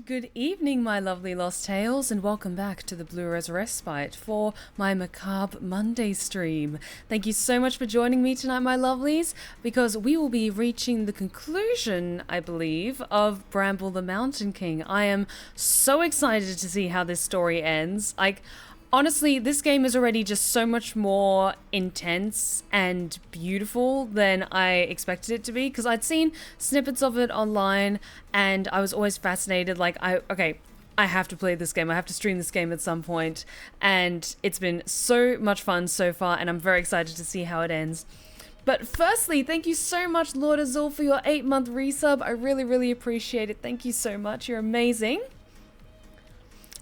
Good evening, my lovely Lost Tales, and welcome back to the Blue Rose Respite for my Macabre Monday stream. Thank you so much for joining me tonight, my lovelies, because we will be reaching the conclusion, I believe, of Bramble the Mountain King. I am so excited to see how this story ends. Honestly, this game is already just so much more intense and beautiful than I expected it to be, because I'd seen snippets of it online and I was always fascinated, I have to play this game, I have to stream this game at some point, and it's been so much fun so far and I'm very excited to see how it ends. But firstly, thank you so much, Lord Azul, for your 8-month resub. I really appreciate it. Thank you so much, you're amazing.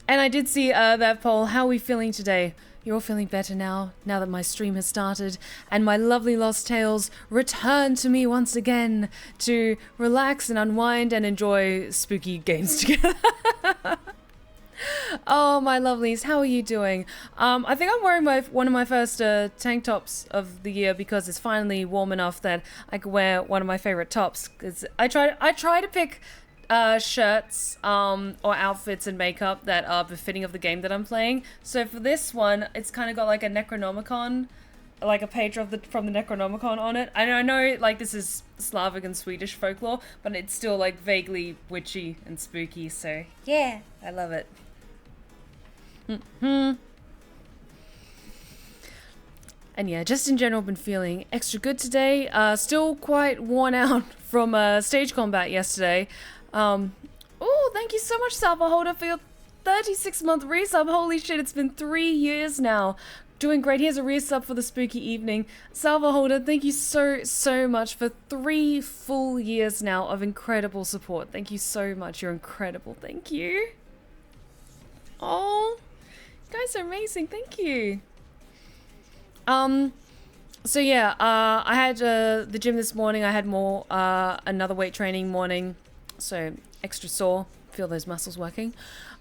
And I did see that poll. How are we feeling today? You're all feeling better now that my stream has started and my lovely Lost Tales return to me once again to relax and unwind and enjoy spooky games together. Oh, my lovelies, how are you doing? I think I'm wearing one of my first tank tops of the year because it's finally warm enough that I can wear one of my favorite tops. Cause I try to pick shirts or outfits and makeup that are befitting of the game that I'm playing. So for this one, it's kind of got like a Necronomicon, like a page from the Necronomicon on it. And I know like this is Slavic and Swedish folklore, but it's still like vaguely witchy and spooky. So yeah, I love it. And yeah, just in general, been feeling extra good today. Still quite worn out from stage combat yesterday. Oh, thank you so much, Svalaholdr, for your 36-month resub. Holy shit, it's been 3 years now. Doing great. Here's a resub for the spooky evening. Svalaholdr, thank you so much for 3 full years now of incredible support. Thank you so much. You're incredible. Thank you. Oh, you guys are amazing. Thank you. So yeah, I had the gym this morning. I had more another weight training morning. So extra sore, feel those muscles working.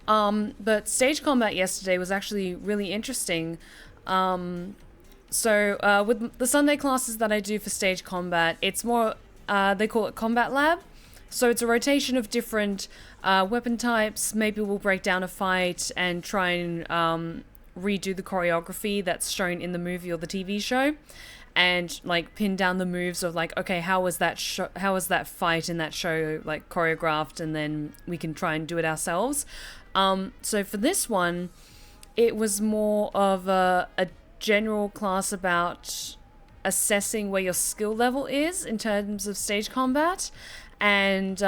But stage combat yesterday was actually really interesting. So with the Sunday classes that I do for stage combat, it's more, they call it combat lab. So it's a rotation of different weapon types. Maybe we'll break down a fight and try and redo the choreography that's shown in the movie or the TV show. And like pin down the moves of like, okay, how was that fight in that show like choreographed, and then we can try and do it ourselves. So for this one, it was more of a general class about assessing where your skill level is in terms of stage combat. And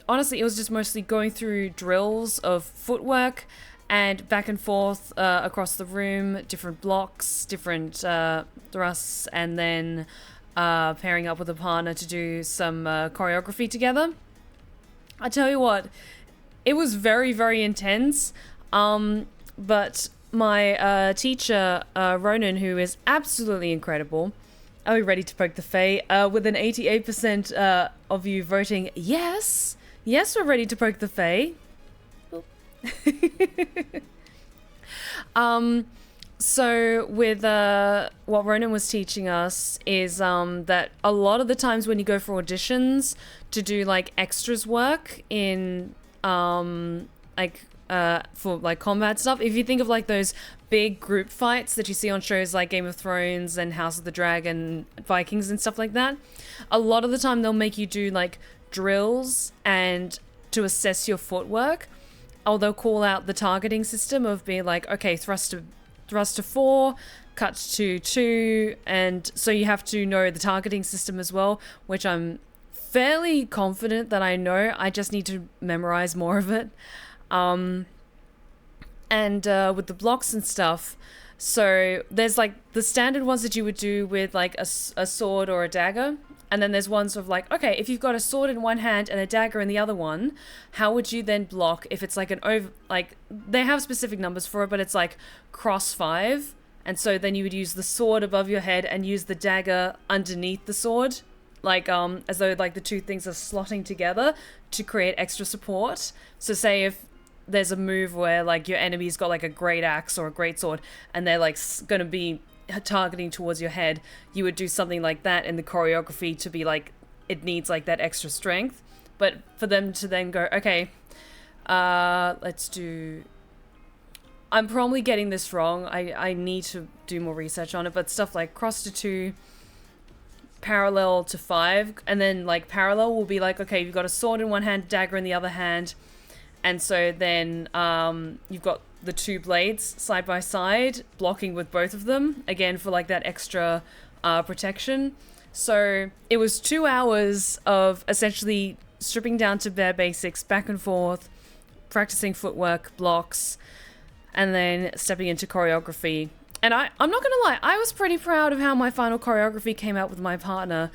honestly, it was just mostly going through drills of footwork and back and forth across the room, different blocks, different thrusts, and then pairing up with a partner to do some choreography together. I tell you what, it was very intense, but my teacher, Ronan, who is absolutely incredible, are we ready to poke the Fae? With an 88% of you voting yes, we're ready to poke the Fae. So with what Ronan was teaching us is that a lot of the times when you go for auditions to do like extras work in for like combat stuff, if you think of like those big group fights that you see on shows like Game of Thrones and House of the Dragon, Vikings and stuff like that, a lot of the time they'll make you do like drills and to assess your footwork. Or they'll call out the targeting system of being like, okay, thrust to 4, cut to 2, and so you have to know the targeting system as well, which I'm fairly confident that I know. I just need to memorize more of it. And with the blocks and stuff, so there's like the standard ones that you would do with like a sword or a dagger. And then there's ones of like, okay, if you've got a sword in one hand and a dagger in the other one, how would you then block if it's like they have specific numbers for it, but it's like cross 5. And so then you would use the sword above your head and use the dagger underneath the sword, like as though like the two things are slotting together to create extra support. So say if there's a move where like your enemy's got like a great axe or a great sword and they're like going to be targeting towards your head, you would do something like that in the choreography to be like, it needs like that extra strength. But for them to then go, okay, Let's do... I'm probably getting this wrong. I need to do more research on it, but stuff like cross to 2, parallel to 5, and then like parallel will be like, okay, you've got a sword in one hand, dagger in the other hand, and so then you've got the 2 blades side by side, blocking with both of them, again for like that extra protection. So it was 2 hours of essentially stripping down to bare basics, back and forth, practicing footwork, blocks, and then stepping into choreography. And I'm not gonna lie, I was pretty proud of how my final choreography came out with my partner.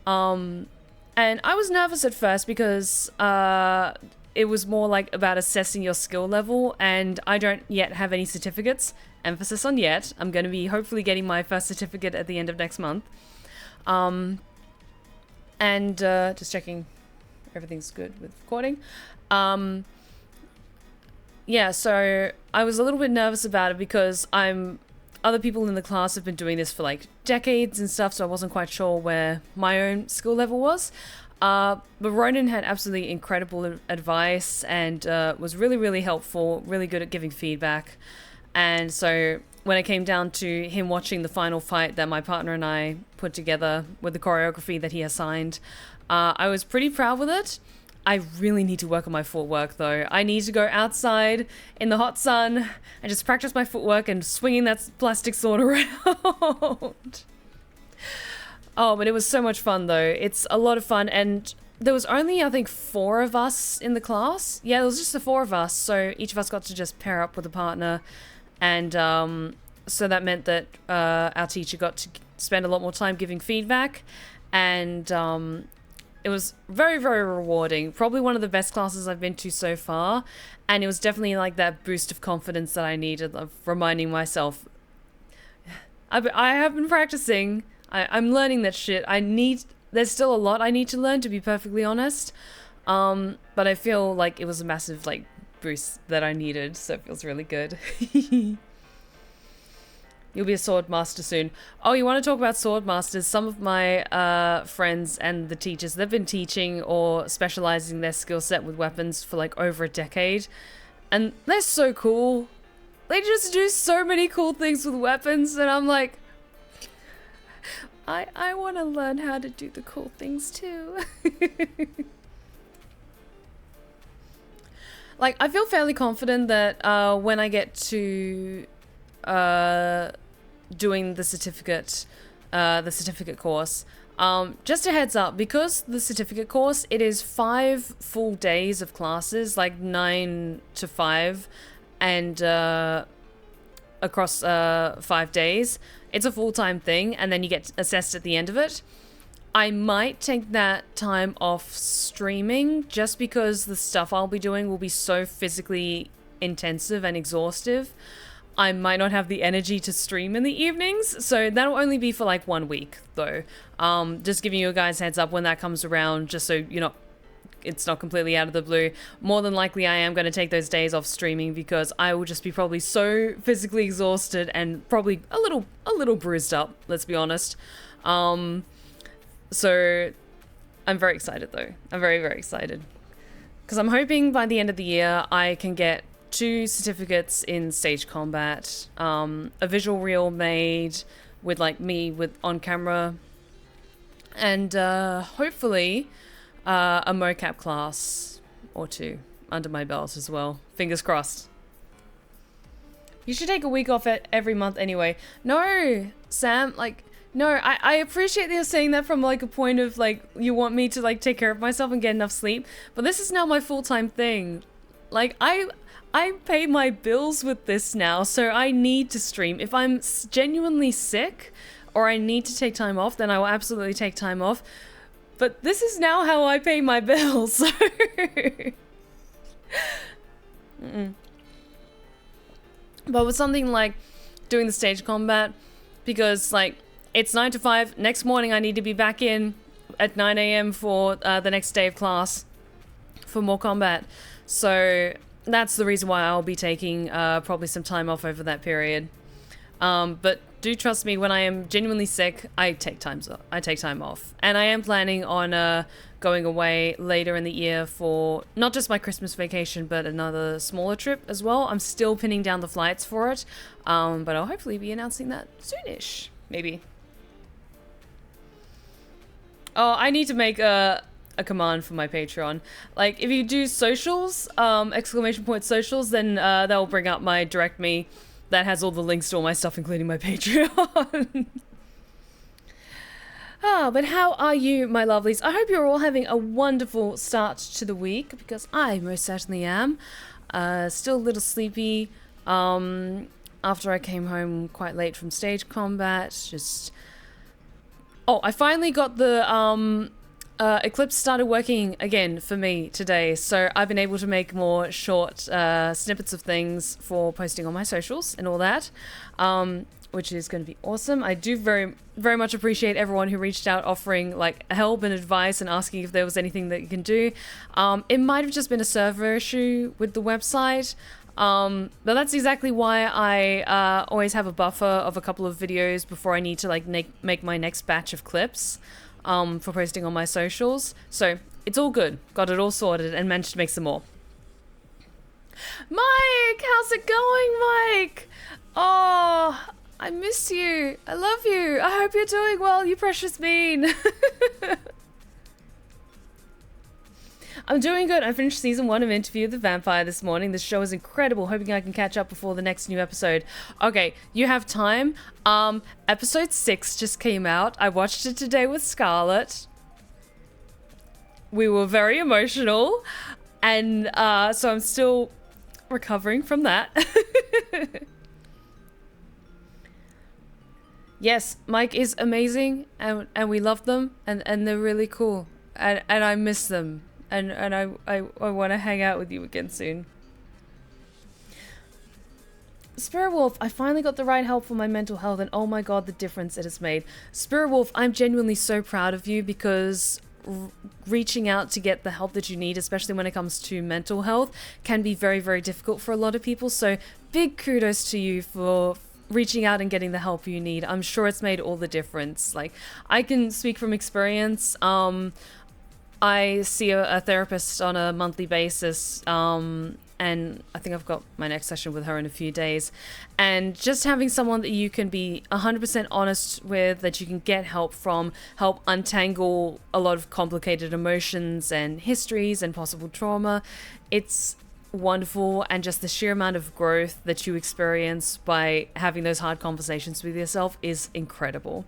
And I was nervous at first because it was more like about assessing your skill level, and I don't yet have any certificates. Emphasis on yet. I'm gonna be hopefully getting my first certificate at the end of next month. And just checking everything's good with recording. Yeah, so I was a little bit nervous about it because other people in the class have been doing this for like decades and stuff, so I wasn't quite sure where my own skill level was. But Ronan had absolutely incredible advice and was really, really helpful, really good at giving feedback. And so when it came down to him watching the final fight that my partner and I put together with the choreography that he assigned, I was pretty proud with it. I really need to work on my footwork though. I need to go outside in the hot sun and just practice my footwork and swinging that plastic sword around. Oh, but it was so much fun though. It's a lot of fun, and there was only, I think, 4 of us in the class. Yeah, there was just the 4 of us, so each of us got to just pair up with a partner, and so that meant that our teacher got to spend a lot more time giving feedback, and it was very, very rewarding. Probably one of the best classes I've been to so far. And it was definitely like that boost of confidence that I needed, of reminding myself, I have been practicing. I'm learning that shit. There's still a lot I need to learn, to be perfectly honest. But I feel like it was a massive like boost that I needed. So it feels really good. You'll be a sword master soon. Oh, you want to talk about sword masters? Some of my friends and the teachers, they've been teaching or specializing their skill set with weapons for like over a decade. And they're so cool. They just do so many cool things with weapons. And I'm like, I want to learn how to do the cool things too. Like, I feel fairly confident that when I get to doing the certificate course, just a heads up, because the certificate course, it is 5 full days of classes, like 9 to 5, and across 5 days. It's a full-time thing, and then you get assessed at the end of it. I might take that time off streaming just because the stuff I'll be doing will be so physically intensive and exhaustive. I might not have the energy to stream in the evenings, so that'll only be for like 1 week though. Just giving you guys heads up when that comes around, just so it's not completely out of the blue. More than likely I am going to take those days off streaming because I will just be probably so physically exhausted and probably a little bruised up, let's be honest. So I'm very excited though. I'm very, very excited. Because I'm hoping by the end of the year I can get 2 certificates in stage combat, a visual reel made with like me with on camera, and hopefully a mocap class or 2 under my belt as well. Fingers crossed. You should take a week off every month anyway. No, Sam, like, no, I appreciate that you're saying that from like a point of like, you want me to like take care of myself and get enough sleep, but this is now my full-time thing. Like, I pay my bills with this now, so I need to stream. If I'm genuinely sick or I need to take time off, then I will absolutely take time off. But this is now how I pay my bills, so... But with something like doing the stage combat, because like it's 9 to 5, next morning I need to be back in at 9 AM for the next day of class for more combat. So that's the reason why I'll be taking probably some time off over that period. But do trust me, when I am genuinely sick, I take time off. And I am planning on going away later in the year for not just my Christmas vacation, but another smaller trip as well. I'm still pinning down the flights for it, but I'll hopefully be announcing that soonish, maybe. Oh, I need to make a command for my Patreon. Like, if you do socials, ! Socials, then that will bring up my direct me that has all the links to all my stuff, including my Patreon. But how are you, my lovelies? I hope you're all having a wonderful start to the week, because I most certainly am. Still a little sleepy after I came home quite late from stage combat. I finally got the Eclipse started working again for me today, so I've been able to make more short snippets of things for posting on my socials and all that, which is going to be awesome. I do very, very much appreciate everyone who reached out offering like help and advice and asking if there was anything that you can do. It might have just been a server issue with the website, but that's exactly why I always have a buffer of a couple of videos before I need to like make my next batch of clips for posting on my socials. So it's all good. Got it all sorted and managed to make some more. Mike, how's it going, Mike? Oh, I miss you. I love you. I hope you're doing well, you precious bean. I'm doing good. I finished season 1 of Interview with the Vampire this morning. This show is incredible. Hoping I can catch up before the next new episode. Okay, you have time. Episode 6 just came out. I watched it today with Scarlett. We were very emotional. And so I'm still recovering from that. Yes, Mike is amazing. And we love them. And they're really cool. And I miss them. And I want to hang out with you again soon. Spirit Wolf, I finally got the right help for my mental health, and oh my god, the difference it has made. Spirit Wolf, I'm genuinely so proud of you, because reaching out to get the help that you need, especially when it comes to mental health, can be very, very difficult for a lot of people. So big kudos to you for reaching out and getting the help you need. I'm sure it's made all the difference. Like, I can speak from experience. I see a therapist on a monthly basis, and I think I've got my next session with her in a few days. And just having someone that you can be 100% honest with, that you can get help from, help untangle a lot of complicated emotions and histories and possible trauma, it's wonderful. And just the sheer amount of growth that you experience by having those hard conversations with yourself is incredible.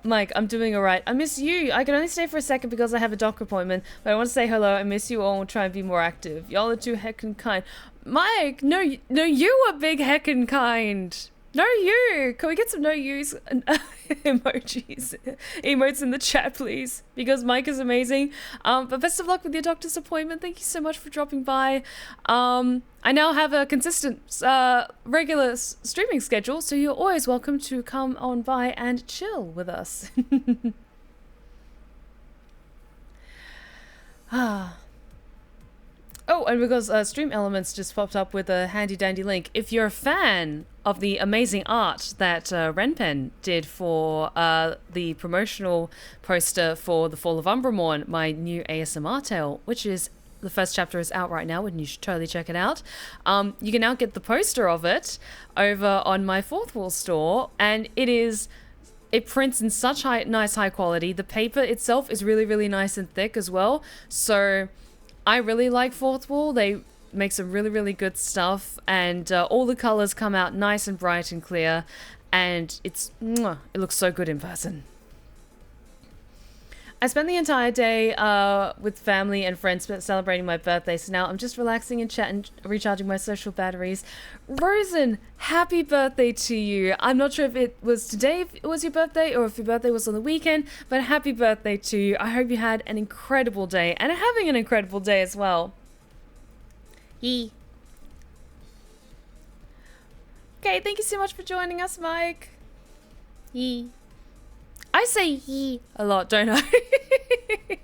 Mike, I'm doing alright. I miss you. I can only stay for a second because I have a doctor appointment, but I want to say hello. I miss you all and try and be more active. Y'all are too heckin' kind. Mike, no, you are big heckin' kind. No, you. Can we get some no yous emojis, emotes in the chat, please? Because Mike is amazing. But best of luck with your doctor's appointment. Thank you so much for dropping by. I now have a consistent, regular streaming schedule, so you're always welcome to come on by and chill with us. Oh, and because Stream Elements just popped up with a handy dandy link. If you're a fan of the amazing art that Renpen did for the promotional poster for The Fall of Umbramorn, my new ASMR tale, which is the first chapter is out right now, and you should totally check it out. You can now get the poster of it over on my Fourth Wall store, and it prints in such nice high quality. The paper itself is really, really nice and thick as well. So I really like Fourth Wall. They make some really, really good stuff, and all the colors come out nice and bright and clear, and it looks so good in person. I spent the entire day with family and friends celebrating my birthday, so now I'm just relaxing and chatting, recharging my social batteries. Rosen, happy birthday to you. I'm not sure if it was today, if it was your birthday, or if your birthday was on the weekend, but happy birthday to you. I hope you had an incredible day, and are having an incredible day as well. Yee. Okay, thank you so much for joining us, Mike. Yee. I say yee a lot, don't I?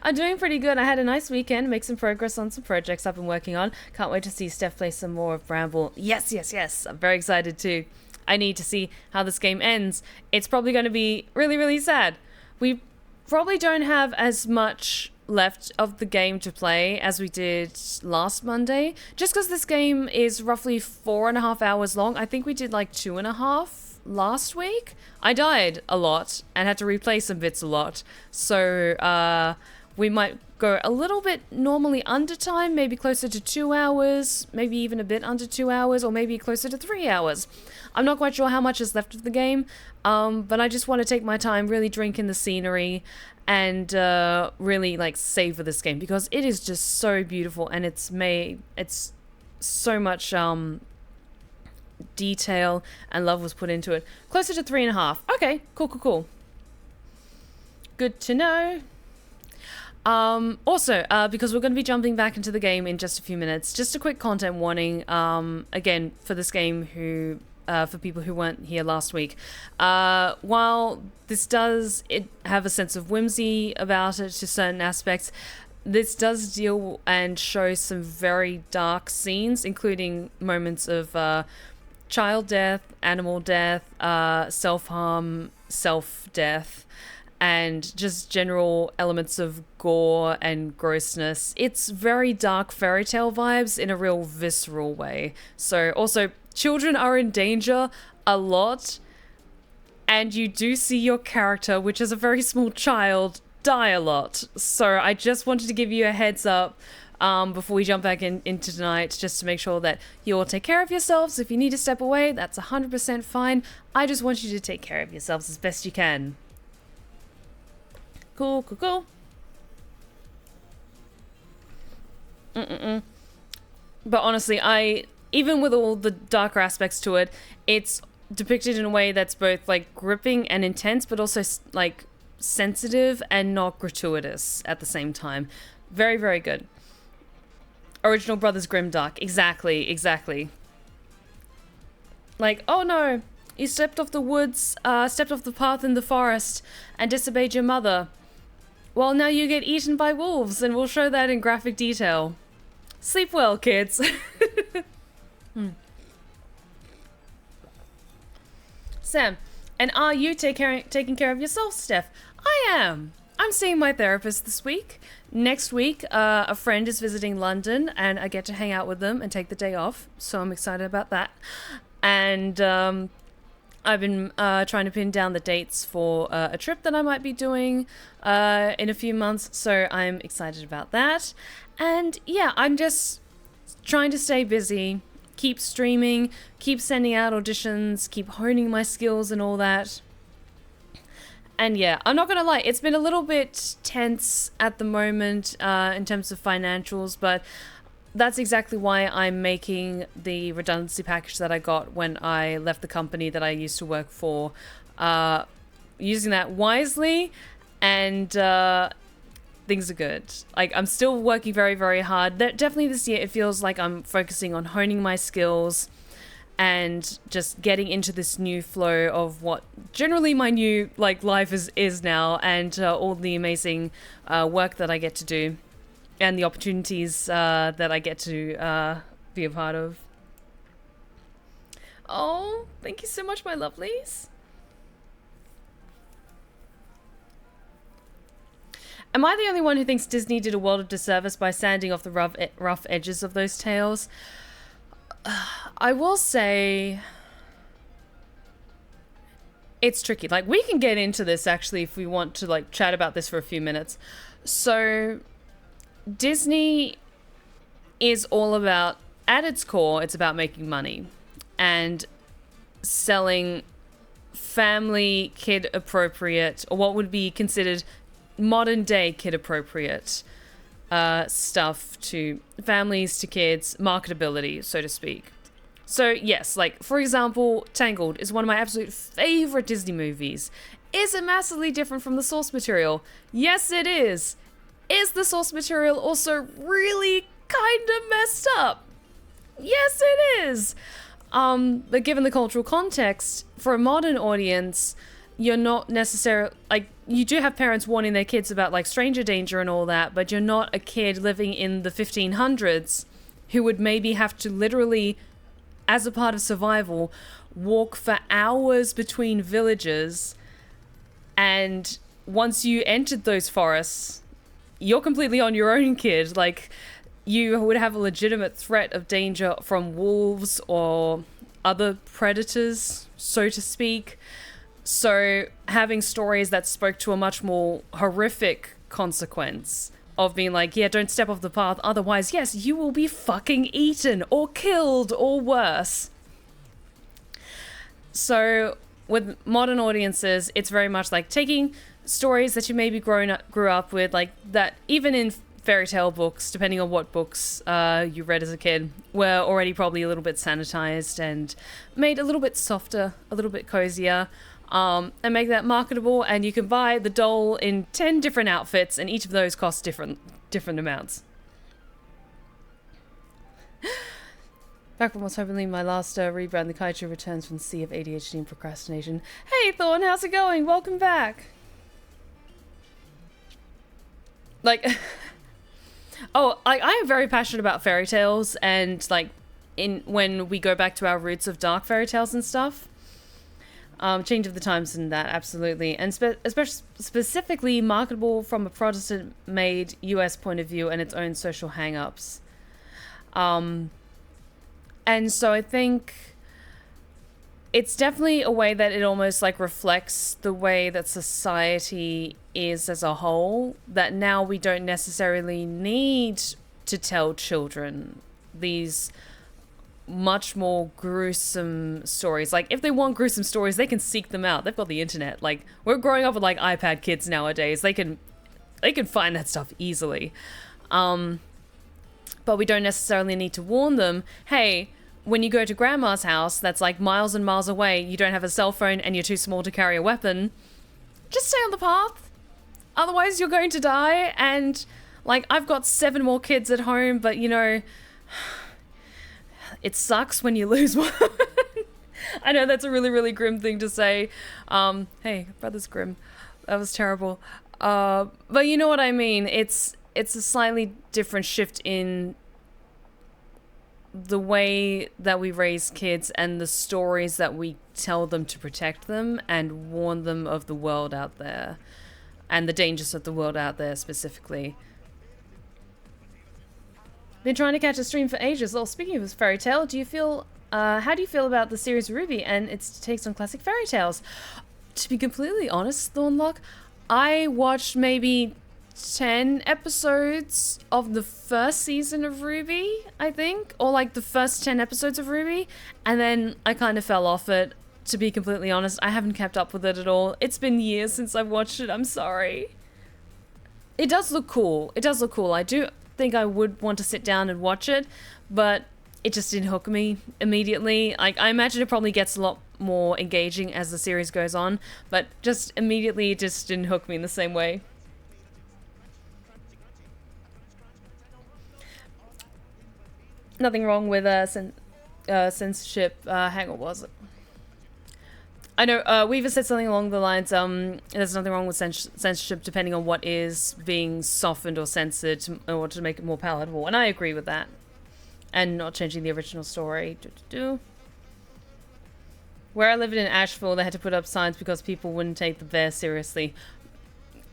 I'm doing pretty good. I had a nice weekend, make some progress on some projects I've been working on. Can't wait to see Steph play some more of Bramble. Yes, yes, yes. I'm very excited too. I need to see how this game ends. It's probably going to be really, really sad. We probably don't have as much left of the game to play as we did last Monday, just because this game is roughly 4.5 hours long. I think we did like 2.5 last week. I died a lot and had to replay some bits a lot, so we might go a little bit normally under time, maybe closer to 2 hours, maybe even a bit under 2 hours, or maybe closer to 3 hours. I'm not quite sure how much is left of the game, but I just want to take my time, really drink in the scenery, and really like savor this game, because it is just so beautiful, and it's so much detail and love was put into it. Closer to 3.5. Okay, cool. Good to know. Also, because we're going to be jumping back into the game in just a few minutes, just a quick content warning, again, for this game for people who weren't here last week. While this does have a sense of whimsy about it to certain aspects, this does deal and show some very dark scenes, including moments of child death, animal death, self-harm, self-death, and just general elements of gore and grossness. It's very dark fairy tale vibes in a real visceral way. So also, children are in danger a lot, and you do see your character, which is a very small child, die a lot. So I just wanted to give you a heads up before we jump back into tonight, just to make sure that you all take care of yourselves. If you need to step away, that's 100% fine. I just want you to take care of yourselves as best you can. Cool. But honestly, even with all the darker aspects to it, it's depicted in a way that's both like gripping and intense, but also like sensitive and not gratuitous at the same time. Very, very good. Original Brothers Grimdark. Exactly. Like, oh no, you stepped off the path in the forest and disobeyed your mother. Well, now you get eaten by wolves, and we'll show that in graphic detail. Sleep well, kids. Sam, and are you taking care of yourself, Steph? I am. I'm seeing my therapist this week. Next week, a friend is visiting London, and I get to hang out with them and take the day off, so I'm excited about that. And I've been trying to pin down the dates for a trip that I might be doing in a few months, so I'm excited about that. And yeah, I'm just trying to stay busy, keep streaming, keep sending out auditions, keep honing my skills and all that. And yeah, I'm not gonna lie, it's been a little bit tense at the moment in terms of financials, but that's exactly why I'm making the redundancy package that I got when I left the company that I used to work for, using that wisely, and things are good. Like, I'm still working very, very hard. Definitely this year, it feels like I'm focusing on honing my skills and just getting into this new flow of what generally my new life is now, and all the amazing work that I get to do. And the opportunities that I get to be a part of. Oh, thank you so much, my lovelies. Am I the only one who thinks Disney did a world of disservice by sanding off the rough edges of those tales? I will say it's tricky. Like, we can get into this actually if we want to chat about this for a few minutes. So Disney is all about, at its core, it's about making money and selling family, kid appropriate, or what would be considered modern day kid appropriate stuff to families, to kids, marketability, so to speak. So yes, for example, Tangled is one of my absolute favorite Disney movies. Is it massively different from the source material? Yes, it is. Is the source material also really kind of messed up? Yes, it is. But given the cultural context, for a modern audience, you're not necessarily, you do have parents warning their kids about like stranger danger and all that, but you're not a kid living in the 1500s who would maybe have to literally, as a part of survival, walk for hours between villages. And once you entered those forests, you're completely on your own, kid. Like, you would have a legitimate threat of danger from wolves or other predators, so to speak. So having stories that spoke to a much more horrific consequence of being like, yeah, don't step off the path, otherwise, yes, you will be fucking eaten or killed or worse. So with modern audiences, it's very much like taking stories that you maybe grew up with, like that even in fairy tale books, depending on what books you read as a kid, were already probably a little bit sanitized and made a little bit softer, a little bit cozier, and make that marketable. And you can buy the doll in 10 different outfits, and each of those costs different amounts. Back from what's hopefully my last rebrand, the Kaiju returns from the sea of ADHD and procrastination. Hey Thorn, how's it going? Welcome back. Like, oh, I am very passionate about fairy tales, and like when we go back to our roots of dark fairy tales and stuff, change of the times and that, absolutely, and especially specifically marketable from a Protestant-made US point of view and its own social hang-ups. And so I think it's definitely a way that it almost like reflects the way that society is as a whole, that now we don't necessarily need to tell children these much more gruesome stories. Like, if they want gruesome stories, they can seek them out. They've got the internet. Like, we're growing up with like iPad kids nowadays. They can find that stuff easily. But we don't necessarily need to warn them, hey, when you go to grandma's house that's like miles and miles away, you don't have a cell phone and you're too small to carry a weapon, just stay on the path. Otherwise you're going to die. And like, I've got 7 more kids at home, but you know, it sucks when you lose one. I know that's a really, really grim thing to say. Hey, brother's grim. That was terrible. But you know what I mean. It's a slightly different shift in the way that we raise kids and the stories that we tell them to protect them and warn them of the world out there and the dangers of the world out there specifically. Been trying to catch a stream for ages. Well, speaking of this fairy tale, how do you feel about the series Ruby and its takes on classic fairy tales? To be completely honest, Thornlock, I watched maybe 10 episodes of the first season of Ruby, I think, or like the first 10 episodes of Ruby, and then I kind of fell off it. To be completely honest, I haven't kept up with it at all. It's been years since I've watched it. I'm sorry. It does look cool. I do think I would want to sit down and watch it, but it just didn't hook me immediately. Like, I imagine it probably gets a lot more engaging as the series goes on, but just immediately it just didn't hook me in the same way. Nothing wrong with censorship. Hang on, was it? I know Weaver said something along the lines, there's nothing wrong with censorship depending on what is being softened or censored in order to make it more palatable, and I agree with that. And not changing the original story. Where I lived in Asheville, they had to put up signs because people wouldn't take the bear seriously.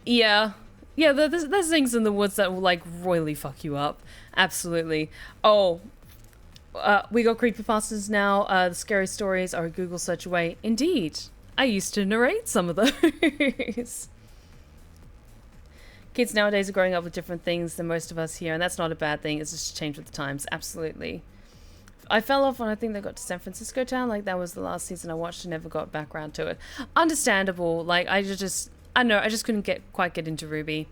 Yeah, there's things in the woods that will like royally fuck you up. Absolutely. Oh, we got creepypastas now. The scary stories are a Google search away. Indeed. I used to narrate some of those. Kids nowadays are growing up with different things than most of us here, and that's not a bad thing. It's just a change with the times. Absolutely. I fell off when I think they got to San Francisco town. Like, that was the last season I watched and never got back around to it. Understandable. Like, I don't know, I just couldn't quite get into Ruby.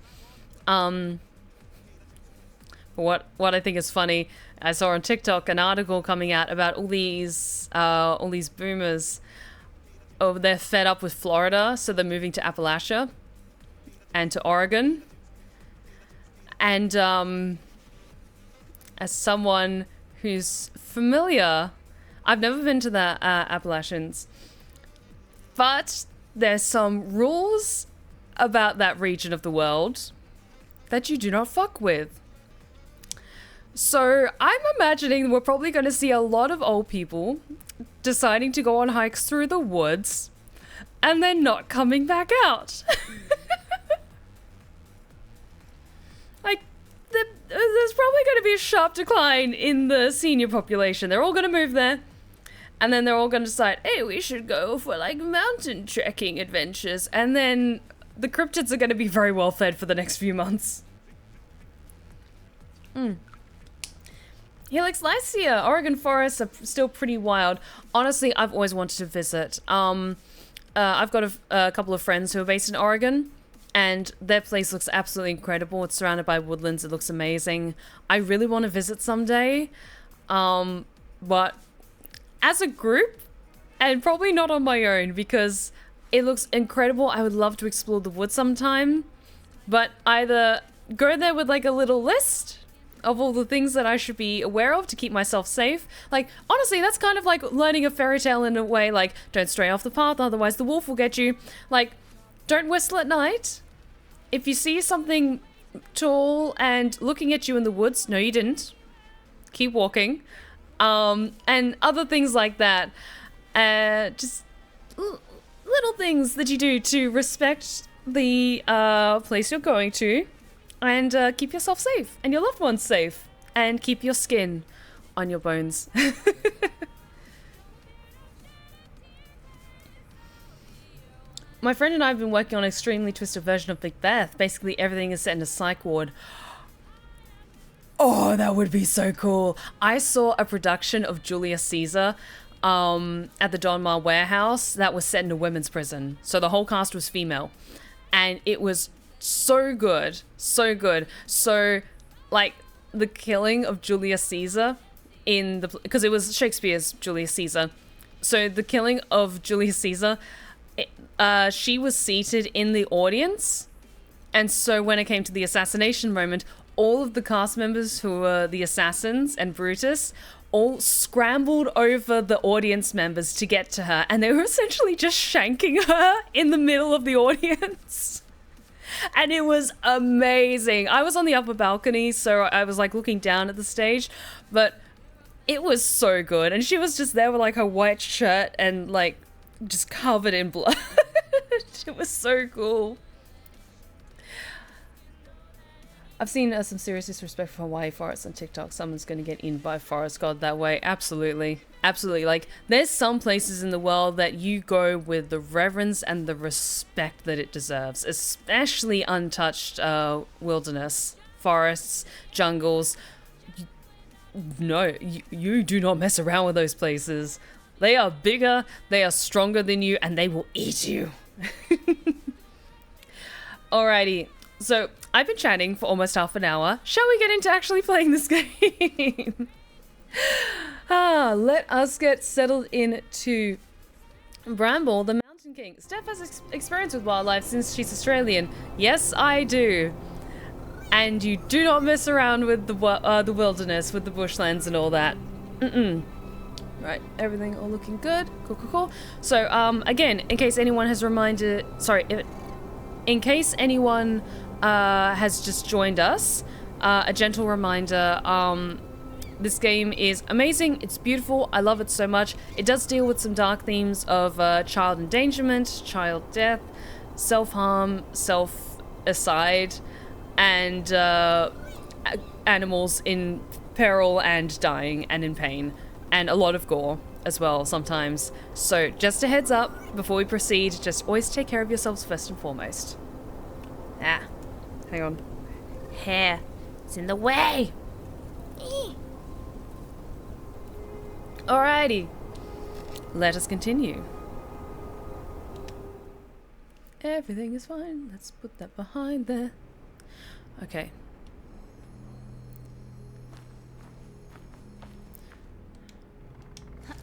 What I think is funny, I saw on TikTok an article coming out about all these boomers. Oh, they're fed up with Florida, so they're moving to Appalachia and to Oregon. And as someone who's familiar, I've never been to the Appalachians, but there's some rules about that region of the world that you do not fuck with. So I'm imagining we're probably going to see a lot of old people deciding to go on hikes through the woods and then not coming back out. Like, there's probably going to be a sharp decline in the senior population. They're all going to move there. And then they're all going to decide, hey, we should go for, like, mountain trekking adventures. And then the cryptids are going to be very well fed for the next few months. Helix Lycia, Oregon forests are still pretty wild. Honestly, I've always wanted to visit. I've got a couple of friends who are based in Oregon, and their place looks absolutely incredible. It's surrounded by woodlands. It looks amazing. I really want to visit someday, but as a group, and probably not on my own, because it looks incredible. I would love to explore the woods sometime, but either go there with like a little list of all the things that I should be aware of to keep myself safe. Like, honestly, that's kind of like learning a fairy tale in a way. Like, don't stray off the path, otherwise the wolf will get you. Like, don't whistle at night. If you see something tall and looking at you in the woods, no, you didn't. Keep walking. And other things like that. Just little things that you do to respect the place you're going to. And keep yourself safe, and your loved ones safe, and keep your skin on your bones. My friend and I have been working on an extremely twisted version of Macbeth. Basically, everything is set in a psych ward. Oh, that would be so cool. I saw a production of Julius Caesar at the Donmar Warehouse that was set in a women's prison. So the whole cast was female. And it was so good. So good. So, like, the killing of Julius Caesar in the... Because it was Shakespeare's Julius Caesar. So the killing of Julius Caesar, she was seated in the audience. And so when it came to the assassination moment, all of the cast members who were the assassins and Brutus all scrambled over the audience members to get to her. And they were essentially just shanking her in the middle of the audience. And it was amazing. I was on the upper balcony, so I was like looking down at the stage, but it was so good. And she was just there with like her white shirt and like just covered in blood. It was so cool. I've seen some serious disrespect for Hawaii forests on TikTok. Someone's going to get in by forest god that way. Absolutely. Absolutely. Like, there's some places in the world that you go with the reverence and the respect that it deserves. Especially untouched wilderness, forests, jungles. No, you do not mess around with those places. They are bigger, they are stronger than you, and they will eat you. Alrighty. So, I've been chatting for almost half an hour. Shall we get into actually playing this game? Let us get settled into Bramble, the Mountain King. Steph has experience with wildlife since she's Australian. Yes, I do. And you do not mess around with the wilderness, with the bushlands and all that. Right, everything all looking good. Cool. So, again, in case anyone has in case anyone has just joined us, a gentle reminder, this game is amazing, it's beautiful, I love it so much. It does deal with some dark themes of child endangerment, child death, self-harm, self-aside, and animals in peril and dying and in pain, and a lot of gore as well sometimes. So just a heads up, before we proceed, just always take care of yourselves first and foremost. Hang on. Hair. It's in the way. Alrighty. Let us continue. Everything is fine. Let's put that behind there. Okay.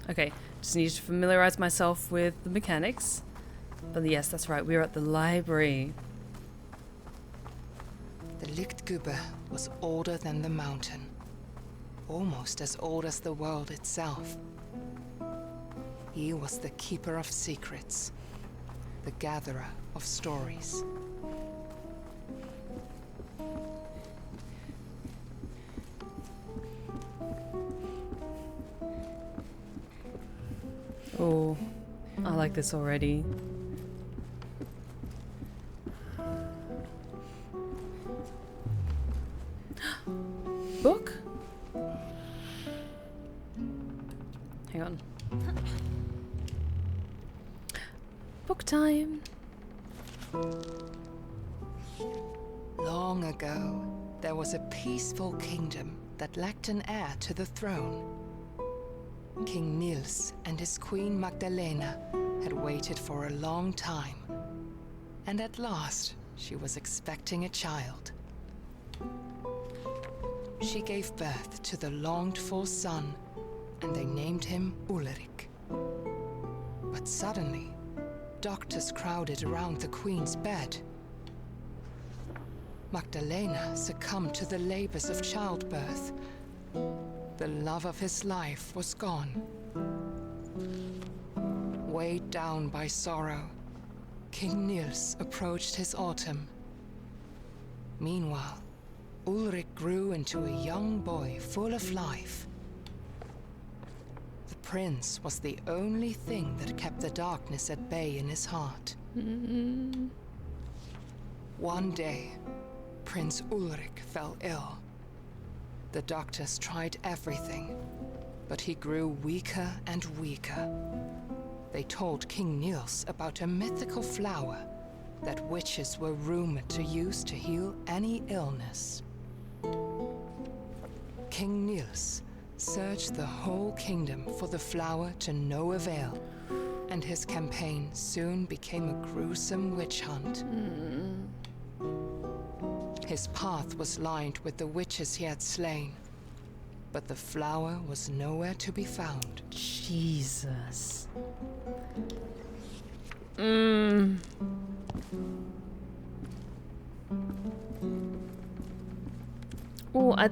Okay. Just need to familiarize myself with the mechanics. But yes, that's right. We're at the library. The Lichtgube was older than the mountain, almost as old as the world itself. He was the keeper of secrets, the gatherer of stories. like this already. Book? Hang on. Book time. Long ago, there was a peaceful kingdom that lacked an heir to the throne. King Niels and his queen Magdalena had waited for a long time, and at last she was expecting a child. She gave birth to the longed-for son, and they named him Ulrich. But suddenly, doctors crowded around the queen's bed. Magdalena succumbed to the labors of childbirth. The love of his life was gone. Weighed down by sorrow, King Niels approached his autumn. Meanwhile, Ulrich grew into a young boy full of life. The prince was the only thing that kept the darkness at bay in his heart. One day, Prince Ulrich fell ill. The doctors tried everything, but he grew weaker and weaker. They told King Niels about a mythical flower that witches were rumored to use to heal any illness. King Niels searched the whole kingdom for the flower to no avail, and his campaign soon became a gruesome witch hunt. His path was lined with the witches he had slain, but the flower was nowhere to be found. Jesus. Oh, I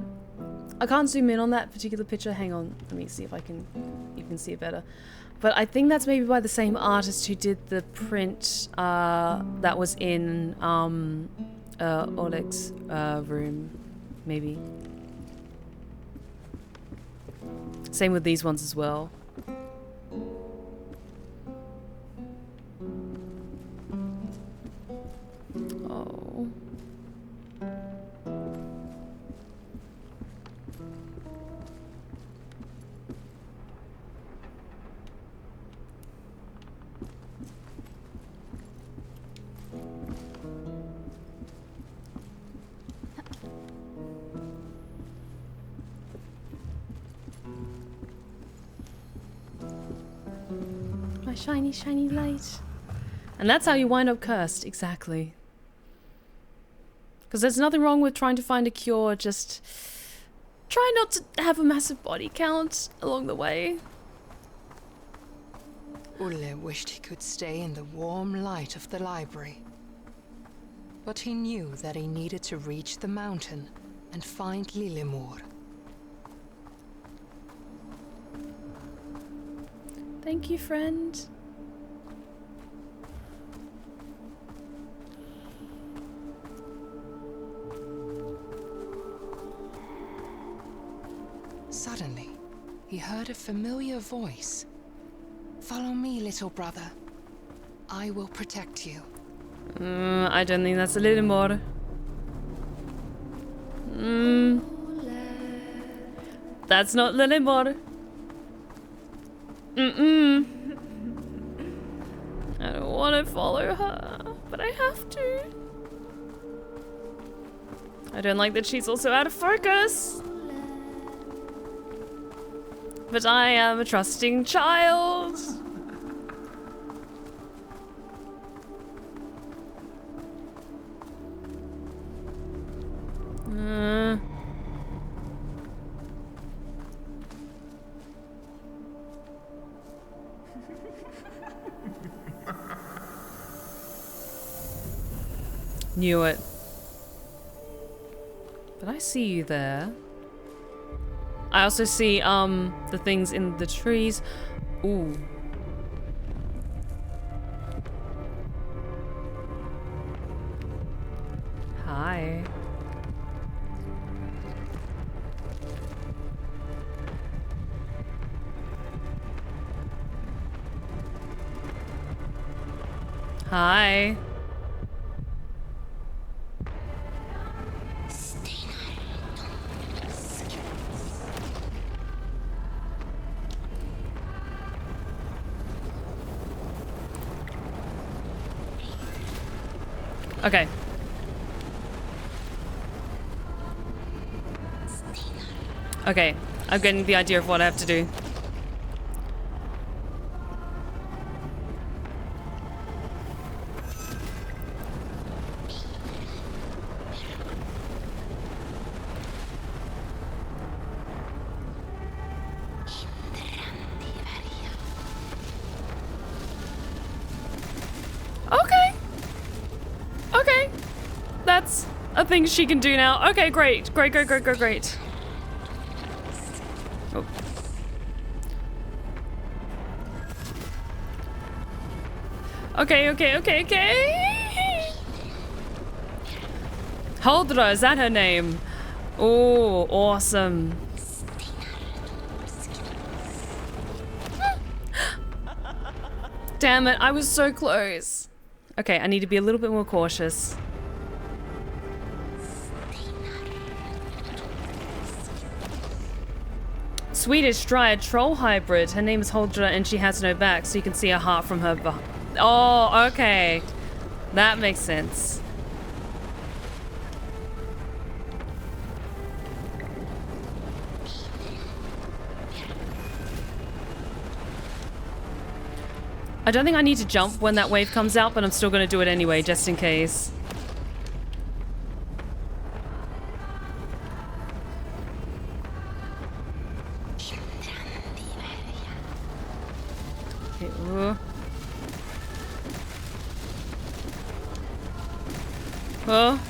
can't zoom in on that particular picture. Hang on, let me see if I can even see it better. But I think that's maybe by the same artist who did the print that was in Oleg's room, maybe. Same with these ones as well. Oh. My shiny, shiny light. And that's how you wind up cursed, exactly. Because there's nothing wrong with trying to find a cure, just try not to have a massive body count along the way. Ulle wished he could stay in the warm light of the library. But he knew that he needed to reach the mountain and find Lillemor. Thank you, friend. Suddenly, he heard a familiar voice. Follow me, little brother. I will protect you. I don't think that's a little more. That's not Lillemor. I don't want to follow her, but I have to. I don't like that she's also out of focus. But I am a trusting child. Knew it. But I see you there. I also see the things in the trees. Ooh. Hi. Hi. Okay. Okay, I'm getting the idea of what I have to do. Okay. Okay. That's a thing she can do now. Okay, great. Great, great, great, great, great. Oh. Okay, okay, okay, okay. Holdra, is that her name? Oh, awesome. Damn it, I was so close. Okay, I need to be a little bit more cautious. Swedish Dryad Troll Hybrid. Her name is Holdra and she has no back, so you can see her heart from her Oh, okay. That makes sense. I don't think I need to jump when that wave comes out, but I'm still going to do it anyway, just in case. Okay, ooh. Oh.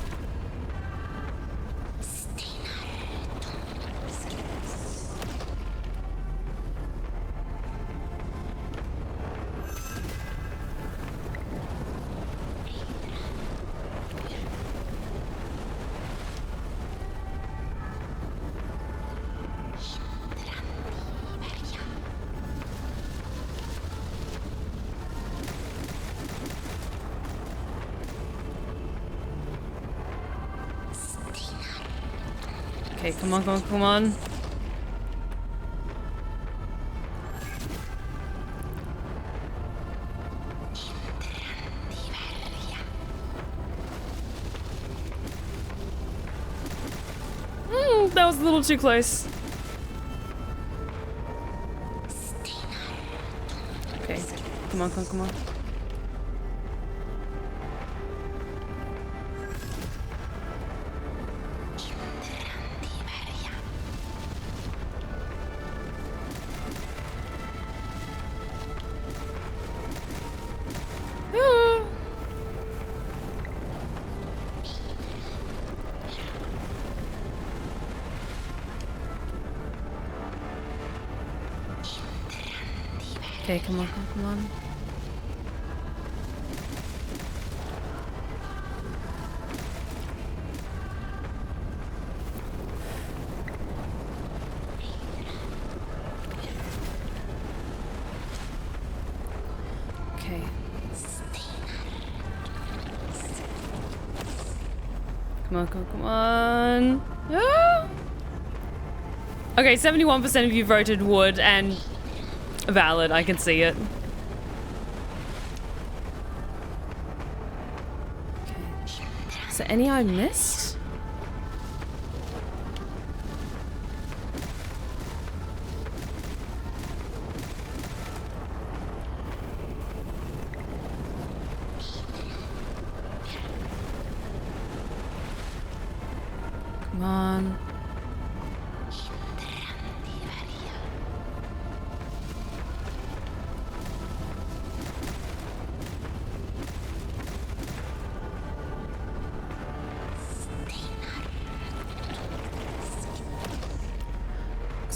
Okay, come on, come on, come on. That was a little too close. Okay, come on, come on, come on. Okay, come on, come on. Okay. Come on, come on, come on. Ah! Okay, 71% of you voted wood and valid, I can see it. Okay. Is there any I missed? Come on.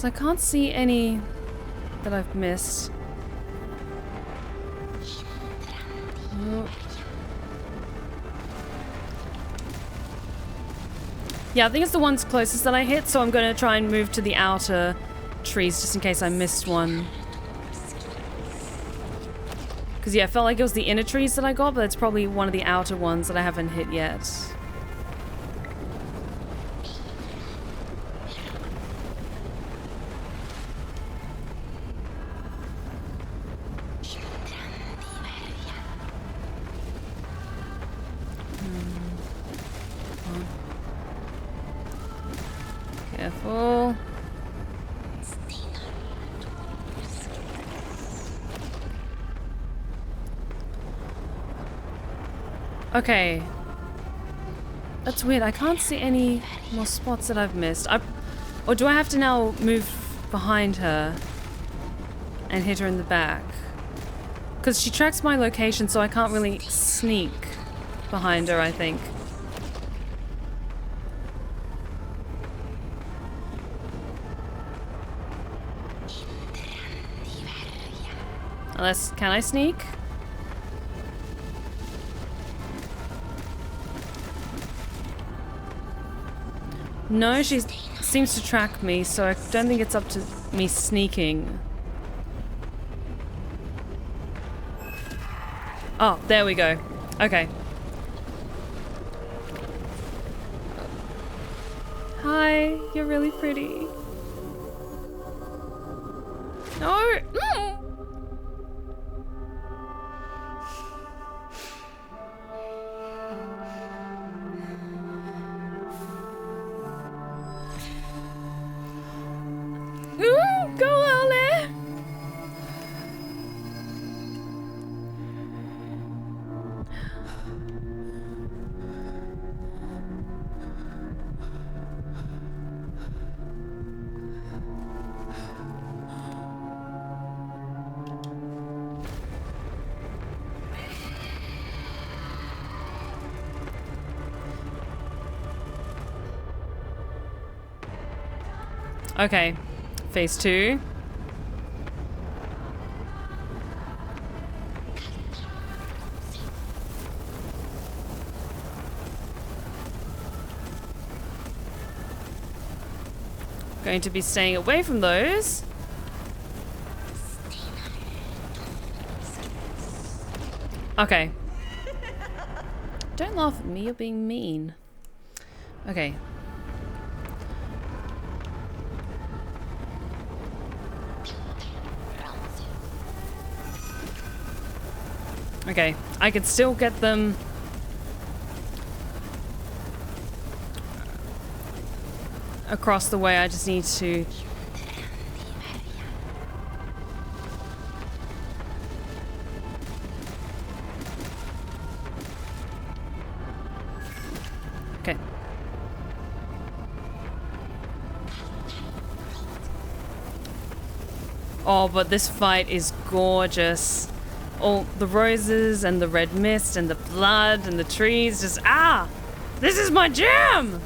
I can't see any that I've missed. Oh. Yeah, I think it's the ones closest that I hit, so I'm going to try and move to the outer trees just in case I missed one. Because, yeah, I felt like it was the inner trees that I got, but it's probably one of the outer ones that I haven't hit yet. Careful. Okay. That's weird. I can't see any more spots that I've missed. Or do I have to now move behind her and hit her in the back? Because she tracks my location, so I can't really sneak behind her, I think. Unless, can I sneak? No, she seems to track me, so I don't think it's up to me sneaking. Oh, there we go. Okay. Hi, you're really pretty. No! Mm. Go early. Okay, phase 2. Going to be staying away from those. Okay. Don't laugh at me, you're being mean. Okay. Okay, I could still get them. Across the way, I just need to. Okay. Oh, but this fight is gorgeous. All the roses and the red mist and the blood and the trees, just this is my jam.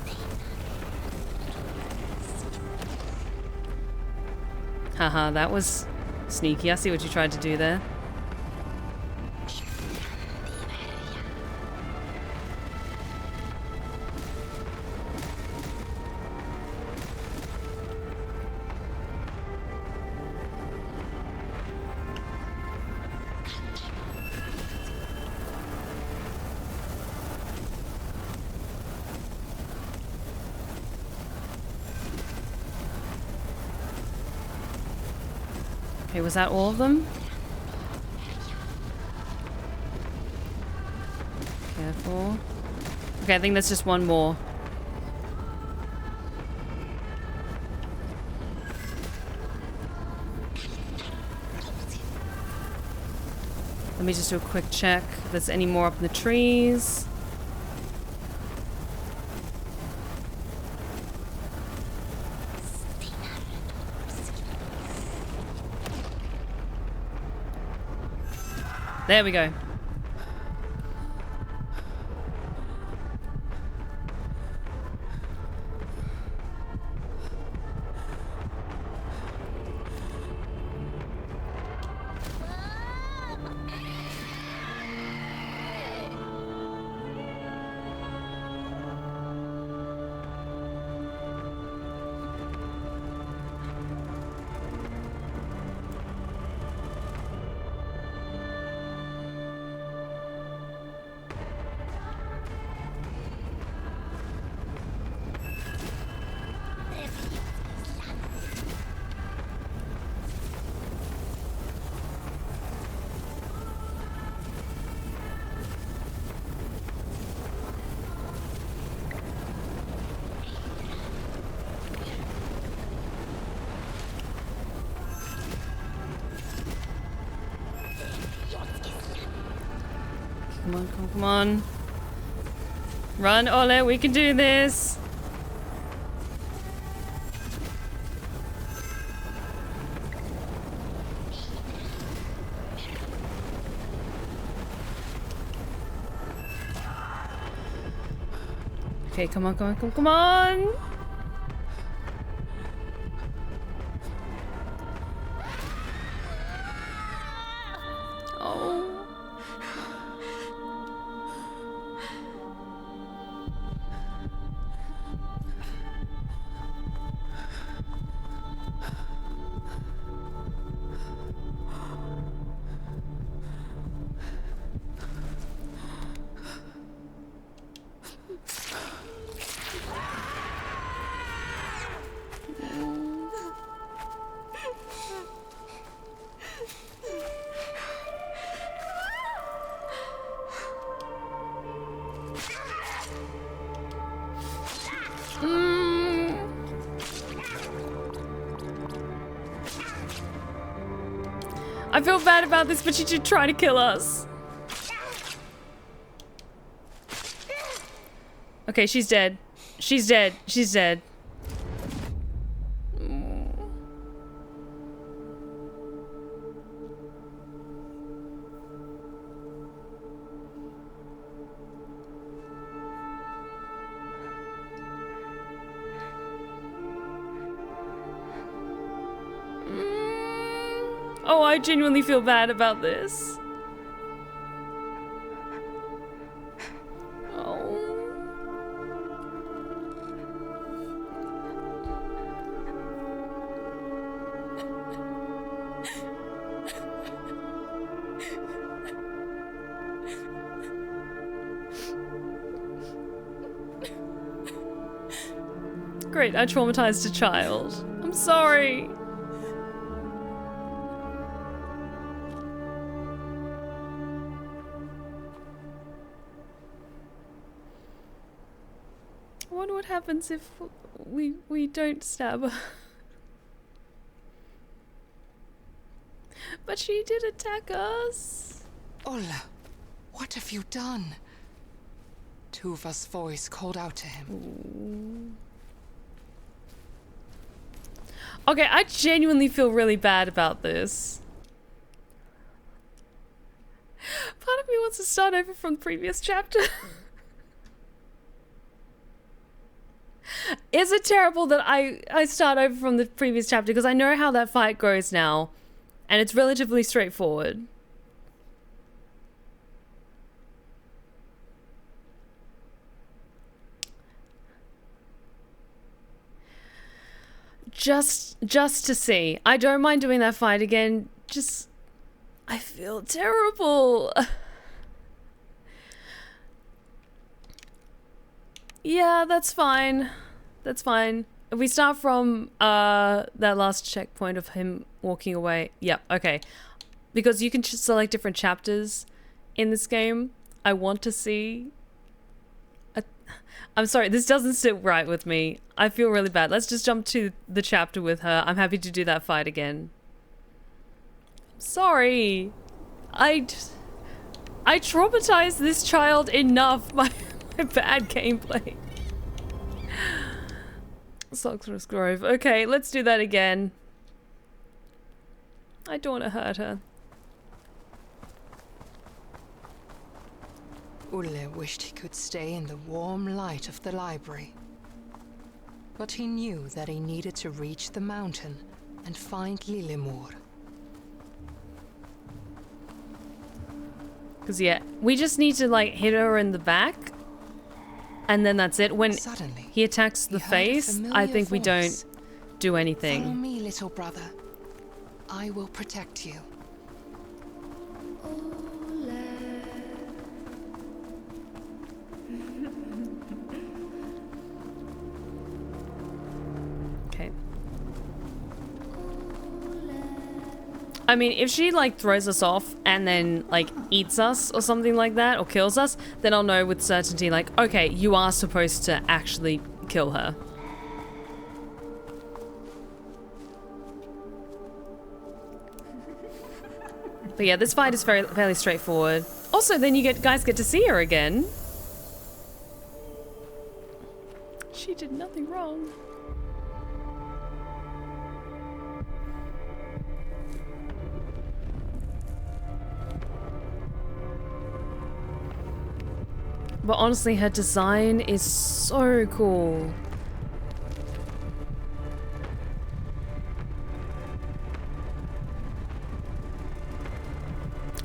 Haha, that was sneaky. I see what you tried to do there. Okay, was that all of them? Careful. Okay, I think that's just one more. Let me just do a quick check if there's any more up in the trees. There we go. Come on, come on, come on. Run, Ole, we can do this. Okay, come on, come on, come on, come on! Oh. I feel bad about this, but she did try to kill us. Okay, she's dead. She's dead. She's dead. Oh, I genuinely feel bad about this. Oh. Great, I traumatized a child. I'm sorry. I wonder what happens if we don't stab her. But she did attack us. Ola, what have you done? Tuva's voice called out to him. Ooh. Okay, I genuinely feel really bad about this. Part of me wants to start over from the previous chapter. Is it terrible that I start over from the previous chapter? Because I know how that fight goes now. And it's relatively straightforward. Just to see. I don't mind doing that fight again. Just... I feel terrible. Yeah, that's fine. That's fine. If we start from that last checkpoint of him walking away. Yeah, okay. Because you can select different chapters in this game. I want to see... I'm sorry, this doesn't sit right with me. I feel really bad. Let's just jump to the chapter with her. I'm happy to do that fight again. Sorry. I traumatized this child enough by my bad gameplay. Soxorus Grove. Okay, let's do that again. I don't want to hurt her. Ulle wished he could stay in the warm light of the library. But he knew that he needed to reach the mountain and find Lillemor. Because, yeah, we just need to, like, hit her in the back. And then that's it. When Suddenly, he attacks the face, I think we don't do anything. Follow me, little brother. I will protect you. Okay. I mean, if she, like, throws us off and then, like, eats us or something like that, or kills us, then I'll know with certainty, like, okay, you are supposed to actually kill her. But yeah, this fight is fairly straightforward. Also, then you guys get to see her again. She did nothing wrong. But honestly, her design is so cool.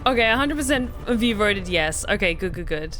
Okay, 100% of you voted yes. Okay, good, good, good.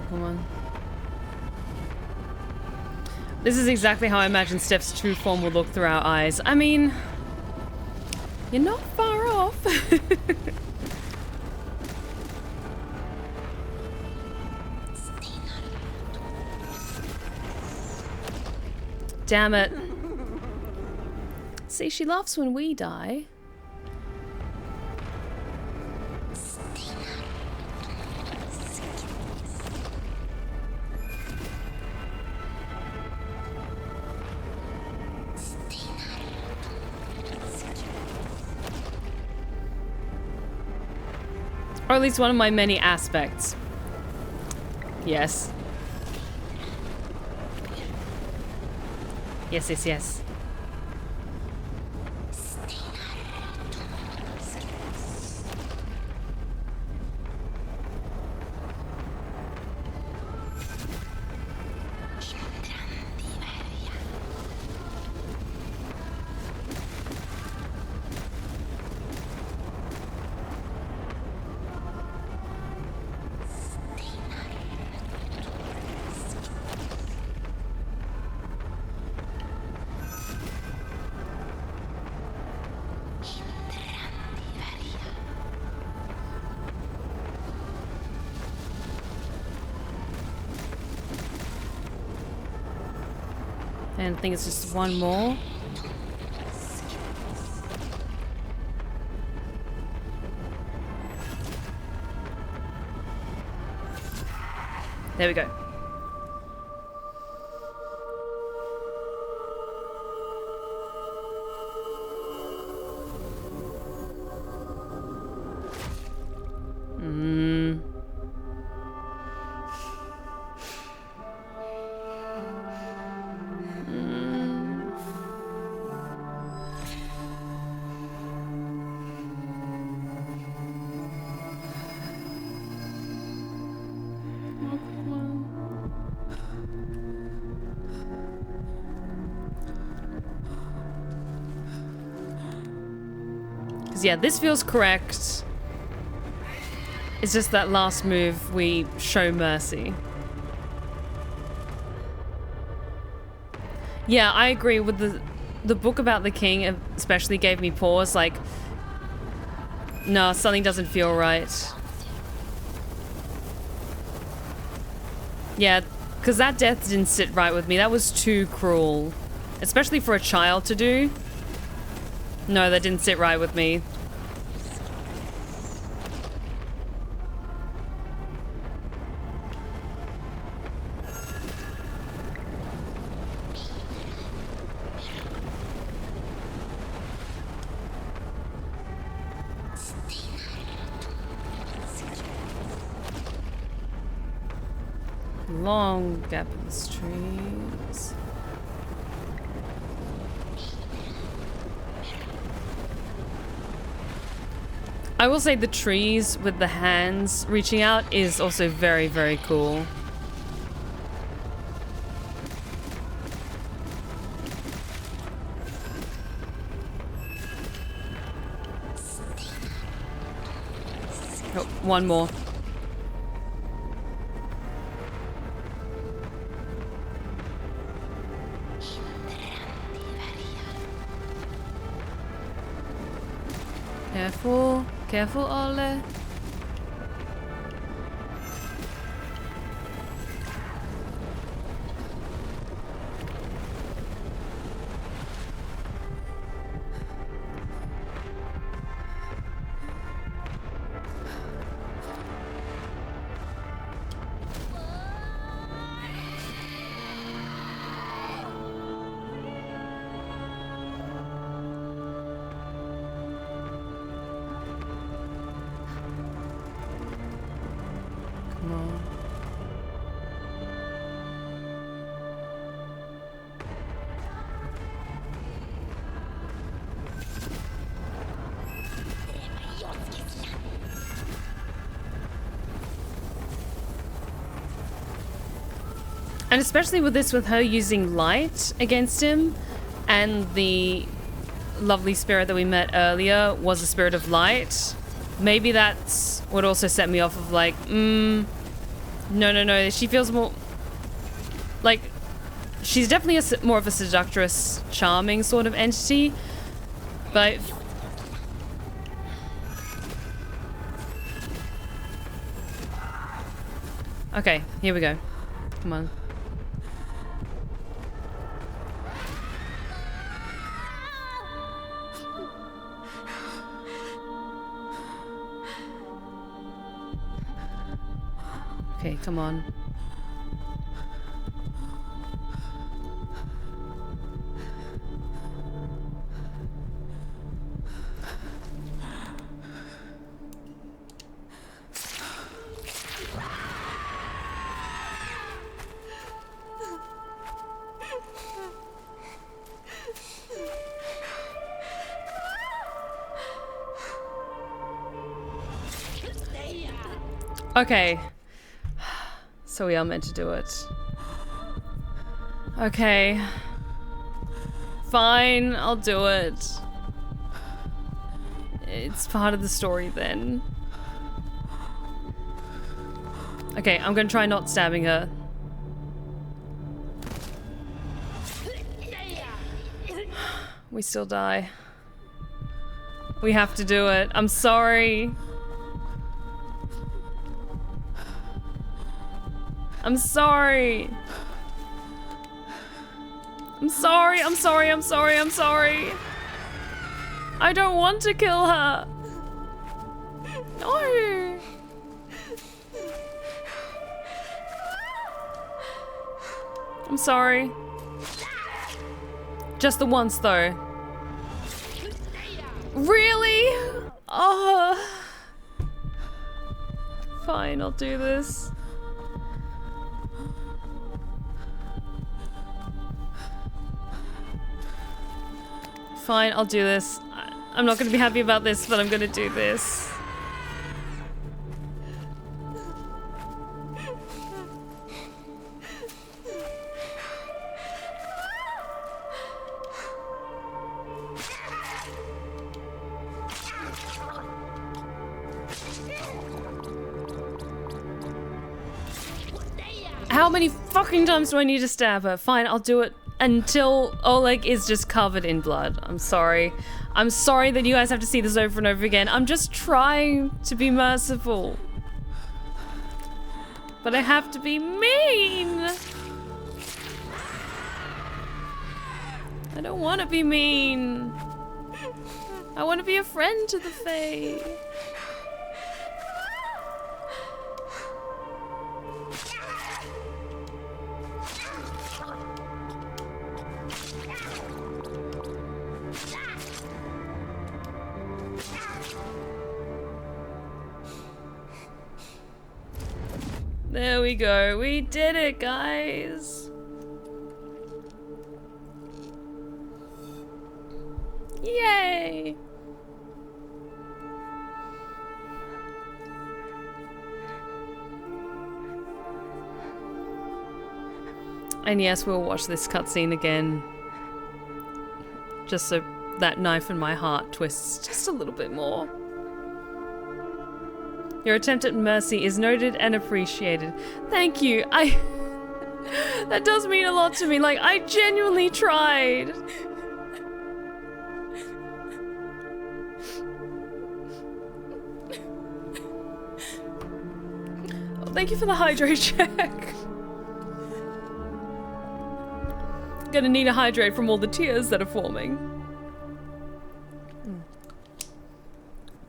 Come on. This is exactly how I imagine Steph's true form will look through our eyes. I mean, you're not far off. Damn it. See, she laughs when we die. Or at least one of my many aspects. Yes. Yes, yes, yes. And I think it's just one more. There we go. Yeah, this feels correct. It's just that last move we show mercy. Yeah, I agree with the book about the king especially gave me pause, like, no, something doesn't feel right. Yeah, because that death didn't sit right with me. That was too cruel. Especially for a child to do. No, that didn't sit right with me. Long gap in the streets. I will say the trees with the hands reaching out is also very, very cool. Oh, one more. Careful. Careful, Ole. And especially with this, with her using light against him, and the lovely spirit that we met earlier was a spirit of light. Maybe that's what also set me off of like, no. She feels more like she's definitely more of a seductress, charming sort of entity, but okay, here we go. Come on. Okay, come on. Okay. So we are meant to do it. Okay. Fine, I'll do it. It's part of the story then. Okay, I'm gonna try not stabbing her. We still die. We have to do it. I'm sorry. I'm sorry. I'm sorry, I'm sorry, I'm sorry, I'm sorry. I don't want to kill her. No. I'm sorry. Just the once though. Really? Oh. Fine, I'll do this. Fine, I'll do this. I'm not gonna be happy about this, but I'm gonna do this. How many fucking times do I need to stab her? Fine, I'll do it until Oleg is just covered in blood. I'm sorry. I'm sorry that you guys have to see this over and over again. I'm just trying to be merciful. But I have to be mean. I don't want to be mean. I want to be a friend to the Fae. There we go. We did it, guys. Yay! And yes, we'll watch this cutscene again. Just so that knife in my heart twists just a little bit more. Your attempt at mercy is noted and appreciated. Thank you. That does mean a lot to me. Like, I genuinely tried. Oh, thank you for the hydrate check. Gonna need a hydrate from all the tears that are forming.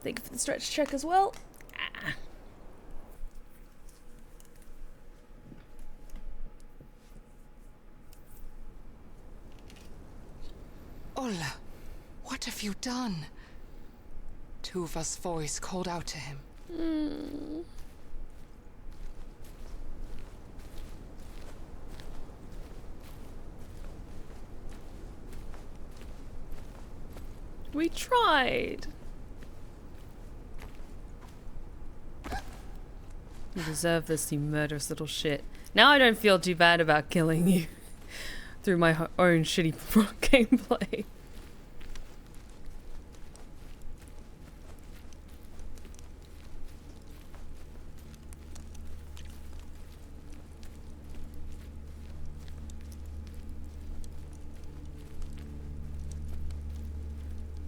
Thank you for the stretch check as well. Ola, what have you done? Tuva's voice called out to him. We tried. You deserve this, you murderous little shit. Now I don't feel too bad about killing you through my own shitty gameplay.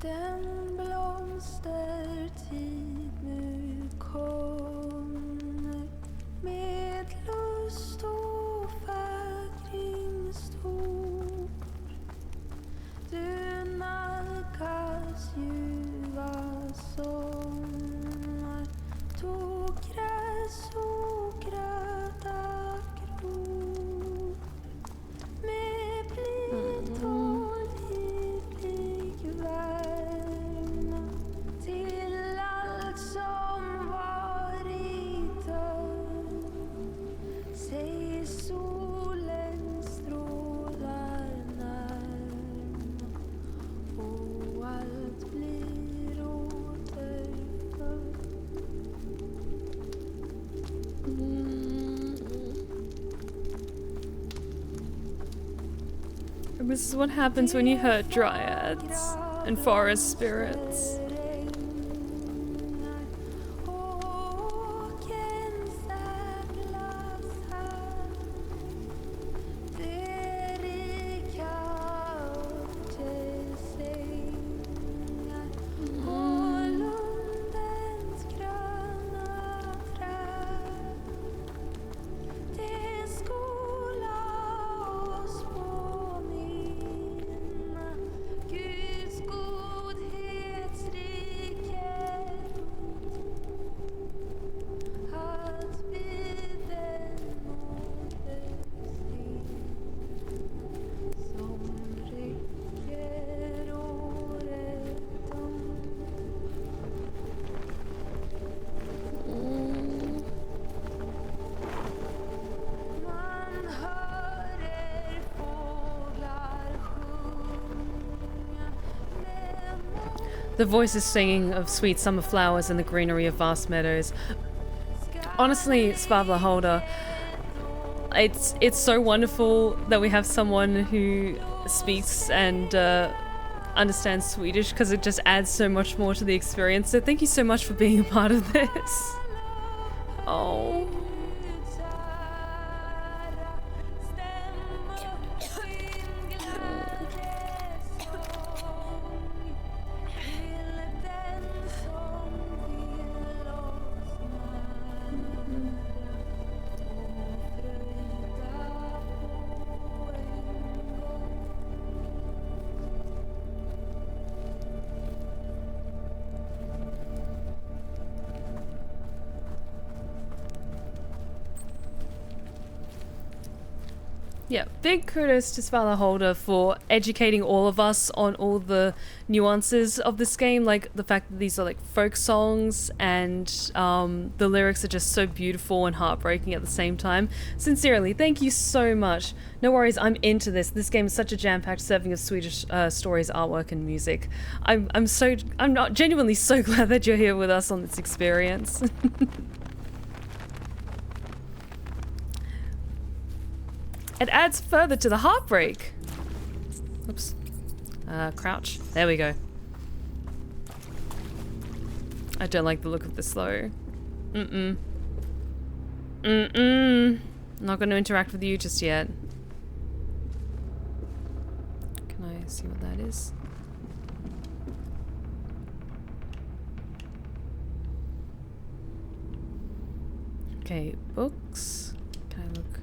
Den blomstertid nu kommer med lust och fägring stor. Du nalkas ljuva sommar, då gräs och gröda gror. Med blid och livlig värme till allt som varit dött. Säg solen strålar närmare och allt blir återfött. This is what happens when you hurt dryads and forest spirits. The voices singing of sweet summer flowers in the greenery of vast meadows. Honestly, Svalaholdr, it's so wonderful that we have someone who speaks and understands Swedish, because it just adds so much more to the experience. So thank you so much for being a part of this. Oh. Yeah, big kudos to Svalaholdr for educating all of us on all the nuances of this game, like the fact that these are like folk songs and the lyrics are just so beautiful and heartbreaking at the same time. Sincerely, thank you so much. No worries, I'm into this. This game is such a jam-packed serving of Swedish stories, artwork, and music. I'm not genuinely so glad that you're here with us on this experience. It adds further to the heartbreak. Oops. Crouch. There we go. I don't like the look of this though. Mm-mm. Mm-mm. Not going to interact with you just yet. Can I see what that is? Okay, books. Can I look?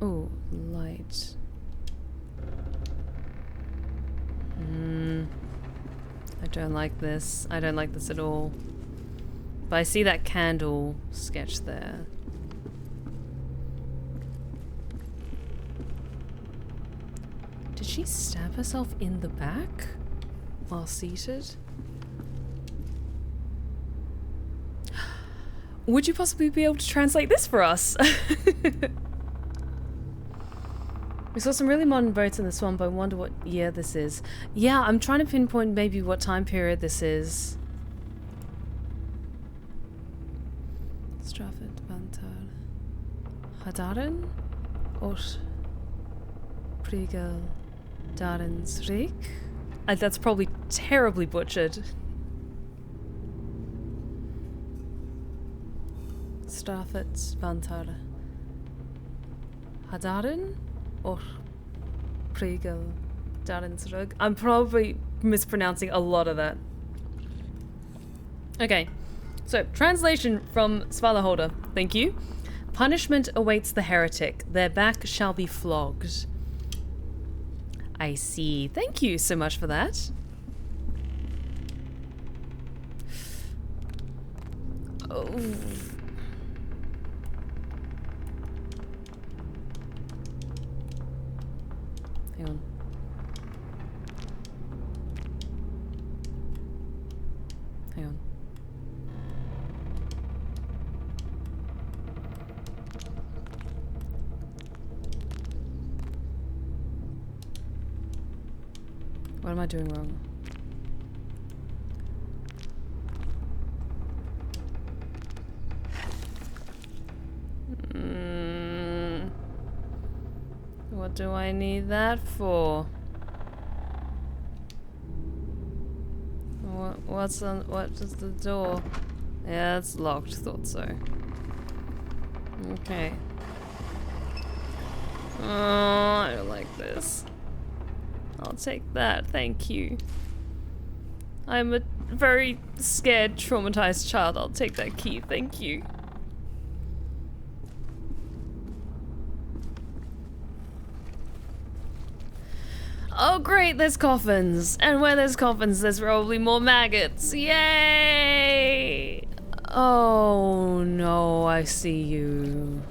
Oh, light. I don't like this. I don't like this at all. But I see that candle sketch there. Did she stab herself in the back while seated? Would you possibly be able to translate this for us? We saw some really modern boats in the swamp. I wonder what year this is. Yeah, I'm trying to pinpoint maybe what time period this is. Strafford, Vantar, Hadaren, Ort, Prigel, Darens Rik. That's probably terribly butchered. Strafford, Vantar, Hadaren, Or Prigel, Darens Rik. I'm probably mispronouncing a lot of that. Okay. So, translation from Svalaholdr. Thank you. Punishment awaits the heretic. Their back shall be flogged. I see. Thank you so much for that. Oh. Hang on. Hang on. What am I doing wrong? What do I need that for? What is the door? Yeah, it's locked. Thought so. Okay. Oh, I don't like this. I'll take that, thank you. I'm a very scared, traumatized child. I'll take that key, thank you. Oh great, there's coffins. And where there's coffins, there's probably more maggots. Yay! Oh no, I see you.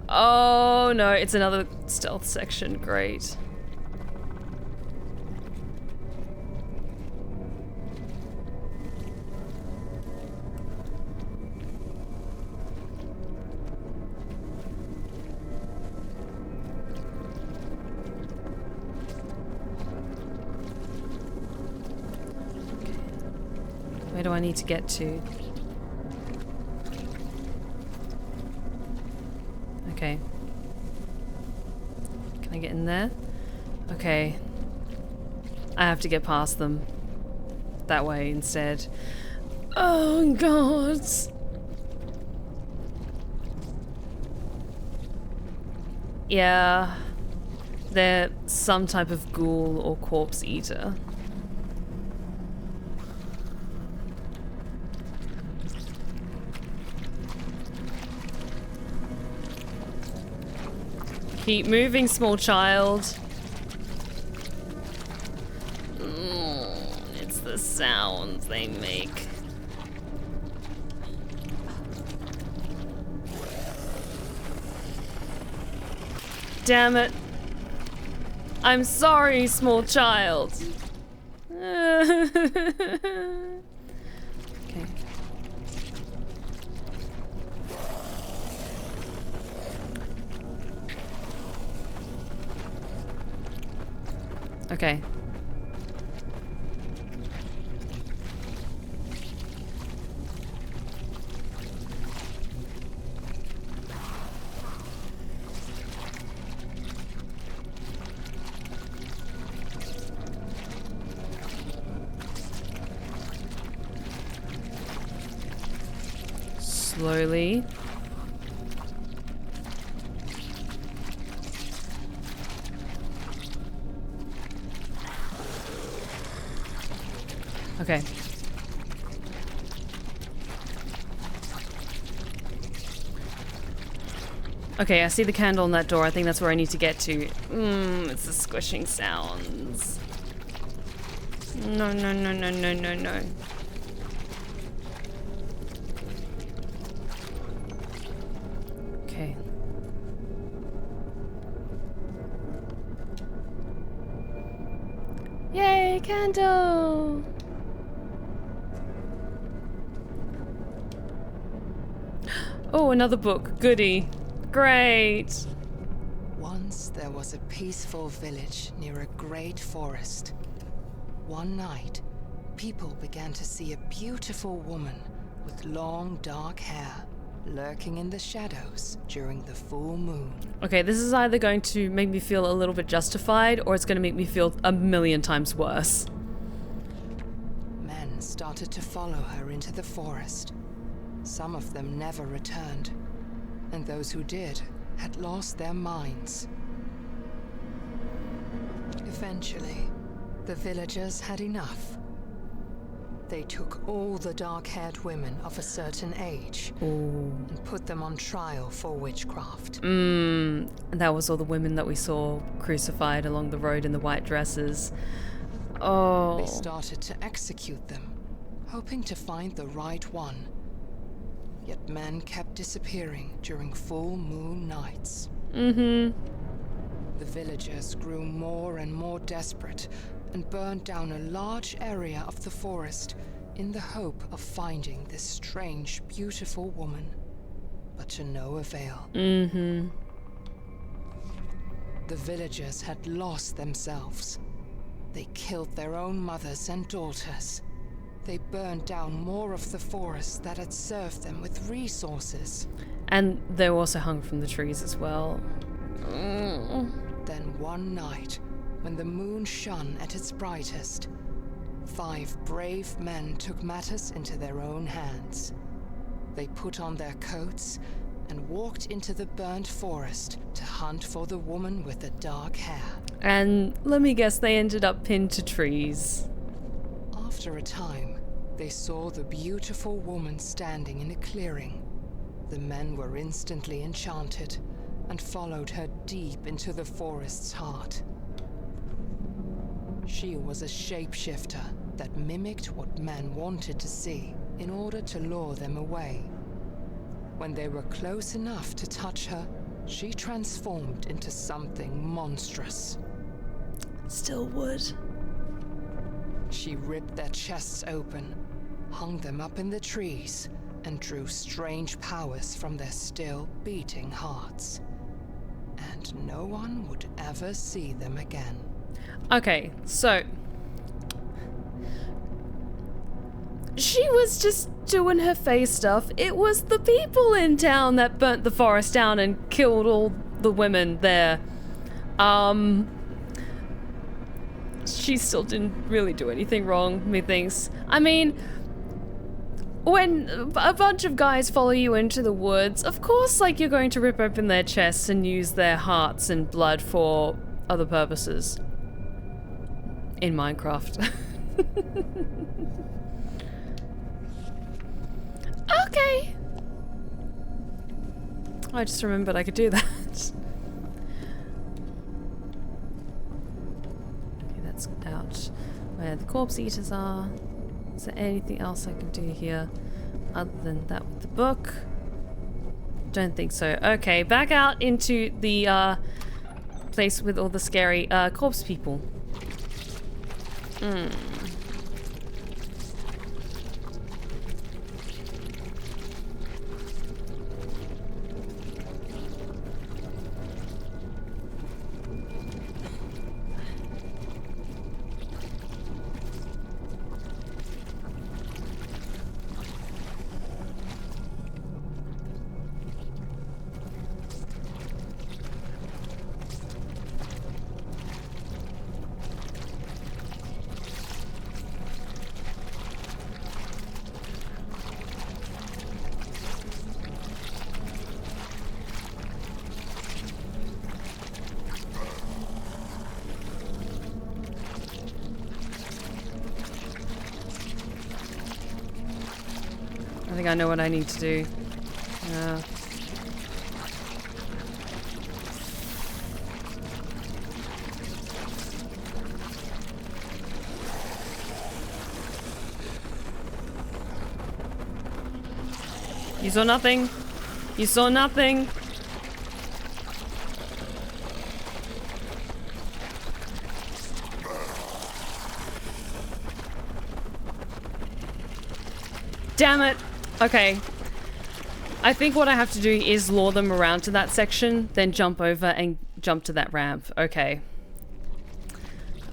Oh no, it's another stealth section, great. Where do I need to get to? Okay. Can I get in there? Okay. I have to get past them. That way instead. Oh god! Yeah. They're some type of ghoul or corpse eater. Keep moving, small child. It's the sounds they make. Damn it. I'm sorry, small child. Okay. Okay. slowly. Okay. Okay, I see the candle on that door. I think that's where I need to get to. It's the squishing sounds. No, no, no, no, no, no, no. Okay. Yay, candle! Oh, another book. Goody. Great. Once there was a peaceful village near a great forest. One night, people began to see a beautiful woman with long dark hair lurking in the shadows during the full moon. Okay, this is either going to make me feel a little bit justified or it's going to make me feel a million times worse. Men started to follow her into the forest. Some of them never returned, and those who did had lost their minds. Eventually, the villagers had enough. They took all the dark-haired women of a certain age and put them on trial for witchcraft. And that was all the women that we saw crucified along the road in the white dresses. Oh. They started to execute them, hoping to find the right one. Yet men kept disappearing during full moon nights. The villagers grew more and more desperate and burned down a large area of the forest in the hope of finding this strange, beautiful woman, but to no avail. The villagers had lost themselves. They killed their own mothers and daughters. They burned down more of the forest that had served them with resources. And they were also hung from the trees as well. Then one night, when the moon shone at its brightest, 5 brave men took matters into their own hands. They put on their coats and walked into the burnt forest to hunt for the woman with the dark hair. And let me guess, they ended up pinned to trees. After a time, they saw the beautiful woman standing in a clearing. The men were instantly enchanted and followed her deep into the forest's heart. She was a shapeshifter that mimicked what men wanted to see in order to lure them away. When they were close enough to touch her, she transformed into something monstrous. Still would. She ripped their chests open, hung them up in the trees, and drew strange powers from their still beating hearts. And no one would ever see them again. Okay, so she was just doing her face stuff. It was the people in town that burnt the forest down and killed all the women there. She still didn't really do anything wrong, methinks. I mean, when a bunch of guys follow you into the woods, of course, like, you're going to rip open their chests and use their hearts and blood for other purposes. In Minecraft. Okay. I just remembered I could do that. Okay, that's out where the corpse eaters are. Is there anything else I can do here other than that with the book? Don't think so. Okay, back out into the place with all the scary corpse people. think I know what I need to do. Yeah. You saw nothing. You saw nothing. Damn it. Okay. I think what I have to do is lure them around to that section, then jump over and jump to that ramp. Okay.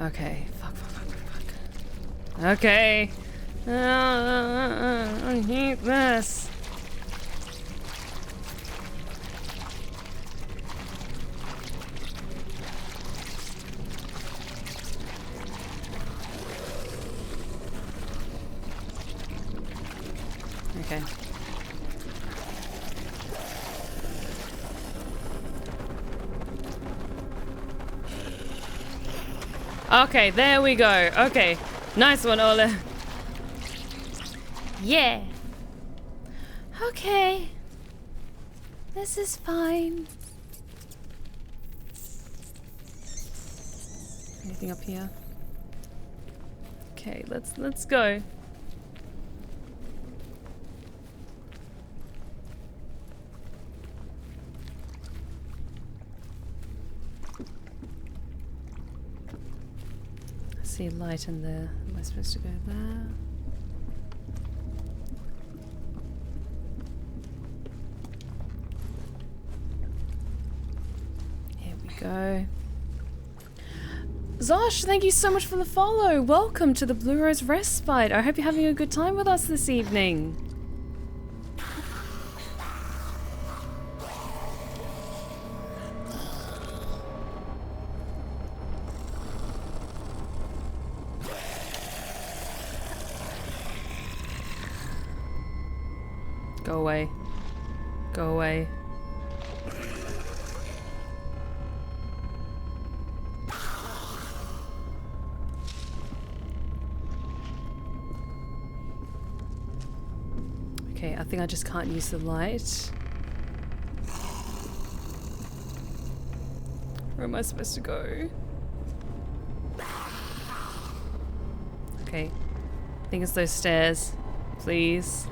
Okay. Fuck. Okay. I hate this. Okay. Okay, there we go. Okay. Nice one, Ola. Yeah. Okay. This is fine. Anything up here? Okay, let's go. I see light in there. Am I supposed to go there? Here we go. Zosh, thank you so much for the follow. Welcome to the Blue Rose Respite. I hope you're having a good time with us this evening. Go away. Go away. Okay, I think I just can't use the light. Where am I supposed to go? Okay. I think it's those stairs. Please.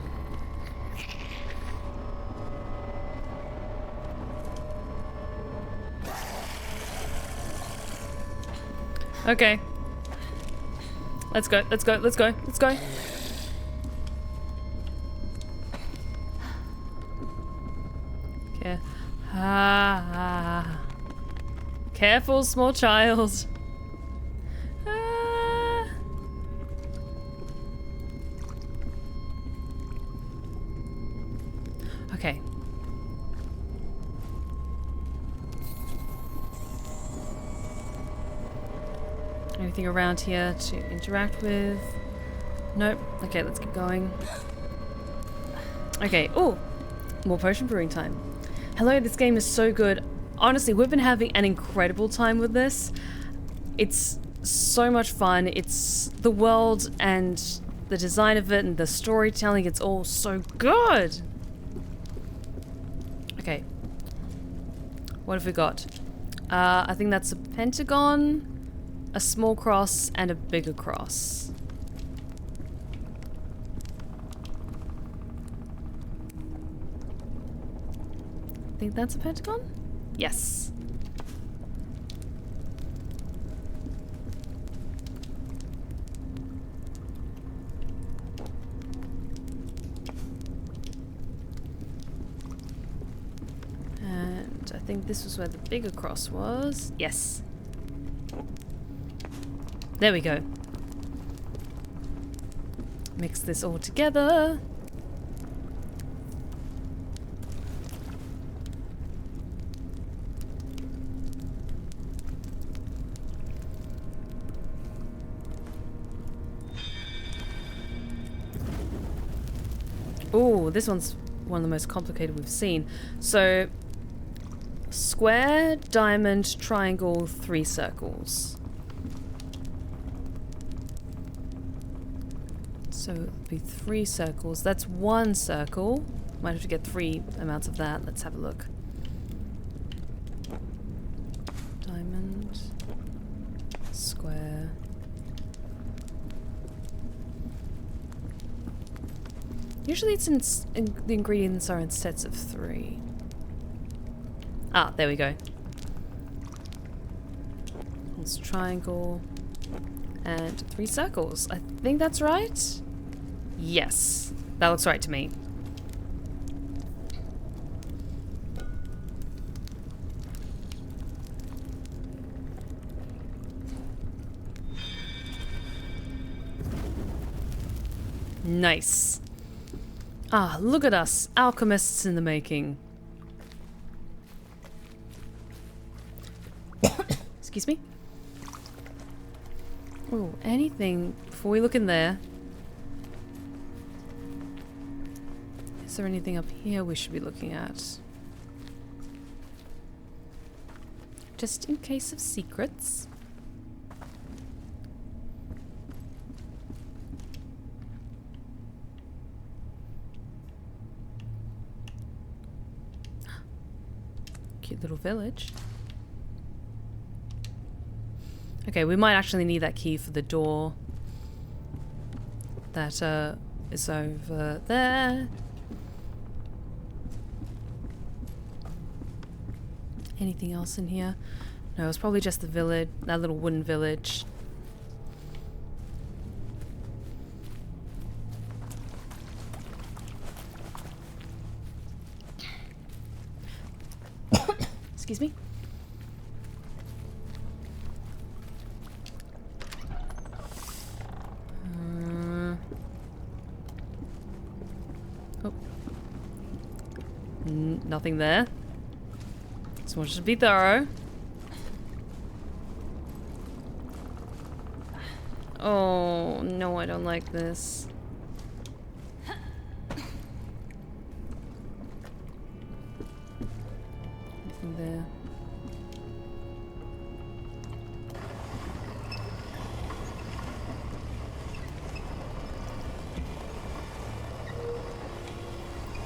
Okay. Let's go, let's go, let's go, let's go. Okay. Careful, small child. Okay. Anything around here to interact with? Nope. Okay, let's keep going. Okay. Oh, more potion brewing time. Hello, this game is so good. Honestly, we've been having an incredible time with this. It's so much fun. It's the world and the design of it and the storytelling. It's all so good. Okay. What have we got? I think that's a pentagon, a small cross, and a bigger cross. I think that's a pentagon? Yes. And I think this was where the bigger cross was. Yes. There we go. Mix this all together. Oh, this one's one of the most complicated we've seen. So, square, diamond, triangle, 3 circles. So it'll be 3 circles. That's 1 circle. Might have to get 3 amounts of that. Let's have a look. Diamond. Square. Usually it's the ingredients are in sets of 3. Ah, there we go. It's triangle. And 3 circles. I think that's right? Yes. That looks right to me. Nice. Ah, look at us. Alchemists in the making. Excuse me. Oh, anything before we look in there. Is there anything up here we should be looking at? Just in case of secrets. Cute little village. Okay, we might actually need that key for the door that is over there. Anything else in here? No, it's probably just the village, that little wooden village. Excuse me. Oh. Nothing there. Just wanted to be thorough. Oh, no, I don't like this. Anything there?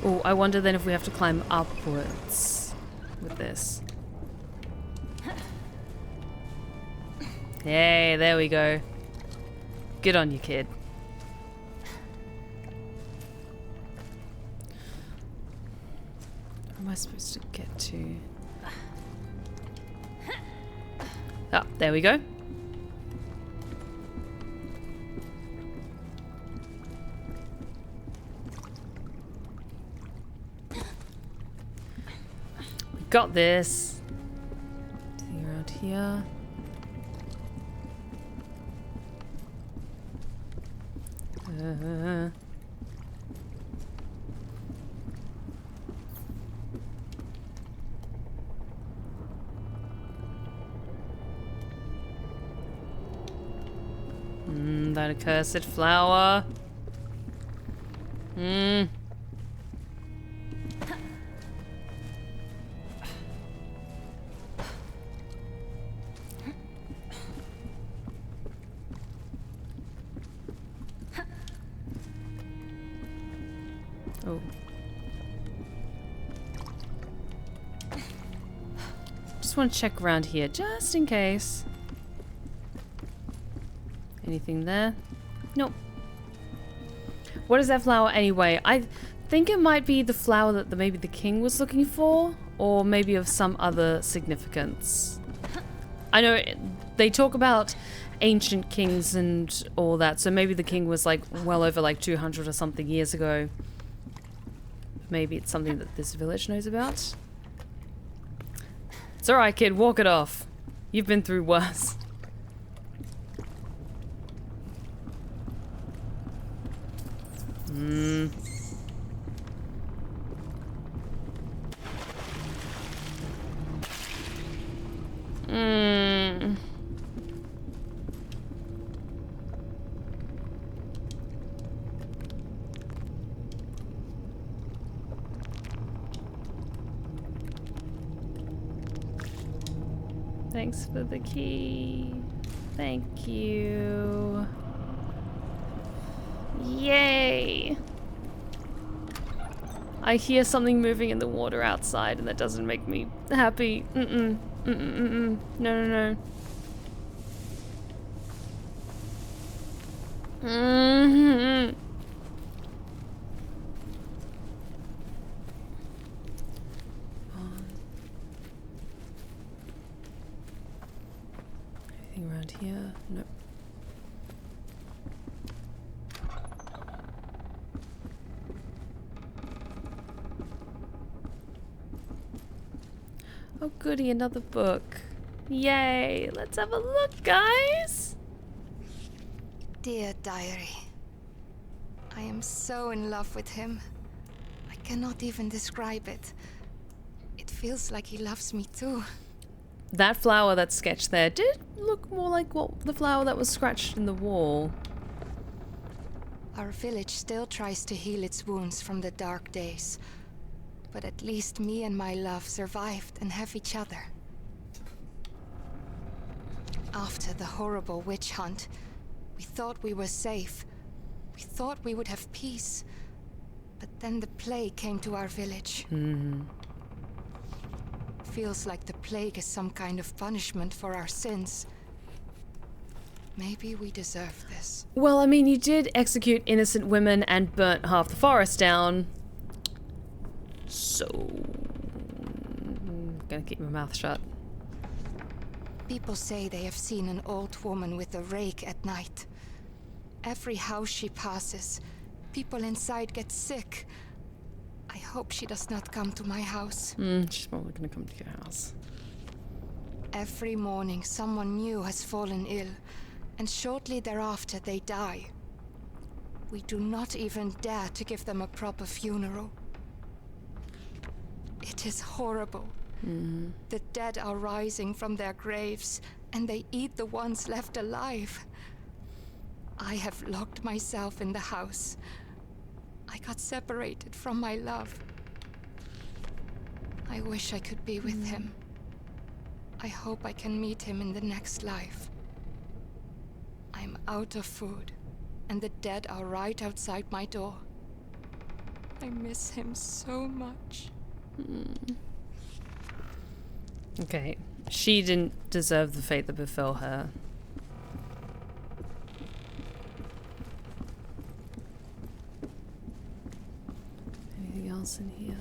Oh, I wonder then if we have to climb upwards with this. Hey, there we go. Good on you, kid. Where am I supposed to get to? Ah, there we go. We got this. Anything around here? That accursed flower. Oh. Just want to check around here, just in case. Anything there? Nope. What is that flower anyway? I think it might be the flower that maybe the king was looking for, or maybe of some other significance. I know they talk about ancient kings and all that, so maybe the king was like well over like 200 or something years ago. Maybe it's something that this village knows about. It's alright, kid, walk it off. You've been through worse. Thanks for the key. Thank you. Yay! I hear something moving in the water outside and that doesn't make me happy. No, no, no. Anything around here? Nope. Oh goody, another book. Yay! Let's have a look, guys! Dear diary, I am so in love with him. I cannot even describe it. It feels like he loves me too. That flower that's sketched there did look more like the flower that was scratched in the wall. Our village still tries to heal its wounds from the dark days. But at least me and my love survived and have each other. After the horrible witch hunt, we thought we were safe. We thought we would have peace. But then the plague came to our village. Feels like the plague is some kind of punishment for our sins. Maybe we deserve this. Well, I mean, you did execute innocent women and burnt half the forest down. So, I'm gonna keep my mouth shut. People say they have seen an old woman with a rake at night. Every house she passes, people inside get sick. I hope she does not come to my house. She's probably gonna come to your house. Every morning someone new has fallen ill, and shortly thereafter they die. We do not even dare to give them a proper funeral. It is horrible. The dead are rising from their graves, and they eat the ones left alive. I have locked myself in the house. I got separated from my love. I wish I could be with him. I hope I can meet him in the next life. I'm out of food, and the dead are right outside my door. I miss him so much. Okay, she didn't deserve the fate that befell her. Anything else in here?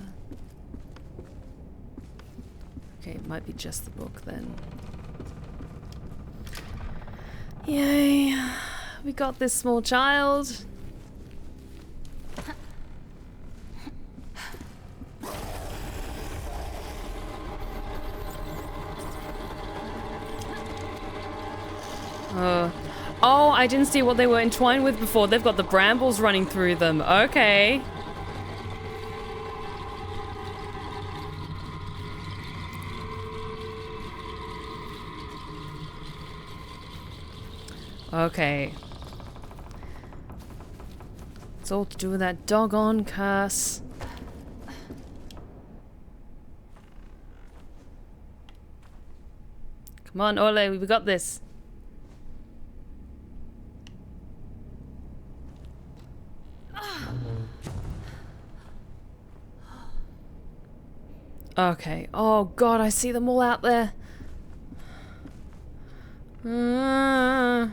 Okay, it might be just the book then. Yay, we got this small child. Oh, I didn't see what they were entwined with before. They've got the brambles running through them. Okay. Okay. It's all to do with that doggone curse. Come on, Ole, we got this. Okay. Oh god, I see them all out there. Can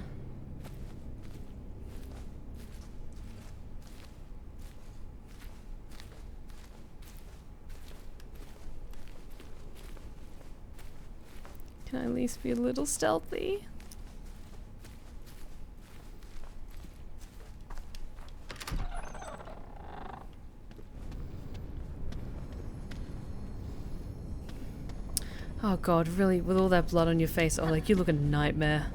I at least be a little stealthy? Oh god, really, with all that blood on your face, oh, like, you look a nightmare.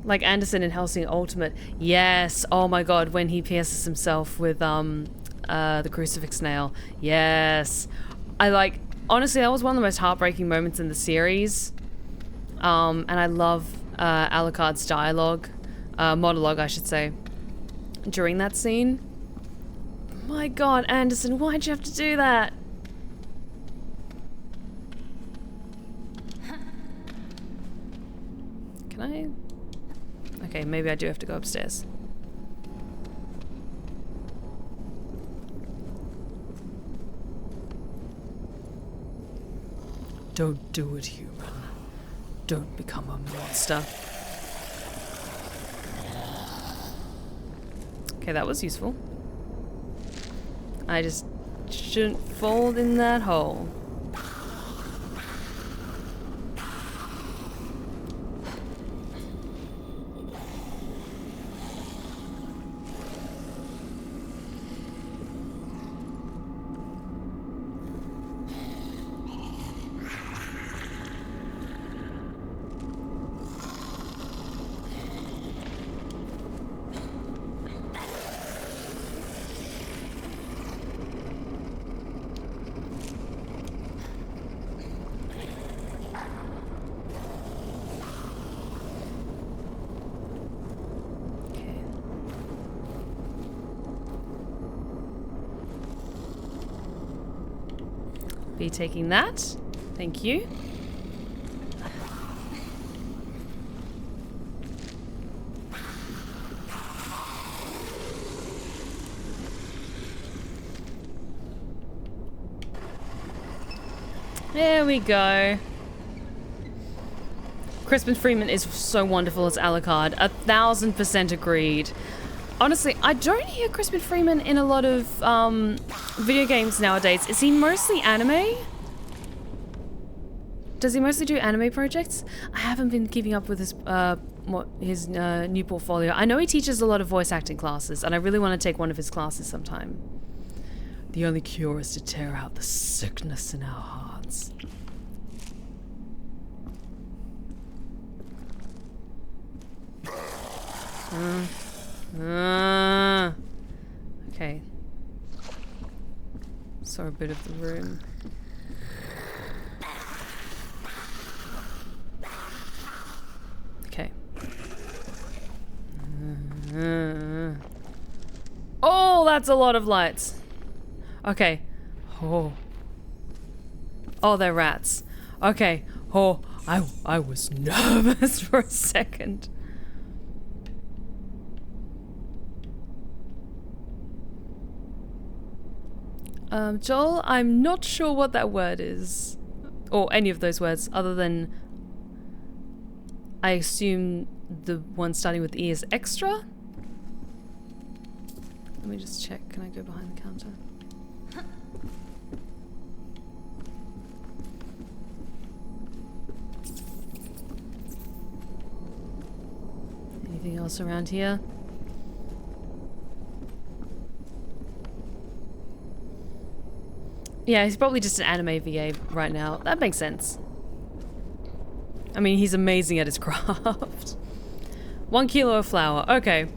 Like Anderson in Hellsing Ultimate. Yes, oh my god, when he pierces himself with, the crucifix nail. Yes. Honestly, that was one of the most heartbreaking moments in the series. And I love, Alucard's dialogue. Monologue, I should say. During that scene. My god, Anderson, why'd you have to do that? Can I Okay, maybe I do have to go upstairs. Don't do it, human. Don't become a monster. Okay, that was useful. I just shouldn't fall in that hole. Be taking that. Thank you. There we go. Crispin Freeman is so wonderful as Alucard. 1000% agreed. Honestly, I don't hear Crispin Freeman in a lot of video games nowadays. Is he mostly anime? Does he mostly do anime projects? I haven't been keeping up with his new portfolio. I know he teaches a lot of voice acting classes, and I really want to take one of his classes sometime. The only cure is to tear out the sickness in our hearts. Okay. Saw a bit of the room. Okay. Oh, that's a lot of lights. Okay. Oh. Oh, they're rats. Okay. Oh, I was nervous for a second. Joel, I'm not sure what that word is. Or any of those words, other than I assume the one starting with E is extra? Let me just check. Can I go behind the counter? Anything else around here? Yeah, he's probably just an anime VA right now. That makes sense. I mean, he's amazing at his craft. 1 kilo of flour. Okay.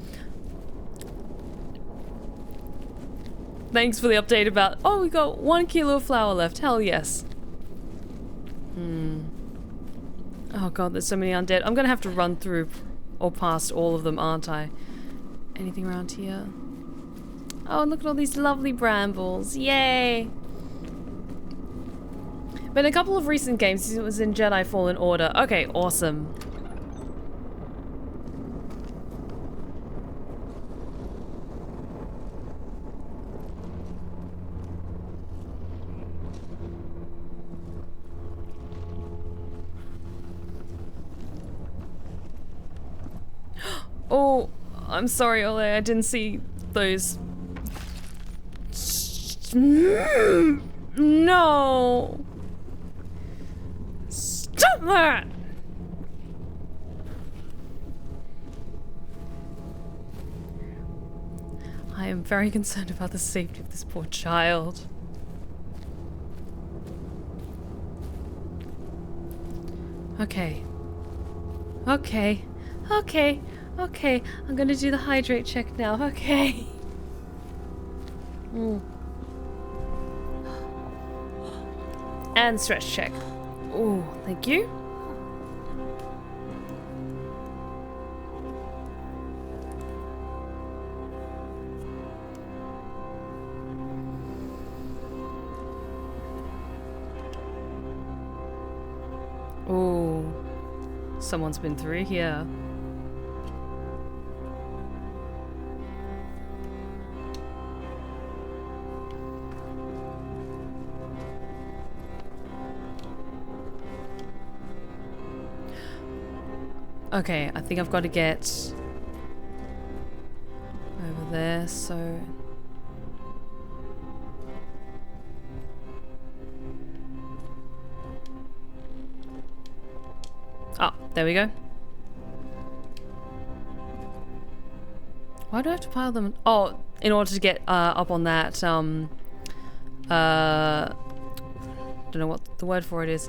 Thanks for the update about... Oh, we got 1 kilo of flour left. Hell yes. Oh god, there's so many undead. I'm gonna have to run through or past all of them, aren't I? Anything around here? Oh, look at all these lovely brambles. Yay! But in a couple of recent games, it was in Jedi Fallen Order. Okay, awesome. Oh, I'm sorry, Ole, I didn't see those. No! Stop that! I am very concerned about the safety of this poor child. Okay. Okay. Okay. Okay. I'm gonna do the hydrate check now. Okay. And stretch check. Oh, thank you. Oh, someone's been through here. Okay, I think I've got to get over there, so... Oh, there we go. Why do I have to pile them? Oh, in order to get up on that, don't know what the word for it is.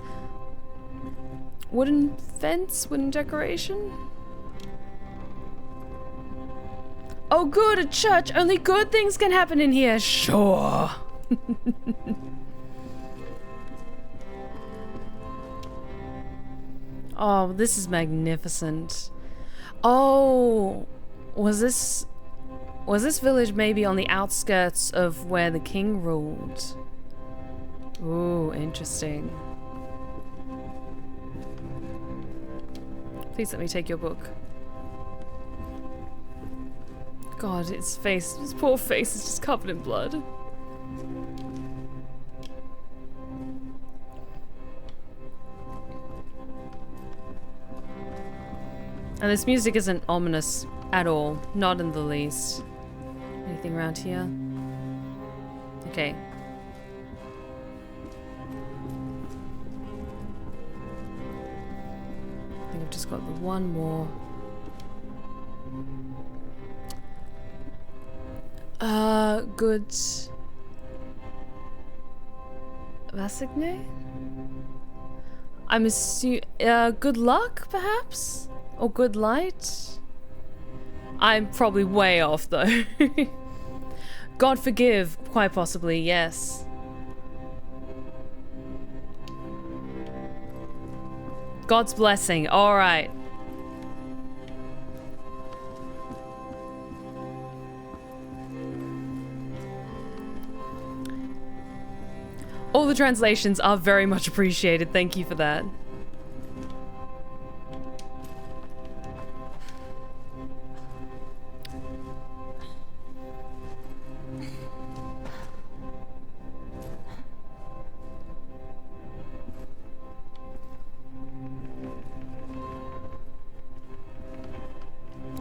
Wooden fence? Wooden decoration? Oh good, a church! Only good things can happen in here! Sure! Oh, this is magnificent. Oh, was this village maybe on the outskirts of where the king ruled? Ooh, interesting. Please let me take your book. God, his face, his poor face is just covered in blood. And this music isn't ominous at all, not in the least. Anything around here? Okay. I think I've just got the one more. Good. Vassigne? I'm assuming, good luck, perhaps? Or good light? I'm probably way off, though. God forgive, quite possibly, yes. God's blessing, alright. All the translations are very much appreciated, thank you for that.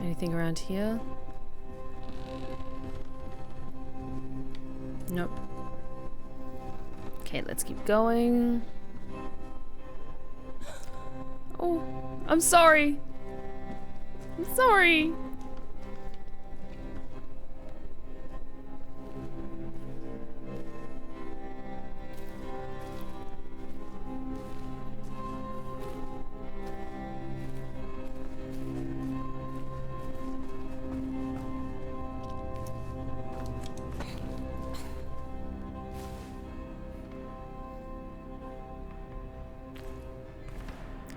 Anything around here? Nope. Okay, let's keep going. Oh, I'm sorry. I'm sorry.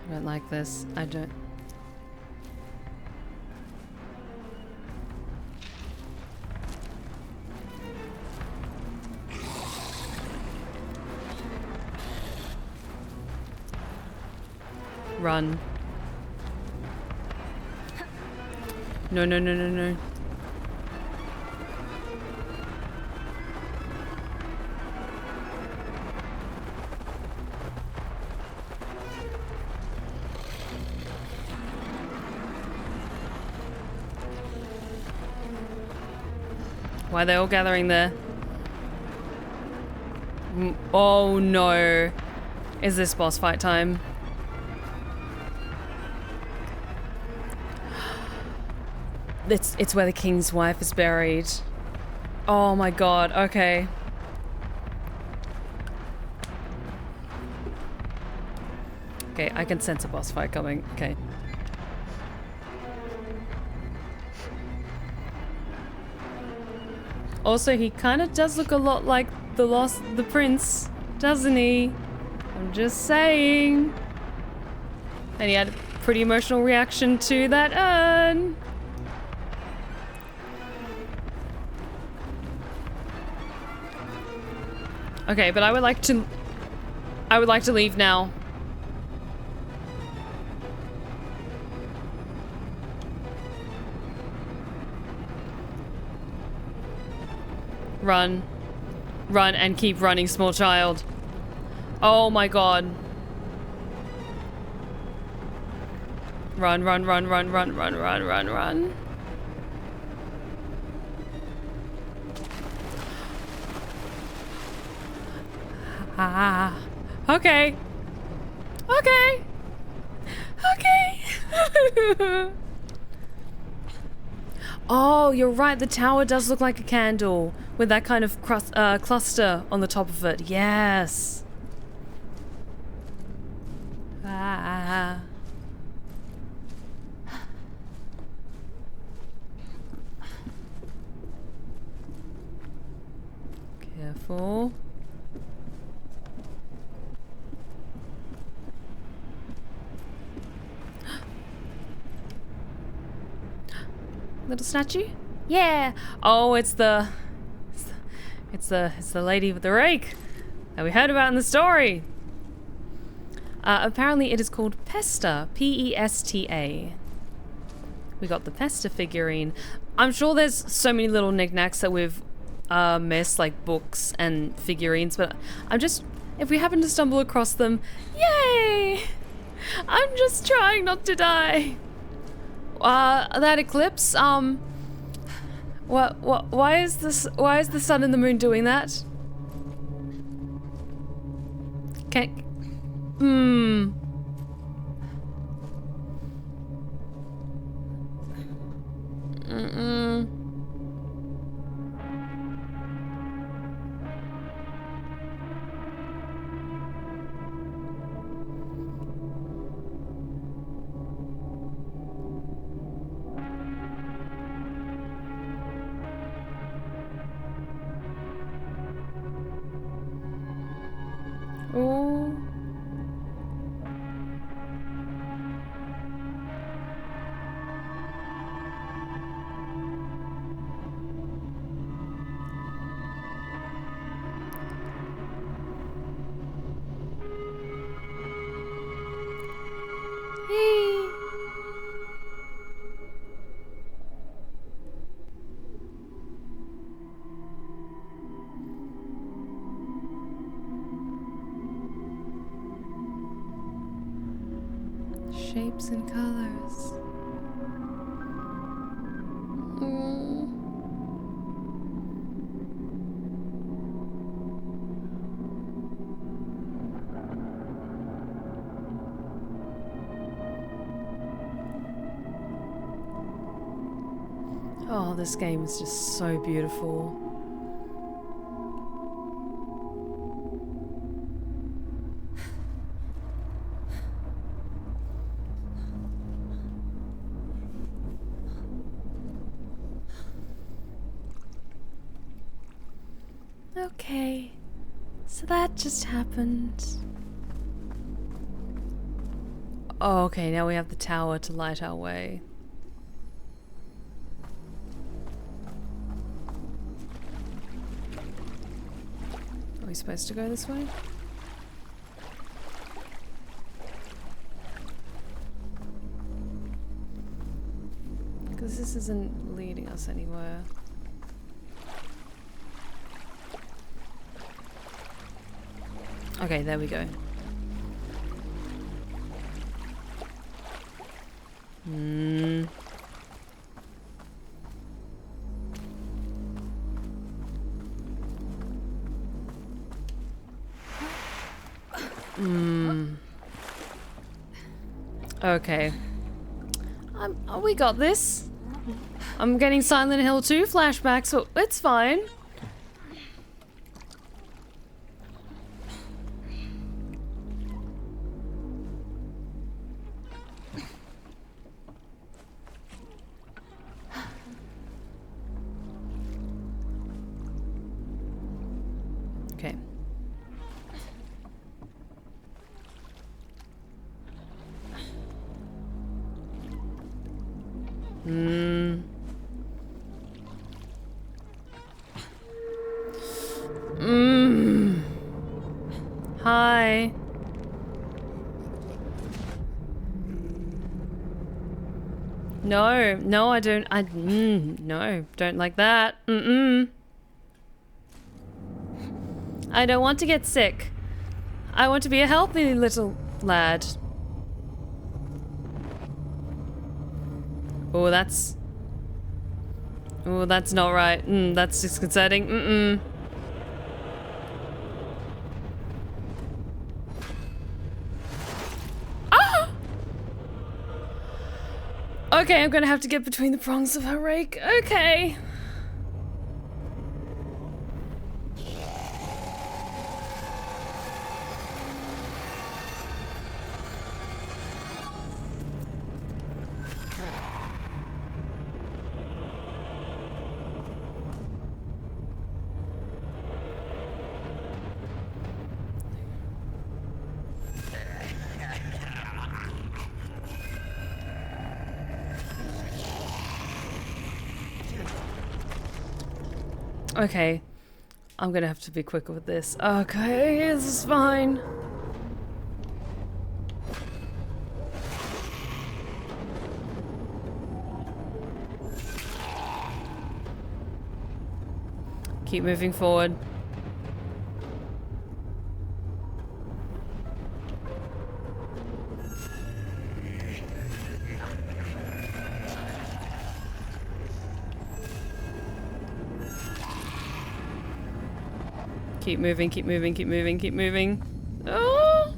I don't like this. I don't. Run. No, no, no, no, no. Why are they all gathering there? Oh no. Is this boss fight time? It's where the king's wife is buried. Oh my god, okay. Okay, I can sense a boss fight coming. Okay. Also, he kind of does look a lot like the prince, doesn't he? I'm just saying. And he had a pretty emotional reaction to that urn. Okay, but I would like to leave now. Run. Run and keep running, small child. Oh my god. Run, run, run, run, run, run, run, run, run. Ah. Okay. Okay. Okay. Oh, you're right. The tower does look like a candle with that kind of cluster on the top of it. Yes. Ah. Careful. Little statue? Yeah. Oh, it's the lady with the rake that we heard about in the story. Apparently it is called Pesta, P-E-S-T-A. We got the Pesta figurine. I'm sure there's so many little knickknacks that we've missed, like books and figurines, but I'm just, if we happen to stumble across them, yay! I'm just trying not to die. That eclipse, why is the sun and the moon doing that? Oh. Shapes and colors. Oh, this game is just so beautiful. Okay, so that just happened. Oh, okay, now we have the tower to light our way. Are we supposed to go this way? Because this isn't leading us anywhere. Okay, there we go. Okay. We got this. I'm getting Silent Hill 2 flashbacks, so it's fine. Okay. Hi. No, I don't. No, don't like that. I don't want to get sick. I want to be a healthy little lad. Oh, that's not right. That's disconcerting. Ah! Okay, I'm gonna have to get between the prongs of her rake. Okay. Okay, I'm gonna have to be quicker with this. Okay, this is fine. Keep moving forward. Keep moving, keep moving, keep moving, keep moving. Oh!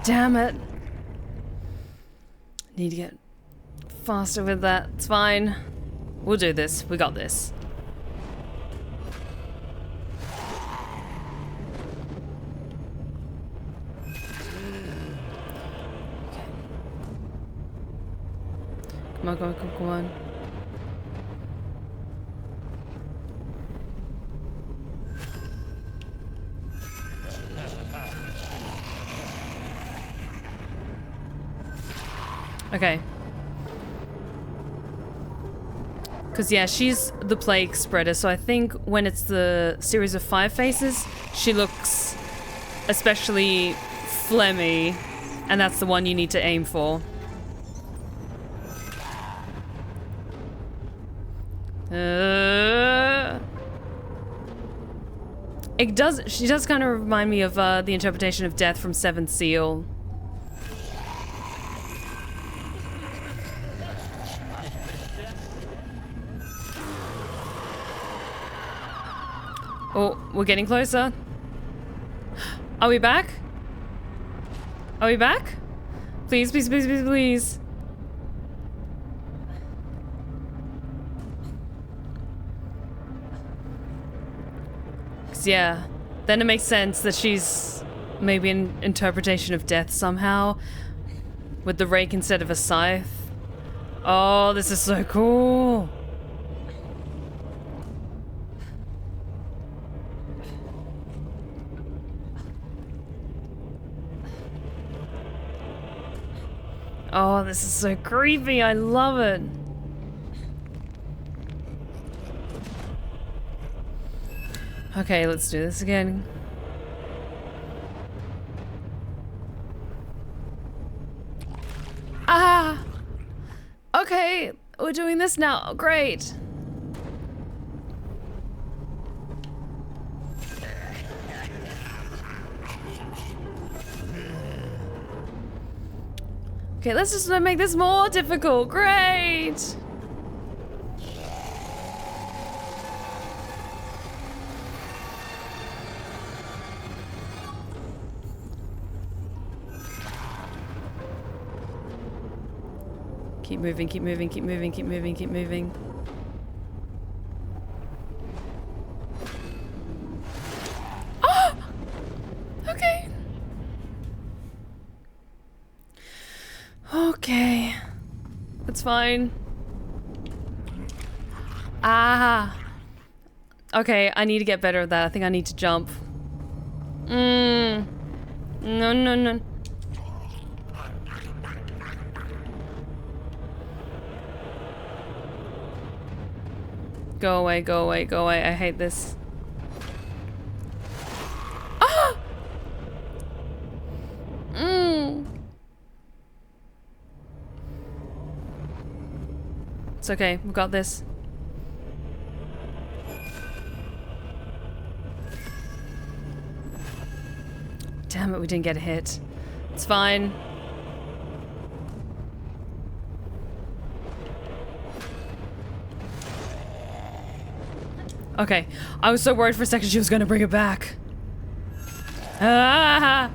Damn it. Need to get faster with that. It's fine. We'll do this. We got this. Okay. Come on, come on, come on. Okay. Because, yeah, she's the plague spreader, so I think when it's the series of 5 faces, she looks especially phlegmy, and that's the one you need to aim for. She does kind of remind me of the interpretation of death from Seventh Seal. Oh, we're getting closer. Are we back? Are we back? Please, please, please, please, please. Yeah, then it makes sense that she's maybe an interpretation of death somehow, with the rake instead of a scythe. Oh, this is so cool. Oh, this is so creepy. I love it. Okay, let's do this again. Ah! Okay, we're doing this now. Great. Okay, let's just make this more difficult. Great! Keep moving, keep moving, keep moving, keep moving, keep moving. Oh! Okay. Okay. That's fine. Ah. Okay, I need to get better at that. I think I need to jump. No, no, no. Go away, go away, go away. I hate this. Ah! It's okay, we've got this. Damn it, we didn't get a hit. It's fine. Okay, I was so worried for a second she was gonna bring it back. Ah!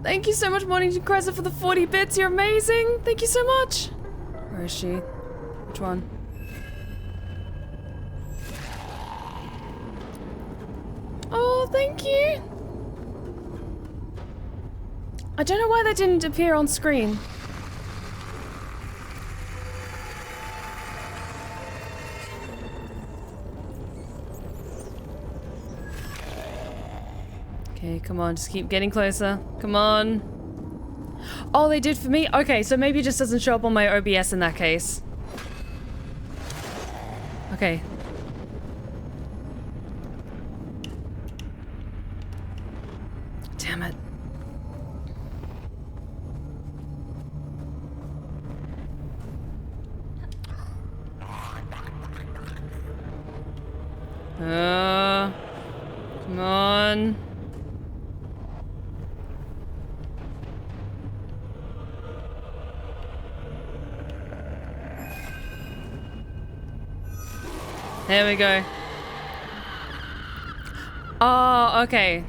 Thank you so much, Morning Cressa, for the 40 bits. You're amazing. Thank you so much. Where is she? Which one? Oh, thank you. I don't know why that didn't appear on screen. Okay, come on, just keep getting closer. Come on. Oh, they did for me? Okay, so maybe it just doesn't show up on my OBS in that case. Okay. Damn it. Come on. There we go. Oh, okay.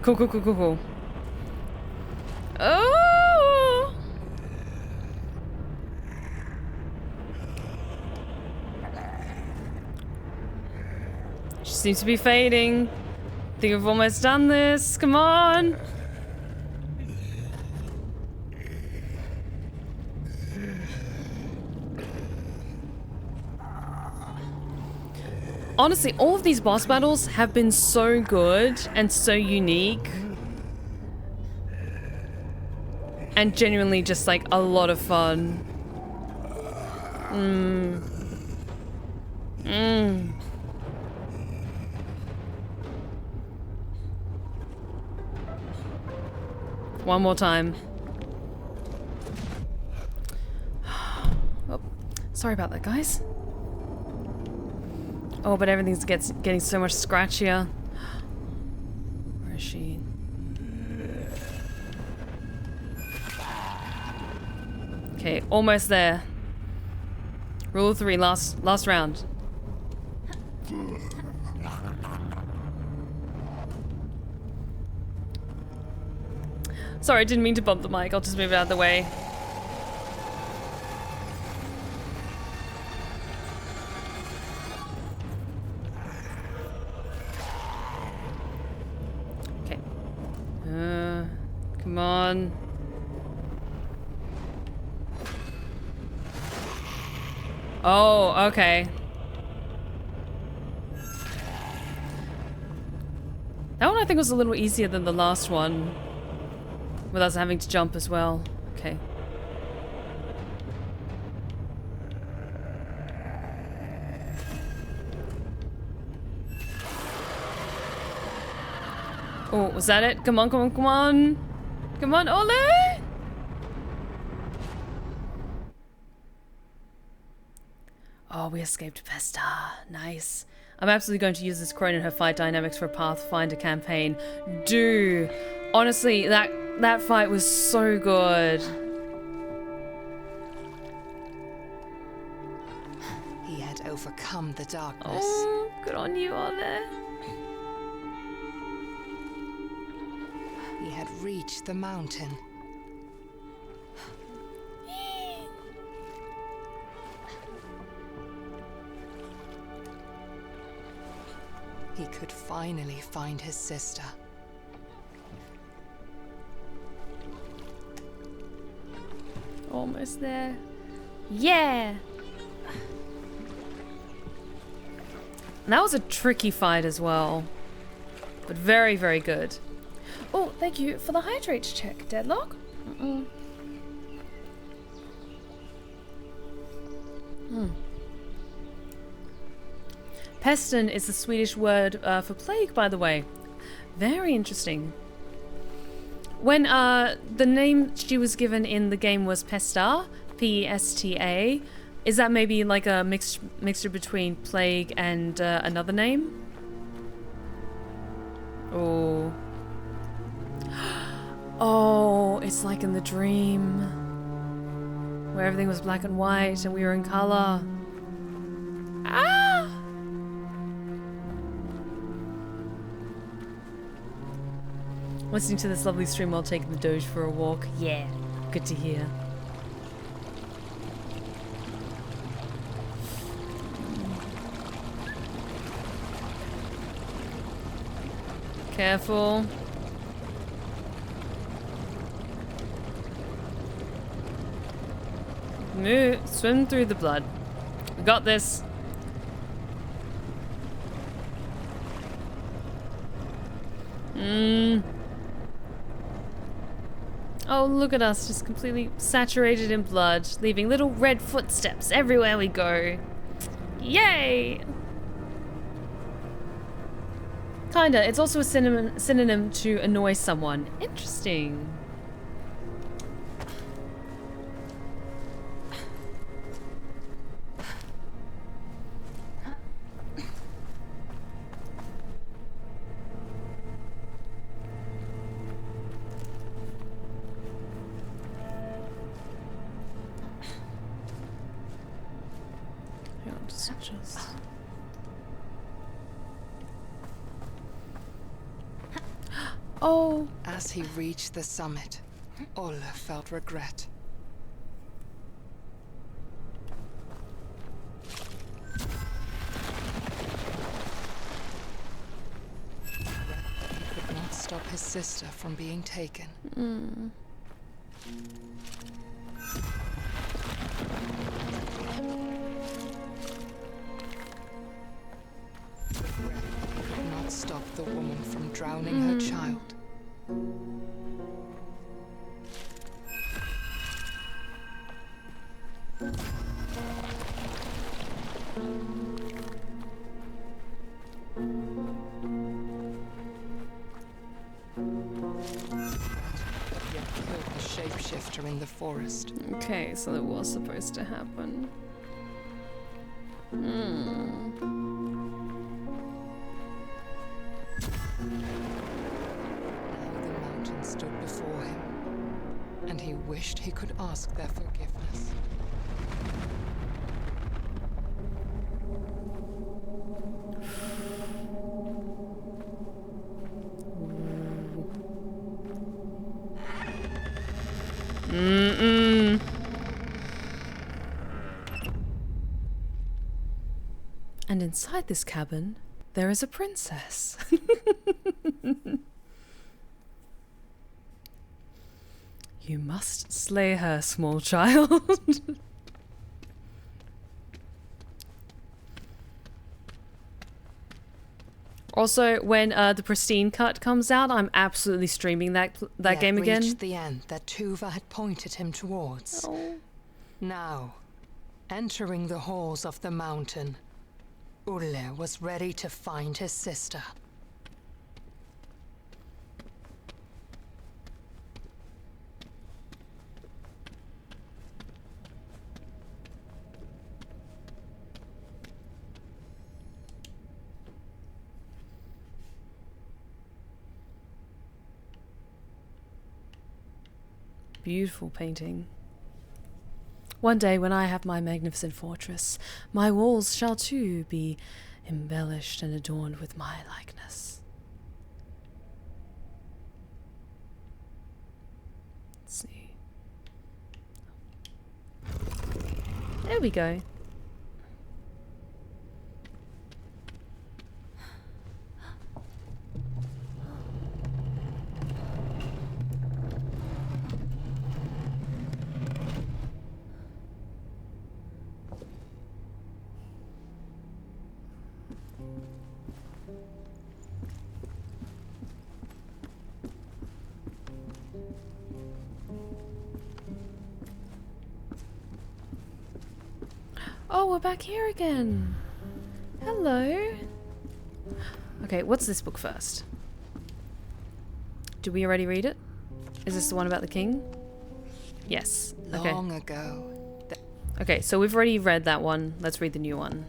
Cool, cool, cool, cool, cool. Oh! She seems to be fading. I think we've almost done this. Come on. Honestly, all of these boss battles have been so good and so unique. And genuinely just like a lot of fun. One more time. Oh, sorry about that, guys. Oh, but everything's getting so much scratchier. Where is she? Okay, almost there. Rule of 3, last round. Sorry, I didn't mean to bump the mic. I'll just move it out of the way. Okay. Come on. Oh, okay. That one I think was a little easier than the last one. With us having to jump as well. Okay. Oh, was that it? Come on, come on, come on. Come on, Ole! Oh, we escaped Pesta. Nice. I'm absolutely going to use this crone and her fight dynamics for a Pathfinder campaign. Do. Honestly, that fight was so good. He had overcome the darkness. Oh, good on you, Ole. He had reached the mountain. He could finally find his sister. Almost there. Yeah! And that was a tricky fight as well. But very, very good. Oh, thank you for the hydrate check, Deadlock. Pesten is the Swedish word for plague, by the way. Very interesting. When the name she was given in the game was Pesta, P-E-S-T-A, is that maybe like a mixture between plague and another name? Oh. Oh, it's like in the dream. Where everything was black and white and we were in color. Ah! Listening to this lovely stream while taking the Doge for a walk. Yeah, good to hear. Careful. Move, swim through the blood. We got this. Oh, look at us, just completely saturated in blood, leaving little red footsteps everywhere we go. Yay! Kinda. It's also a synonym to annoy someone. Interesting. Oh. As he reached the summit, Olle felt regret. He could not stop his sister from being taken. Could not stop the woman from drowning her child. Shapeshifter in the forest. Okay, so that was supposed to happen. Now the mountain stood before him, and he wished he could ask their forgiveness. And inside this cabin, there is a princess. You must slay her, small child. Also, when the pristine cut comes out, I'm absolutely streaming that game again. Reached the end that Tuva had pointed him towards. Oh. Now, entering the halls of the mountain, Olle was ready to find his sister. Beautiful painting. One day when I have my magnificent fortress, my walls shall too be embellished and adorned with my likeness. Let's see. There we go. Oh, we're back here again. Hello. Okay, what's this book first? Did we already read it? Is this the one about the king? Yes. Okay. Long ago. Okay, so we've already read that one. Let's read the new one.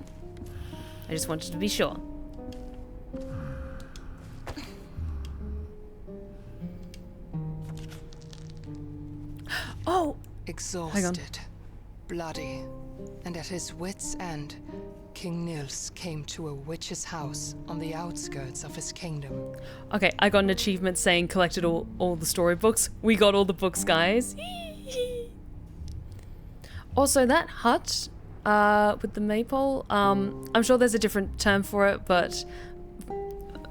I just wanted to be sure. Oh! Exhausted, bloody, and at his wits' end, King Nils came to a witch's house on the outskirts of his kingdom. Okay, I got an achievement saying collected all the storybooks. We got all the books, guys. Also, that hut with the maypole, I'm sure there's a different term for it, but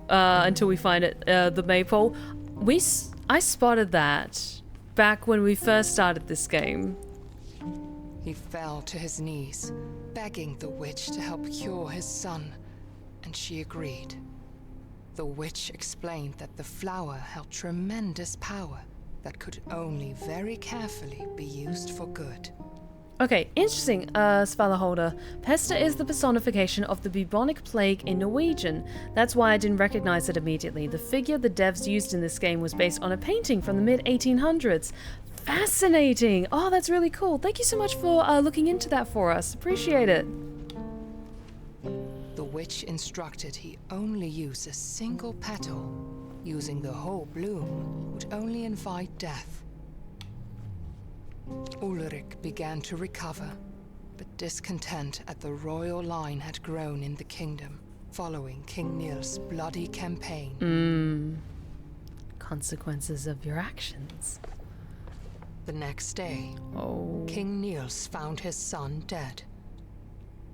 until we find it, the maypole, I spotted that back when we first started this game. He fell to his knees, begging the witch to help cure his son, and she agreed. The witch explained that the flower held tremendous power that could only very carefully be used for good. Okay, interesting, Svalaholdr. Pesta is the personification of the bubonic plague in Norwegian. That's why I didn't recognize it immediately. The figure the devs used in this game was based on a painting from the mid-1800s. Fascinating! Oh, that's really cool. Thank you so much for looking into that for us. Appreciate it. The witch instructed he only use a single petal. Using the whole bloom would only invite death. Ulrich began to recover, but discontent at the royal line had grown in the kingdom, following King Nils' bloody campaign. Consequences of your actions. The next day, King Nils found his son dead,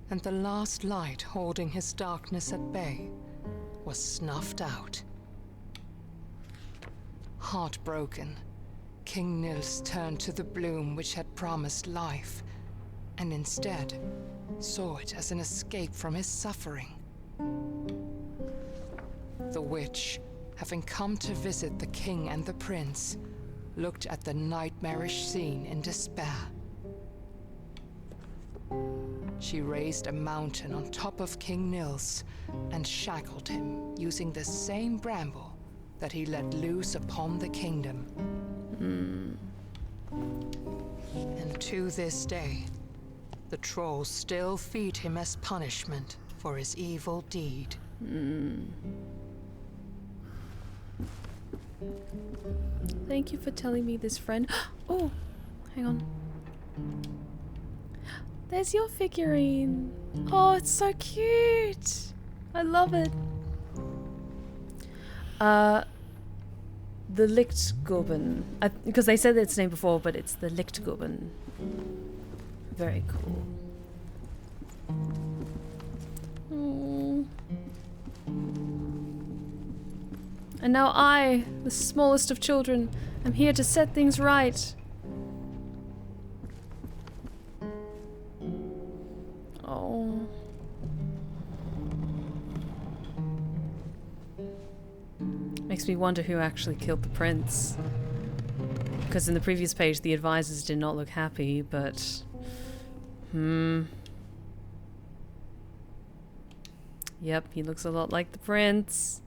and the last light holding his darkness at bay was snuffed out. Heartbroken, King Nils turned to the bloom which had promised life, and instead saw it as an escape from his suffering. The witch, having come to visit the king and the prince, looked at the nightmarish scene in despair. She raised a mountain on top of King Nils and shackled him using the same bramble that he let loose upon the kingdom. And to this day, the trolls still feed him as punishment for his evil deed. Thank you for telling me this, friend. Oh, hang on. There's your figurine. Oh, it's so cute. I love it. The Lichtgubben. Because they said its name before, but it's the Lichtgubben. Very cool. Oh. And now I, the smallest of children, am here to set things right. Oh. Makes me wonder who actually killed the prince. Because in the previous page, the advisors did not look happy, but... Yep, he looks a lot like the prince.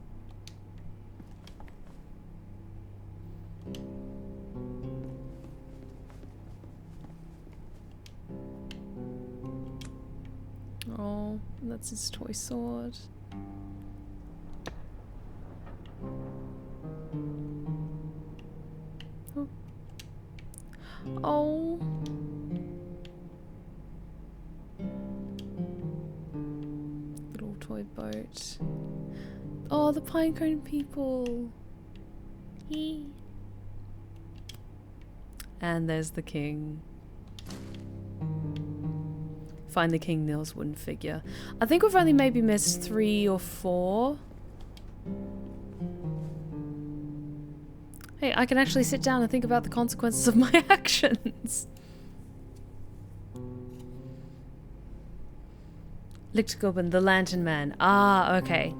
Oh, that's his toy sword. Oh. Oh. Little toy boat. Oh, the pinecone people. Yee. And there's the king. Find the King Nils wooden figure. I think we've only maybe missed 3 or 4. Hey, I can actually sit down and think about the consequences of my actions. Lichtgubben, the Lantern Man. Ah, okay.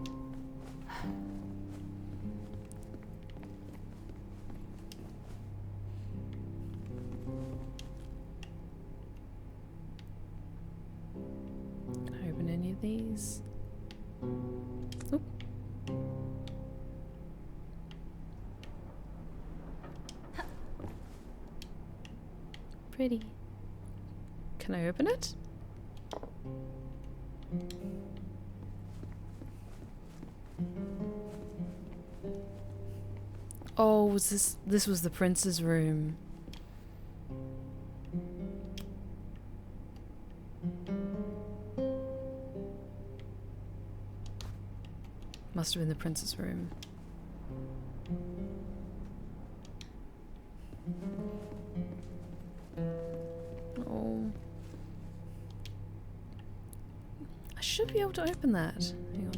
these. Oop. Pretty. Can I open it? Oh, was this was the prince's room. Must have been the prince's room. Oh. I should be able to open that. Hang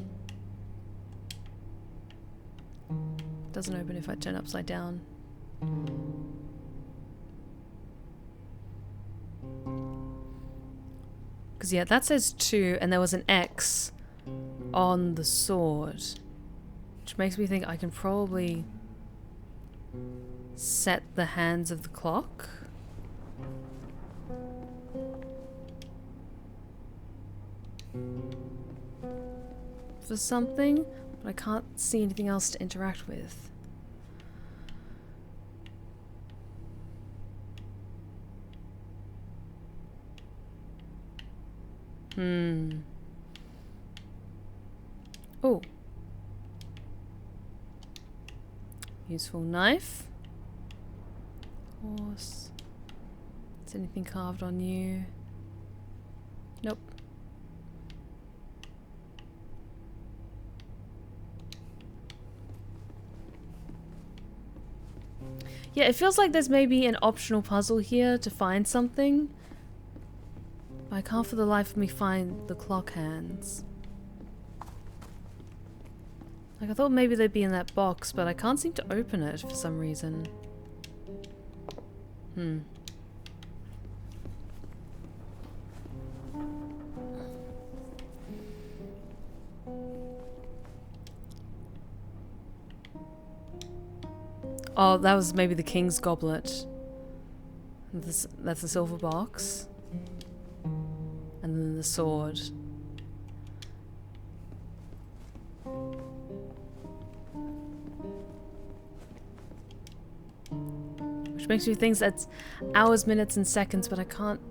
on. Doesn't open if I turn upside down. Because yeah, that says 2 and there was an X on the sword. Which makes me think I can probably set the hands of the clock. For something, but I can't see anything else to interact with. Oh. Useful knife. Horse. Is anything carved on you? Nope. Yeah, it feels like there's maybe an optional puzzle here to find something. But I can't for the life of me find the clock hands. Like, I thought maybe they'd be in that box, but I can't seem to open it for some reason. Oh, that was maybe the king's goblet. That's the silver box. And then the sword. Which makes me think that's hours, minutes, and seconds, but I can't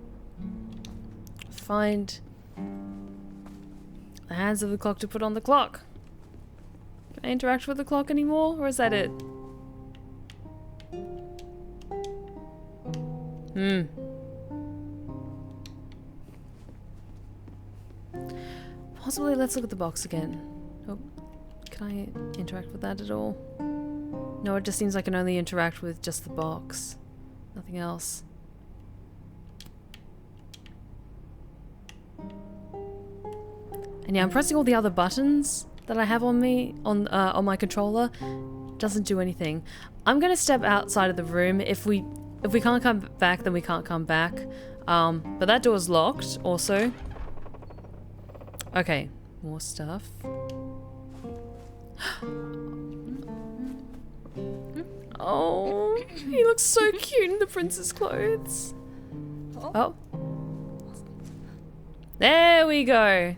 find the hands of the clock to put on the clock. Can I interact with the clock anymore, or is that it? Possibly let's look at the box again. Oh, can I interact with that at all? No, it just seems I can only interact with just the box. Nothing else. And yeah, I'm pressing all the other buttons that I have on me, on my controller. Doesn't do anything. I'm gonna step outside of the room. If we can't come back, then we can't come back. But that door's locked also. Okay, more stuff. Oh, he looks so cute in the prince's clothes. Oh. There we go.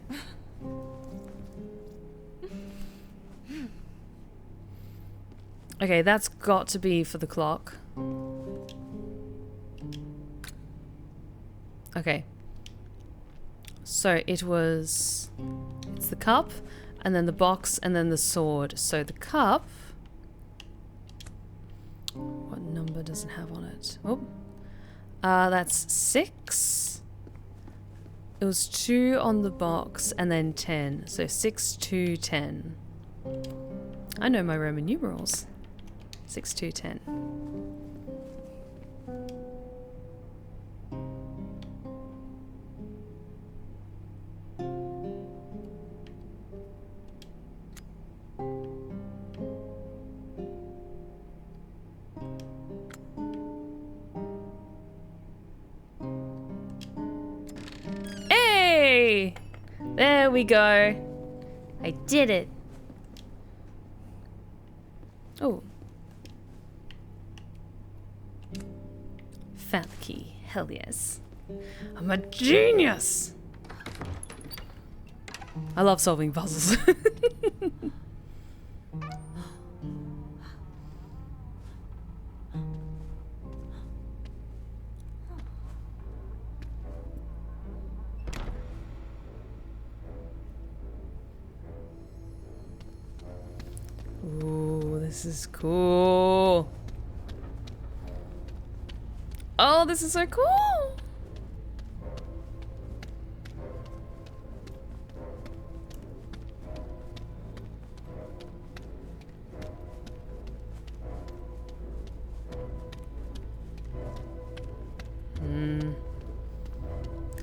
Okay, that's got to be for the clock. Okay. So it's the cup, and then the box, and then the sword. So the cup, what number does it have on it? Oh, that's 6. It was 2 on the box, and then 10. So 6, 2, 10. I know my Roman numerals. 6, 2, 10. Hey! There we go. I did it. Oh. Found the key. Hell yes. I'm a genius! I love solving puzzles. Ooh, this is cool. Oh, this is so cool.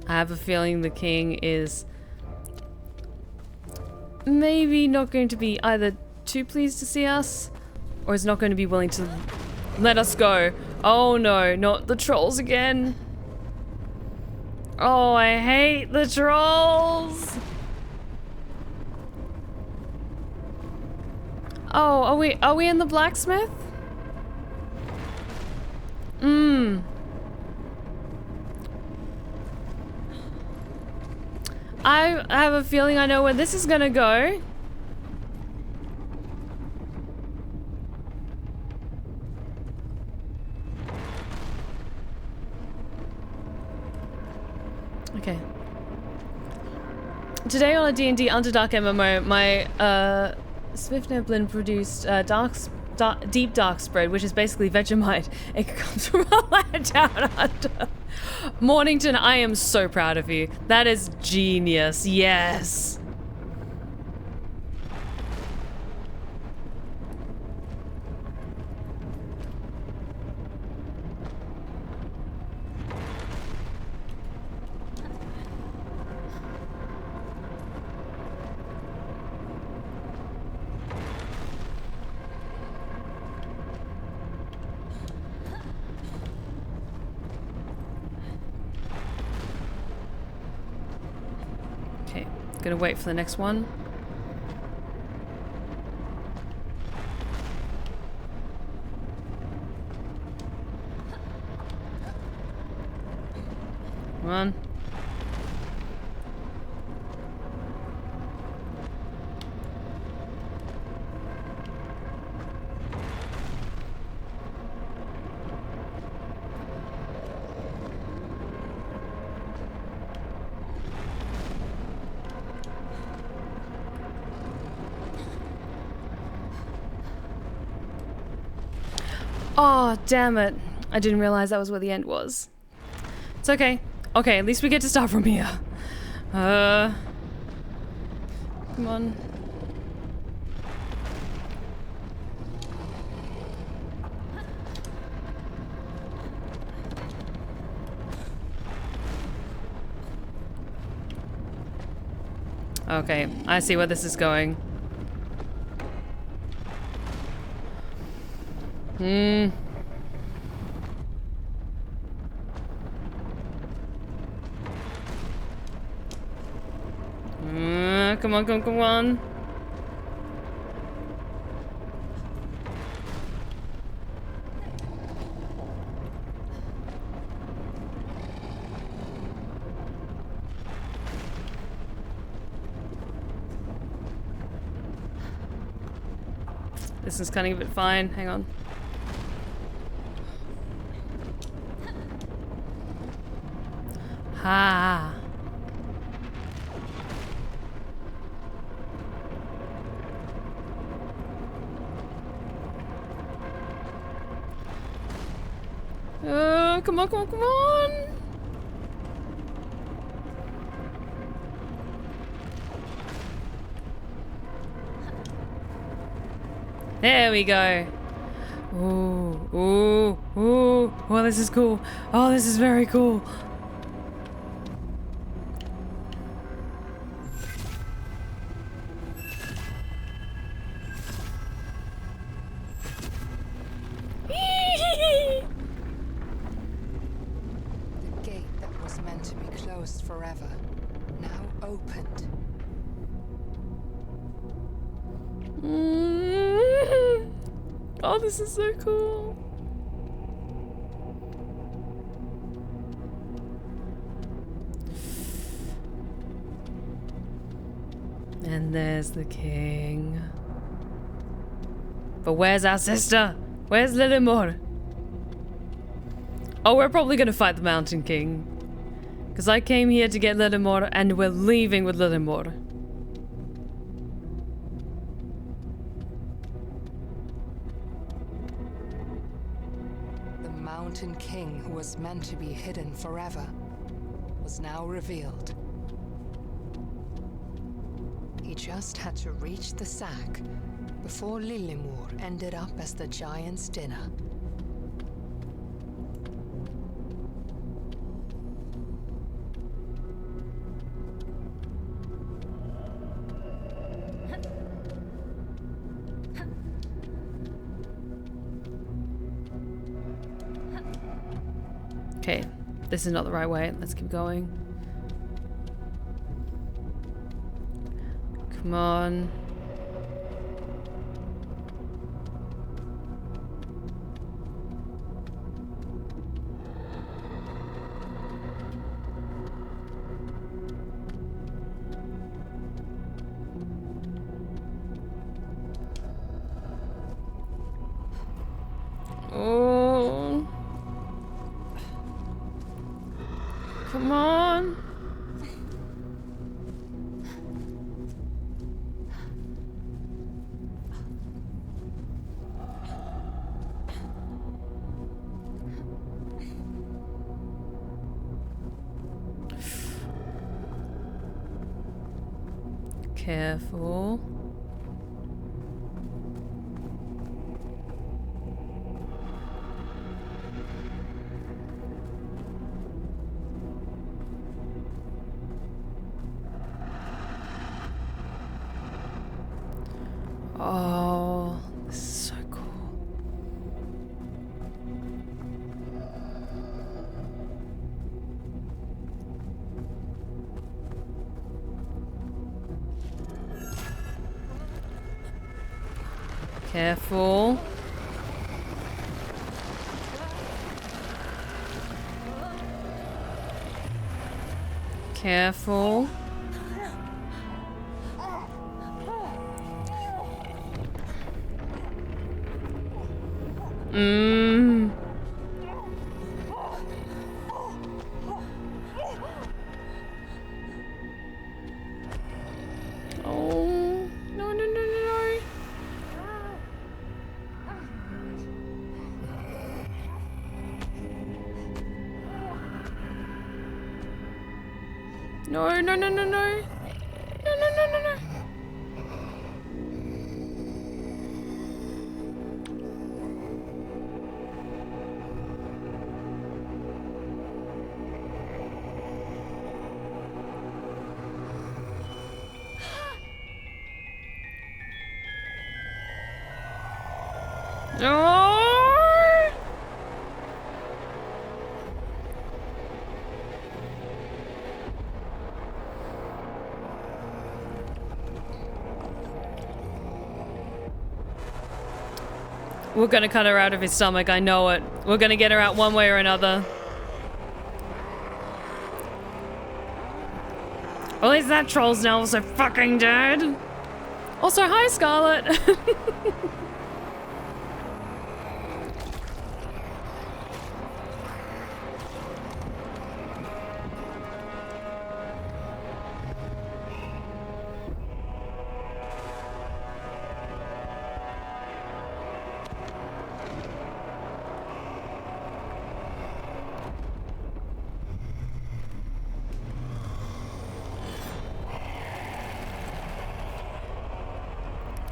I have a feeling the king is maybe not going to be either too pleased to see us or is not going to be willing to let us go. Oh no, not the trolls again. Oh, I hate the trolls. Oh, are we in the blacksmith? I have a feeling I know where this is gonna go. Okay. Today on a D&D Underdark MMO, my Swiftneblin produced Deep Dark spread, which is basically Vegemite. It comes from a land down under. Mornington, I am so proud of you. That is genius. Yes. Gonna wait for the next one. Come on. Oh, damn it. I didn't realize that was where the end was. It's okay. Okay, at least we get to start from here. Come on. Okay, I see where this is going. Come on, come on. This is cutting a bit fine. Hang on. Ha. Come on, come on, come on! There we go. Ooh, ooh, ooh. Oh, this is cool. Oh, this is very cool. Oh, this is so cool. And there's the king. But where's our sister? Where's Lillimor? Oh, we're probably gonna fight the Mountain King. Because I came here to get Lillimor, and we're leaving with Lillimor. The Mountain King, who was meant to be hidden forever, was now revealed. He just had to reach the sack before Lillimor ended up as the giant's dinner. Okay, this is not the right way. Let's keep going. Come on. Oh. Come on. Careful. Oh, this is so cool. Careful. Careful. Oh, no, no, no, no, no. No, no, no, no, no. No, no, no, no, no. No! We're gonna cut her out of his stomach, I know it. We're gonna get her out one way or another. At least that troll's now also fucking dead. Also, hi Scarlet!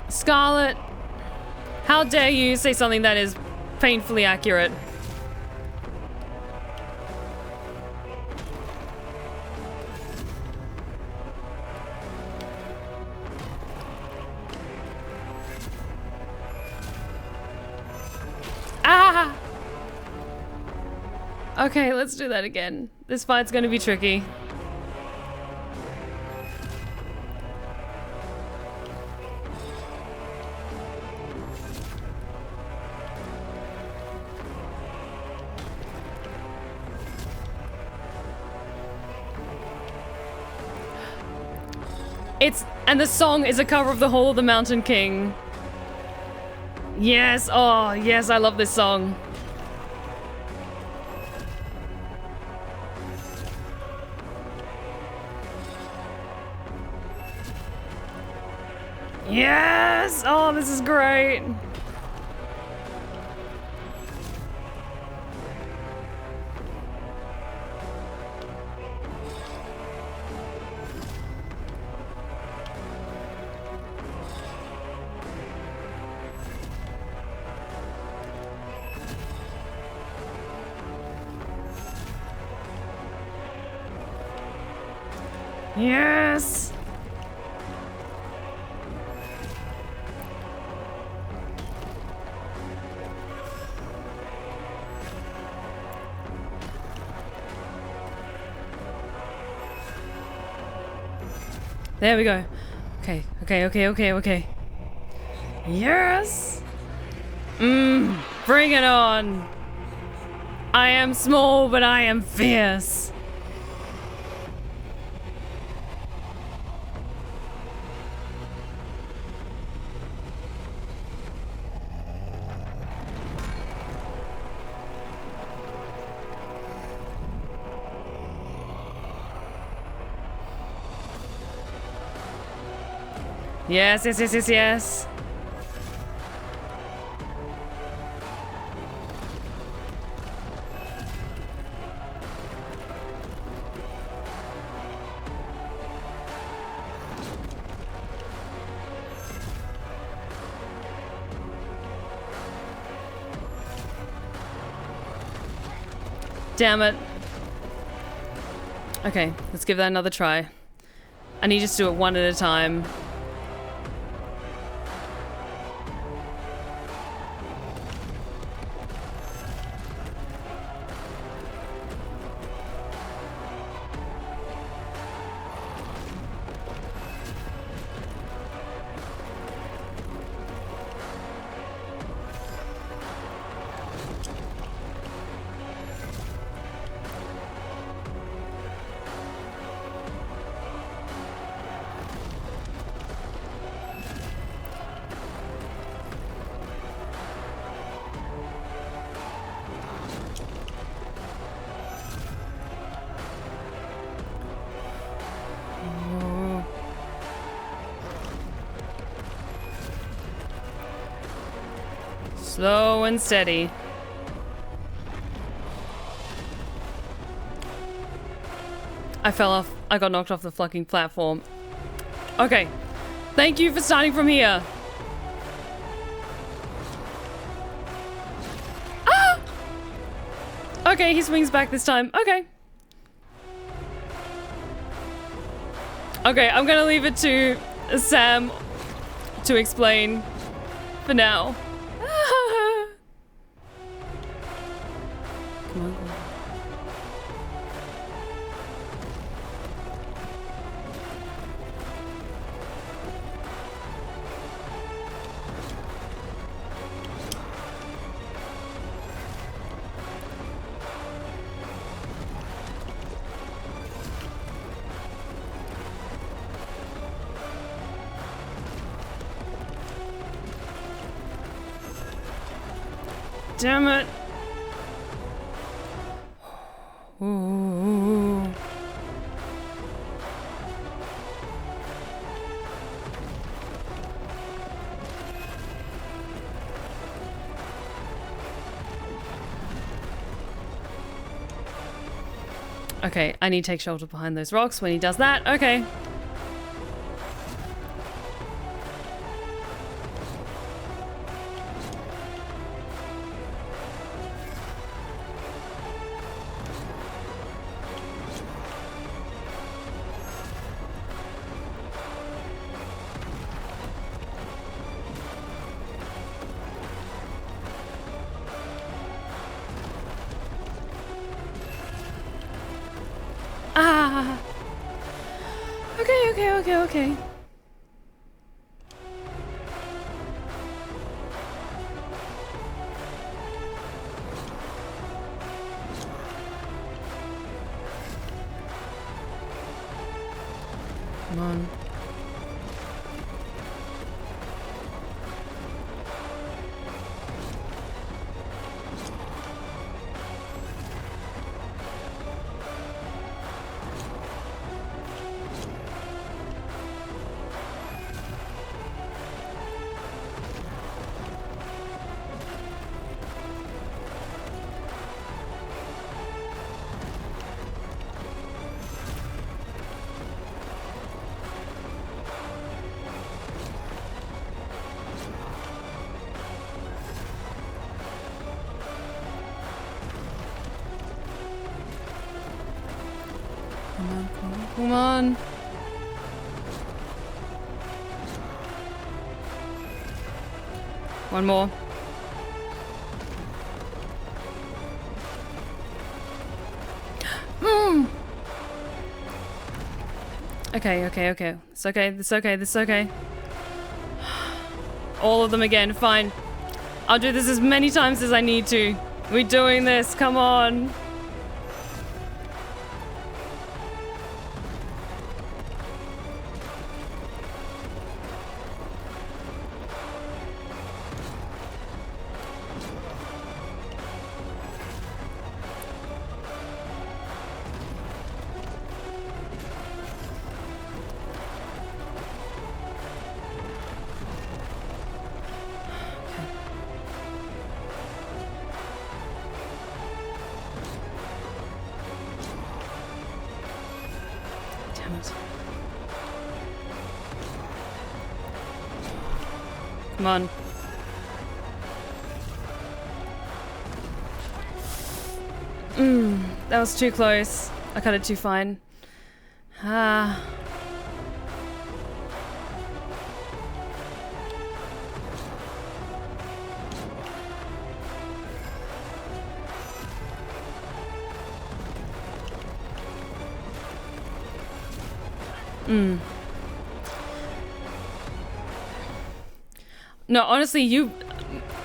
Scarlet, how dare you say something that is painfully accurate? Ah! Okay, let's do that again. This fight's gonna be tricky. And the song is a cover of The Hall of the Mountain King. Yes, oh, yes, I love this song. Yes! Oh, this is great. Yes! There we go. Okay, okay, okay, okay, okay. Yes! Bring it on! I am small, but I am fierce. Yes, yes, yes, yes, yes. Damn it. Okay, let's give that another try. I need you to do it one at a time. Slow and steady. I fell off. I got knocked off the fucking platform. Okay. Thank you for starting from here. Ah! Okay, he swings back this time. Okay. Okay, I'm gonna leave it to Sam to explain for now. Come on. Damn it. Ooh. Okay, I need to take shelter behind those rocks when he does that. Okay. Okay. Come on. Come on, come on, come on. One more. Okay, okay, okay. It's okay, it's okay, it's okay. All of them again, fine. I'll do this as many times as I need to. We're doing this, come on. Come on. That was too close. I cut it too fine. Ah. No, honestly, you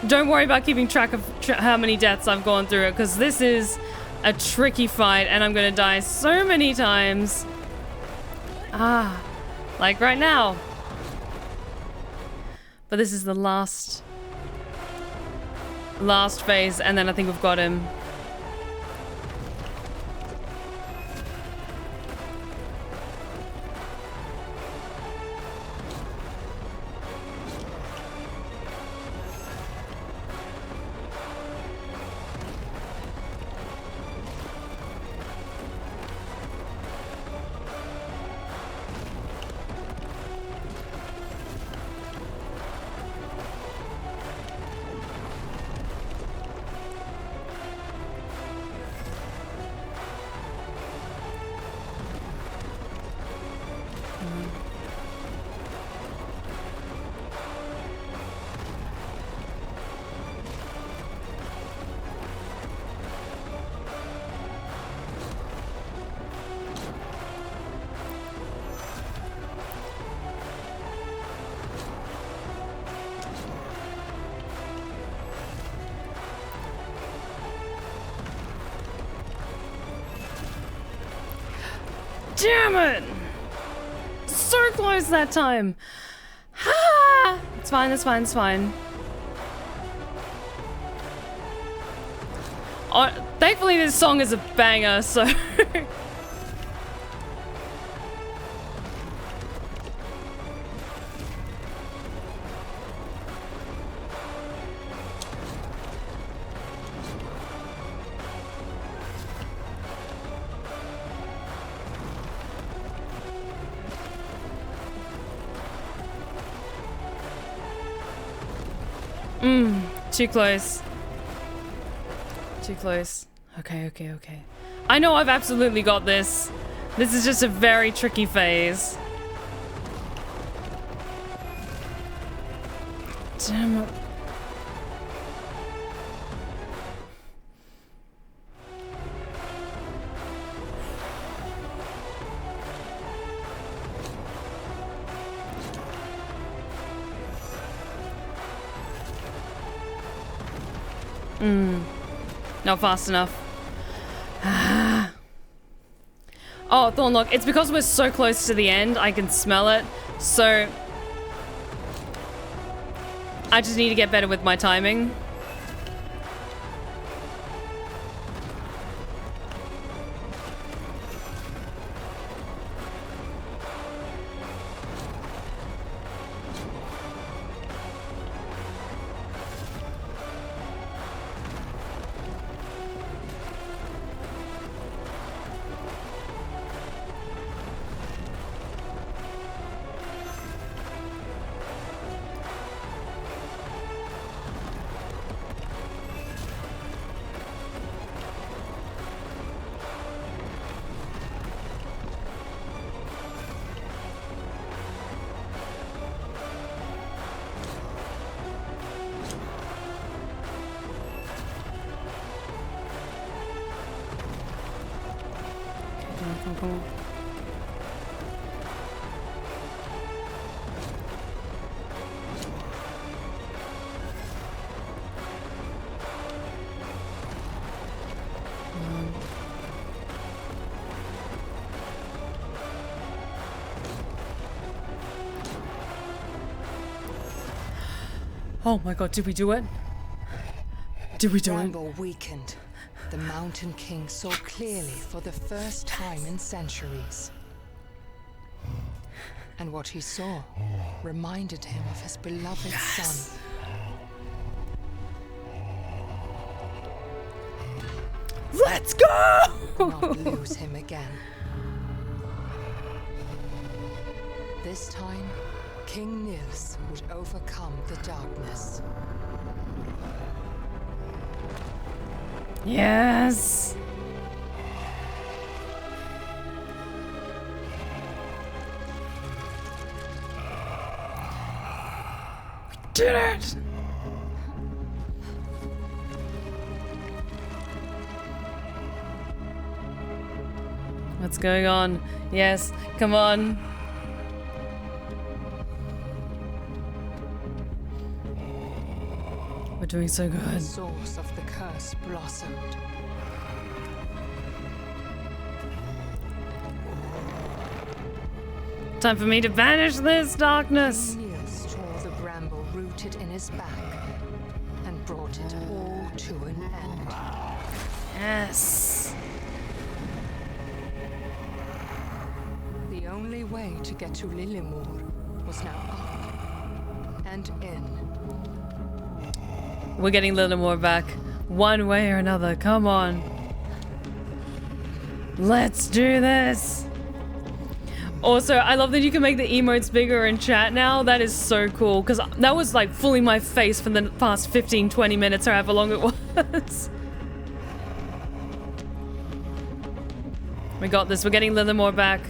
don't worry about keeping track of how many deaths I've gone through, because this is a tricky fight and I'm gonna die so many times. Ah, like right now. But this is the last phase, and then I think we've got him. Damn it! So close that time. Ah! It's fine, it's fine, it's fine. Oh, thankfully this song is a banger, so... Too close. Too close. Okay, okay, okay. I know I've absolutely got this. This is just a very tricky phase. Damn it. Not fast enough. Oh, Thornlock, it's because we're so close to the end, I can smell it. So I just need to get better with my timing. come on. Oh my god, did we do it? Did we do it? Bramble weakened. The Mountain King saw clearly for the first time in centuries. And what he saw reminded him of his beloved son. Let's go! Not lose him again. This time, King Nils would overcome the darkness. Yes! We did it! What's going on? Yes, come on. We're doing so good. The source of the curse blossomed. Time for me to banish this darkness. Nils tore the bramble rooted in his back and brought it all to an end. Yes. The only way to get to Lillemor was now up and in. We're getting a little more back. One way or another. Come on. Let's do this. Also, I love that you can make the emotes bigger in chat now. That is so cool. Because that was like fully my face for the past 15, 20 minutes or however long it was. We got this. We're getting Lillemore back.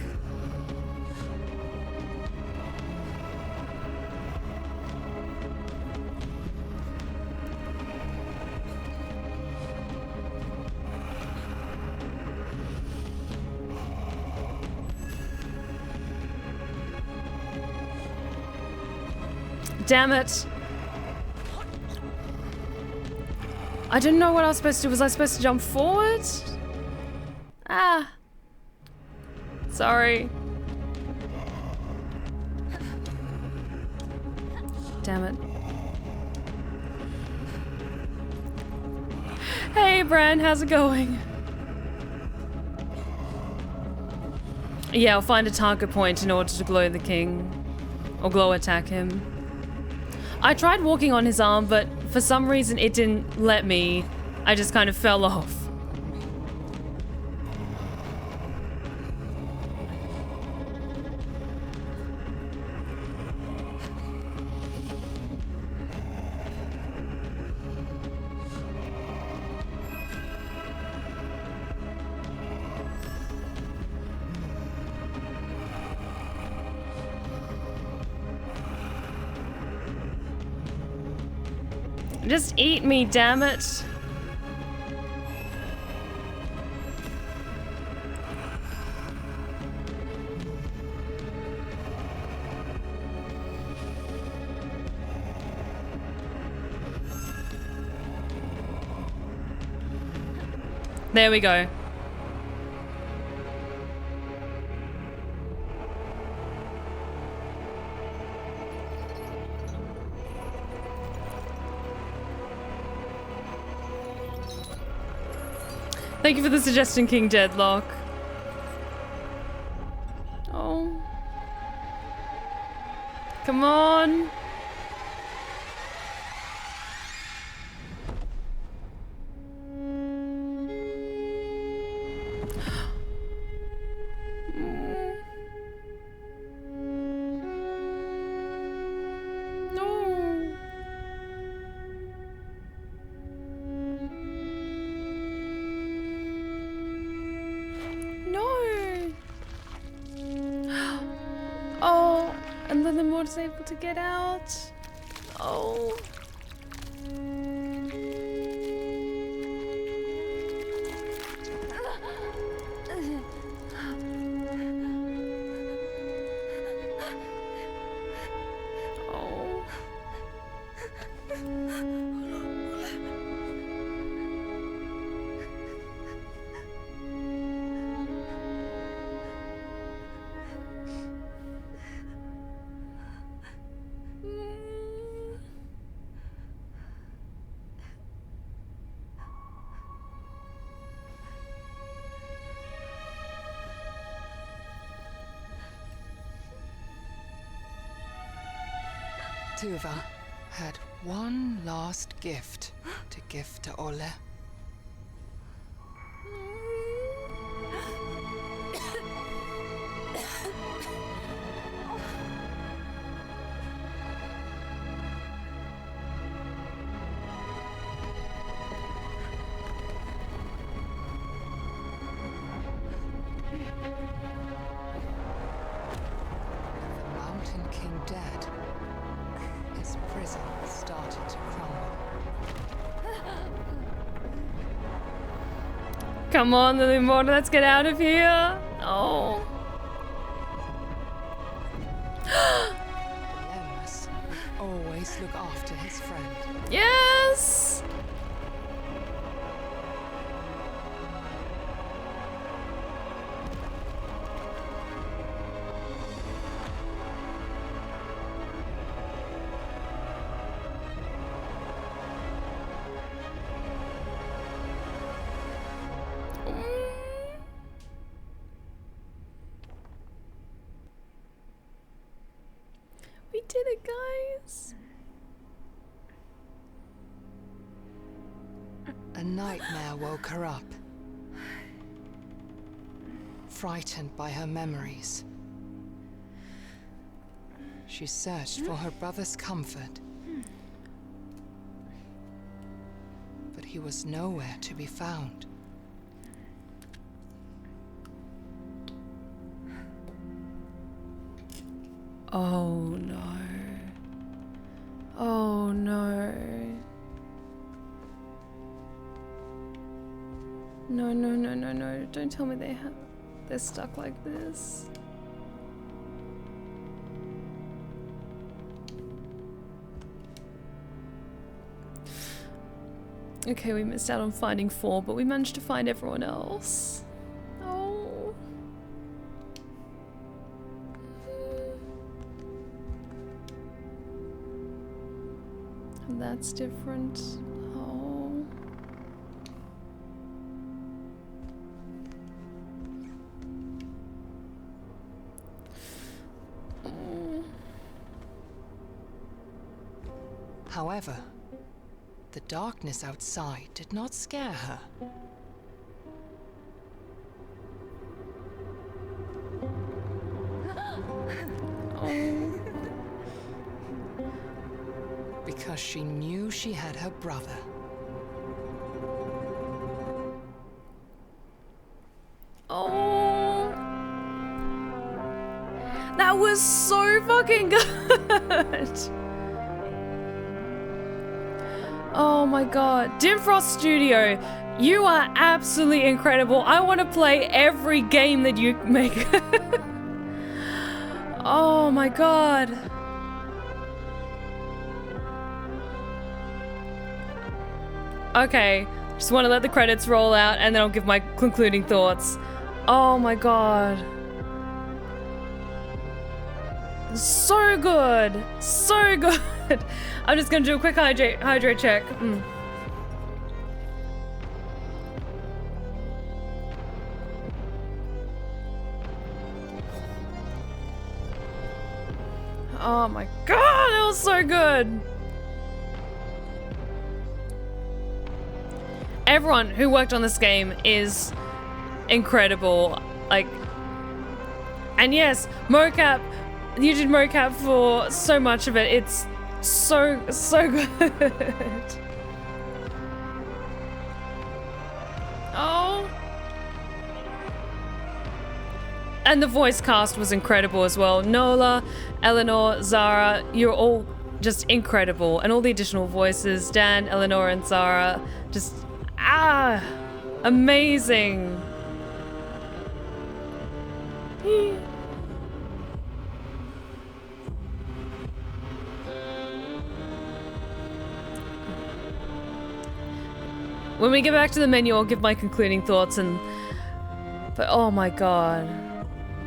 Damn it. I didn't know what I was supposed to do. Was I supposed to jump forward? Ah. Sorry. Damn it. Hey, Bran, how's it going? Yeah, I'll find a target point in order to glow the king. Or glow attack him. I tried walking on his arm, but for some reason it didn't let me. I just kind of fell off. Just eat me, damn it. There we go. Thank you for the suggestion, King Deadlock. Oh. Come on. Was able to get out. Oh. Tuva had one last gift to give to Ole. Come on, Lily Mortar, let's get out of here. Oh. Lemus would always look after his friend. Yes! We did it, guys. A nightmare woke her up. Frightened by her memories, she searched for her brother's comfort. But he was nowhere to be found. Oh no. Oh no. No, no, no, no, no. Don't tell me they're stuck like this. Okay, we missed out on finding 4, but we managed to find everyone else. Oh. That's different. Oh. However, the darkness outside did not scare her. Oh. Because she knew she had her brother. Oh. That was so fucking good. Oh my god. Dimfrost Studio, you are absolutely incredible. I want to play every game that you make. Oh my god. Okay, just want to let the credits roll out and then I'll give my concluding thoughts. Oh my god. So good. So good. I'm just gonna do a quick hydrate check. Oh my god, that was so good. Everyone who worked on this game is incredible. Like, and yes, mocap, you did mocap for so much of it. It's so good. Oh. And the voice cast was incredible as well. Nola, Eleanor, Zara, you're all just incredible. And all the additional voices, Dan, Eleanor, and Zara, just, amazing. When we get back to the menu, I'll give my concluding thoughts but oh my god.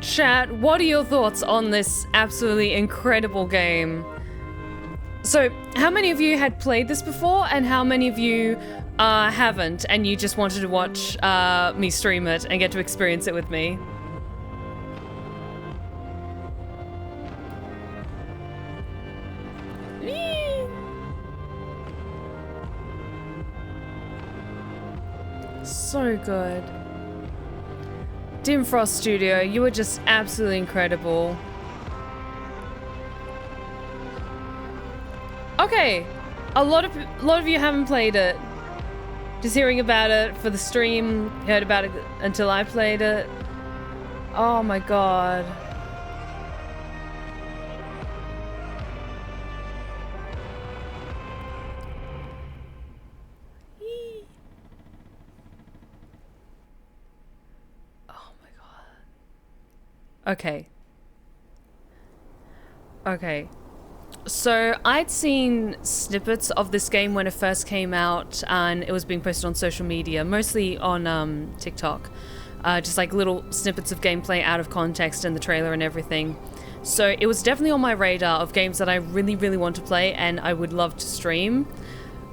Chat, what are your thoughts on this absolutely incredible game? So, how many of you had played this before, and how many of you haven't, and you just wanted to watch me stream it and get to experience it with me? so good. Dim Frost Studio, you were just absolutely incredible. Okay, a lot of you haven't played it. Just hearing about it for the stream, heard about it until I played it. Oh my god. Okay. Okay. So I'd seen snippets of this game when it first came out, and it was being posted on social media, mostly on TikTok. Just like little snippets of gameplay out of context and the trailer and everything. So it was definitely on my radar of games that I really, really want to play and I would love to stream.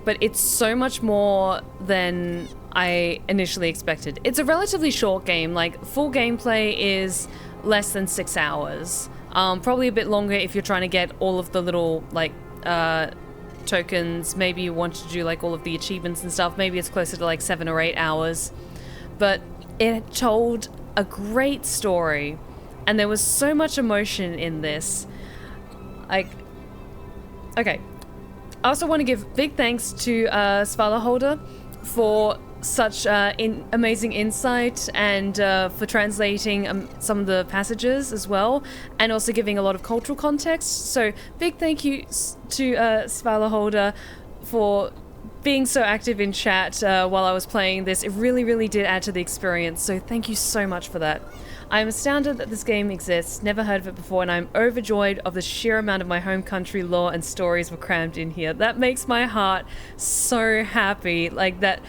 But it's so much more than I initially expected. It's a relatively short game. Like, full gameplay is less than 6 hours. Probably a bit longer if you're trying to get all of the little, like, tokens. Maybe you want to do, like, all of the achievements and stuff. Maybe it's closer to, like, 7 or 8 hours. But it told a great story. And there was so much emotion in this. Like, okay. I also want to give big thanks to Svalaholdr for such amazing insight and for translating some of the passages as well, and also giving a lot of cultural context. So big thank you to Svalaholdr for being so active in chat while I was playing this. It really, really did add to the experience, so thank you so much for that. I am astounded that this game exists, never heard of it before, and I'm overjoyed of the sheer amount of my home country lore and stories were crammed in here. That makes my heart so happy, like that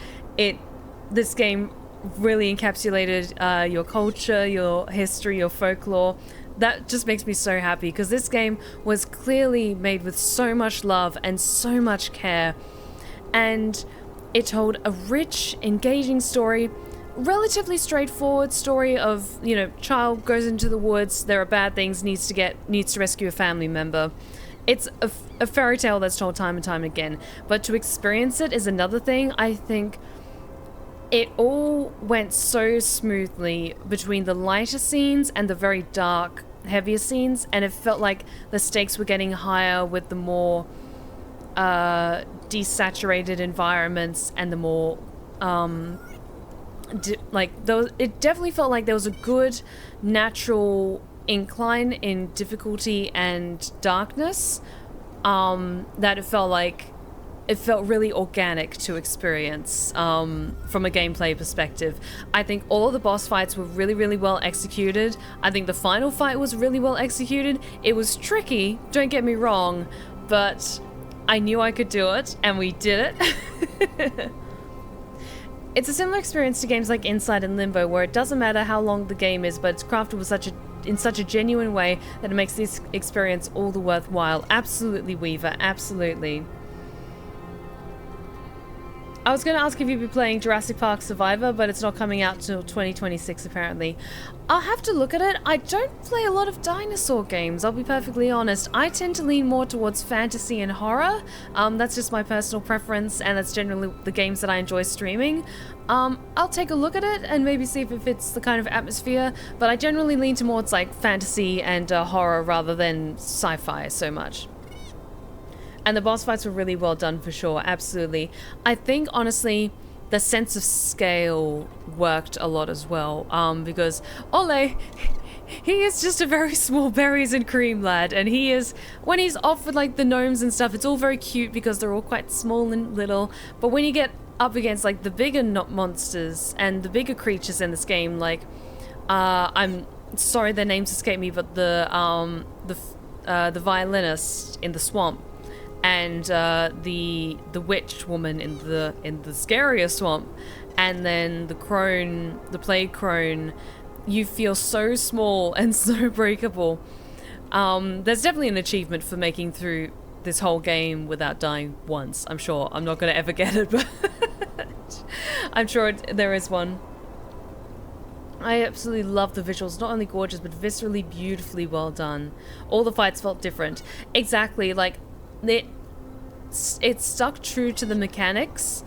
this game really encapsulated your culture, your history, your folklore. That just makes me so happy, because this game was clearly made with so much love and so much care, and it told a rich, engaging story. Relatively straightforward story of, you know, child goes into the woods, there are bad things, needs to rescue a family member. It's a fairy tale that's told time and time again, but to experience it is another thing. I think it all went so smoothly between the lighter scenes and the very dark, heavier scenes, and it felt like the stakes were getting higher with the more desaturated environments and the more it definitely felt like there was a good natural incline in difficulty and darkness, that it felt really organic to experience from a gameplay perspective. I think all of the boss fights were really, really well executed. I think the final fight was really well executed. It was tricky, don't get me wrong, but I knew I could do it, and we did it. It's a similar experience to games like Inside and Limbo, where it doesn't matter how long the game is, but it's crafted with in such a genuine way that it makes this experience all the worthwhile. Absolutely, Weaver, absolutely. I was going to ask if you'd be playing Jurassic Park Survivor, but it's not coming out till 2026 apparently. I'll have to look at it. I don't play a lot of dinosaur games, I'll be perfectly honest. I tend to lean more towards fantasy and horror. That's just my personal preference, and that's generally the games that I enjoy streaming. I'll take a look at it and maybe see if it fits the kind of atmosphere, but I generally lean towards like fantasy and horror rather than sci-fi so much. And the boss fights were really well done for sure, absolutely. I think, honestly, the sense of scale worked a lot as well, because Ole, he is just a very small berries and cream lad, and he is, when he's off with like the gnomes and stuff, it's all very cute because they're all quite small and little, but when you get up against like the bigger monsters and the bigger creatures in this game, like, I'm sorry their names escape me, but the violinist in the swamp, and the witch woman in the scarier swamp, and then the plague crone, you feel so small and so breakable. There's definitely an achievement for making through this whole game without dying once, I'm sure. I'm not gonna ever get it, but I'm sure there is one. I absolutely love the visuals, not only gorgeous, but viscerally beautifully well done. All the fights felt different. Exactly, like, it stuck true to the mechanics,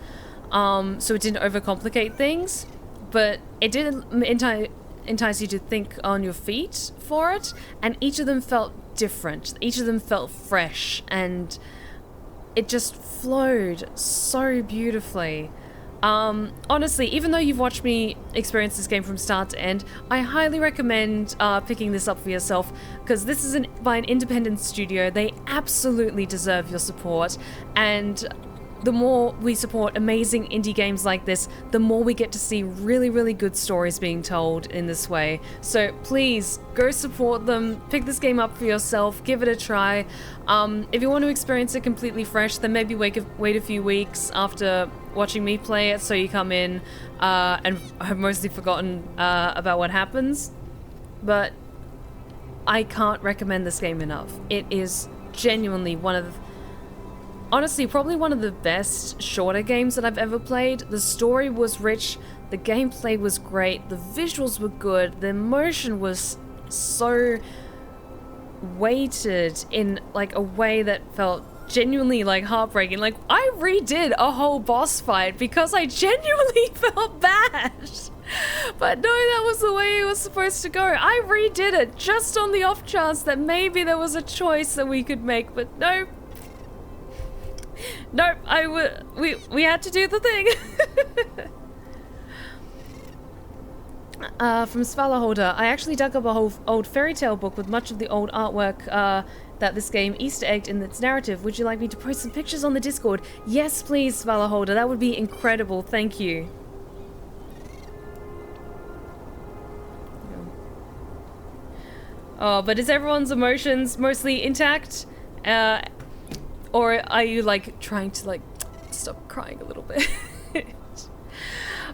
so it didn't overcomplicate things, but it did entice you to think on your feet for it, and each of them felt different. Each of them felt fresh, and it just flowed so beautifully. Honestly, even though you've watched me experience this game from start to end, I highly recommend picking this up for yourself, because this is by an independent studio. They absolutely deserve your support, and the more we support amazing indie games like this, the more we get to see really, really good stories being told in this way. So please, go support them, pick this game up for yourself, give it a try. If you want to experience it completely fresh, then maybe wait a few weeks after watching me play it, so you come in and have mostly forgotten about what happens. But I can't recommend this game enough. It is genuinely honestly, probably one of the best shorter games that I've ever played. The story was rich, the gameplay was great, the visuals were good, the emotion was so weighted in like a way that felt genuinely like heartbreaking. Like, I redid a whole boss fight because I genuinely felt bad. But no, that was the way it was supposed to go. I redid it just on the off chance that maybe there was a choice that we could make, but no. Nope, we had to do the thing. From Svalaholdr, I actually dug up a whole old fairy tale book with much of the old artwork that this game Easter egged in its narrative. Would you like me to post some pictures on the Discord? Yes, please, Svalaholdr. That would be incredible. Thank you. Oh, but is everyone's emotions mostly intact? Or are you like trying to like stop crying a little bit?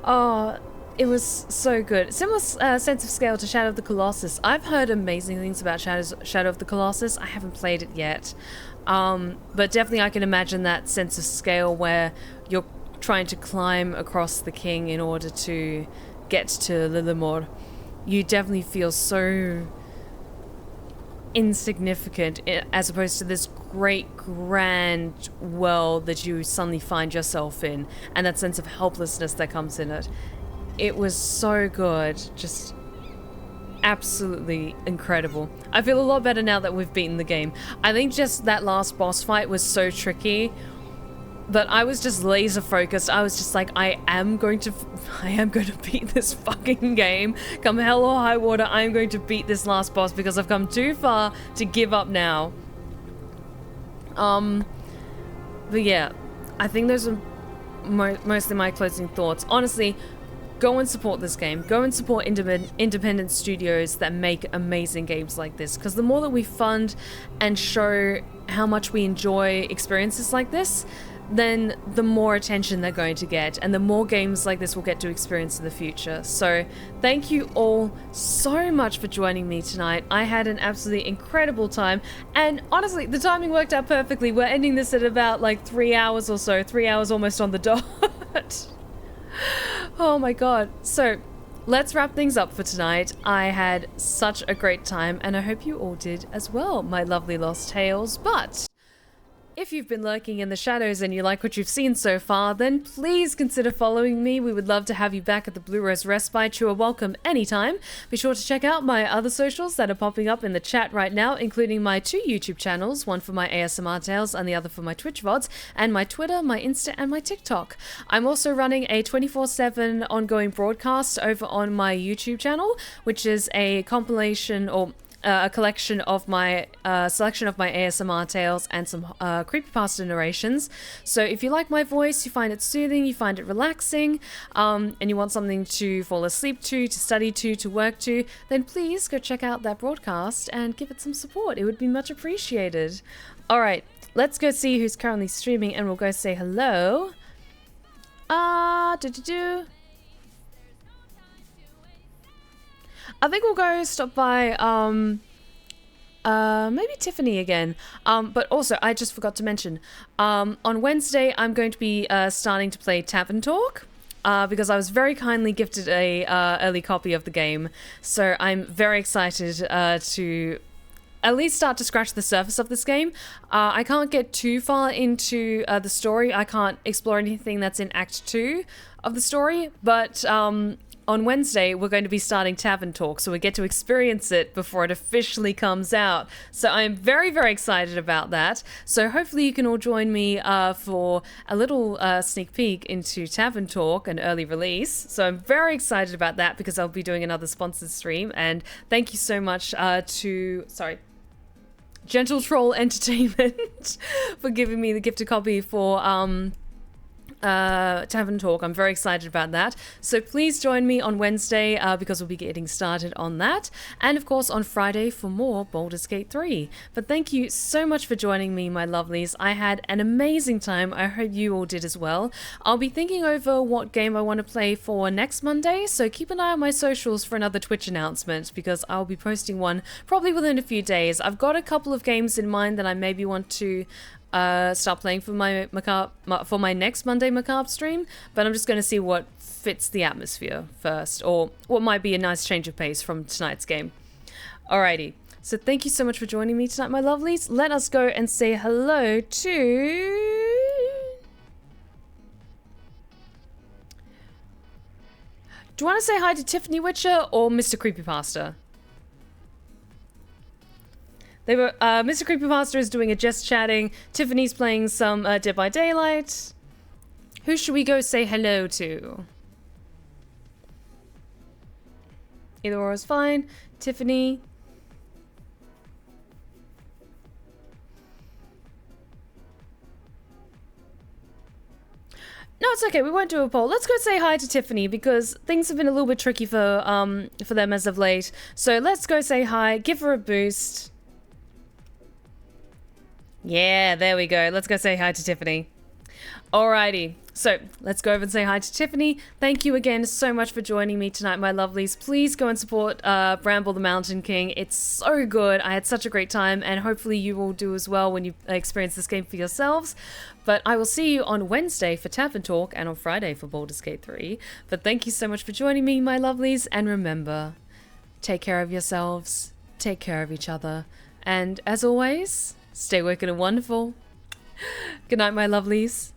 Oh, it was so good. Similar sense of scale to Shadow of the Colossus. I've heard amazing things about Shadow of the Colossus. I haven't played it yet. But definitely I can imagine that sense of scale where you're trying to climb across the king in order to get to Lilimor. You definitely feel so insignificant as opposed to this great grand world that you suddenly find yourself in, and that sense of helplessness that comes in it. It was so good, just absolutely incredible. I feel a lot better now that we've beaten the game. I think just that last boss fight was so tricky, but I was just laser focused. I was just like, I am going to beat this fucking game. Come hell or high water, I am going to beat this last boss because I've come too far to give up now. But yeah, I think those are mostly my closing thoughts. Honestly, go and support this game. Go and support independent studios that make amazing games like this, because the more that we fund and show how much we enjoy experiences like this, then the more attention they're going to get, and the more games like this we'll get to experience in the future. So thank you all so much for joining me tonight. I had an absolutely incredible time, and honestly, the timing worked out perfectly. We're ending this at about like 3 hours or so, 3 hours almost on the dot. Oh my god. So let's wrap things up for tonight. I had such a great time, and I hope you all did as well, my lovely lost tales. But if you've been lurking in the shadows and you like what you've seen so far, then please consider following me. We would love to have you back at the Blue Rose Respite. You are welcome anytime. Be sure to check out my other socials that are popping up in the chat right now, including my 2 YouTube channels, one for my ASMR tales and the other for my Twitch VODs, and my Twitter, my Insta, and my TikTok. I'm also running a 24/7 ongoing broadcast over on my YouTube channel, which is a compilation or a collection of my selection of my ASMR tales and some creepypasta narrations. So if you like my voice, you find it soothing, you find it relaxing, and you want something to fall asleep to study to work to, then please go check out that broadcast and give it some support. It would be much appreciated. Alright, let's go see who's currently streaming, and we'll go say hello. I think we'll go stop by, maybe Tiffany again. But also, I just forgot to mention, on Wednesday, I'm going to be, starting to play Tavern Talk, because I was very kindly gifted a, early copy of the game. So I'm very excited, to at least start to scratch the surface of this game. I can't get too far into, the story. I can't explore anything that's in Act 2 of the story, but, on Wednesday, we're going to be starting Tavern Talk, so we get to experience it before it officially comes out. So I'm very, very excited about that. So hopefully you can all join me for a little sneak peek into Tavern Talk, an early release. So I'm very excited about that because I'll be doing another sponsored stream. And thank you so much to Gentle Troll Entertainment for giving me the gifted copy for Tavern Talk. I'm very excited about that. So please join me on Wednesday because we'll be getting started on that. And of course on Friday for more Baldur's Gate 3. But thank you so much for joining me, my lovelies. I had an amazing time. I hope you all did as well. I'll be thinking over what game I want to play for next Monday. So keep an eye on my socials for another Twitch announcement because I'll be posting one probably within a few days. I've got a couple of games in mind that I maybe want to start playing for my next Monday Macabre stream, but I'm just going to see what fits the atmosphere first, or what might be a nice change of pace from tonight's game. Alrighty, so thank you so much for joining me tonight, my lovelies. Let us go and say hello to... Do you want to say hi to Tiffany Witcher or Mr. Creepypasta? They were, Mr. Creepypasta is doing a just chatting. Tiffany's playing some Dead by Daylight. Who should we go say hello to? Either or is fine. Tiffany. No, it's okay. We won't do a poll. Let's go say hi to Tiffany because things have been a little bit tricky for them as of late. So let's go say hi. Give her a boost. Yeah, there we go. Let's go say hi to Tiffany. Alrighty, so let's go over and say hi to Tiffany. Thank you again so much for joining me tonight, my lovelies. Please go and support Bramble the Mountain King. It's so good. I had such a great time, and hopefully you will do as well when you experience this game for yourselves. But I will see you on Wednesday for Tavern Talk and on Friday for Baldur's Gate 3. But thank you so much for joining me, my lovelies, and remember, take care of yourselves, take care of each other, and as always, stay wicked and wonderful. Good night, my lovelies.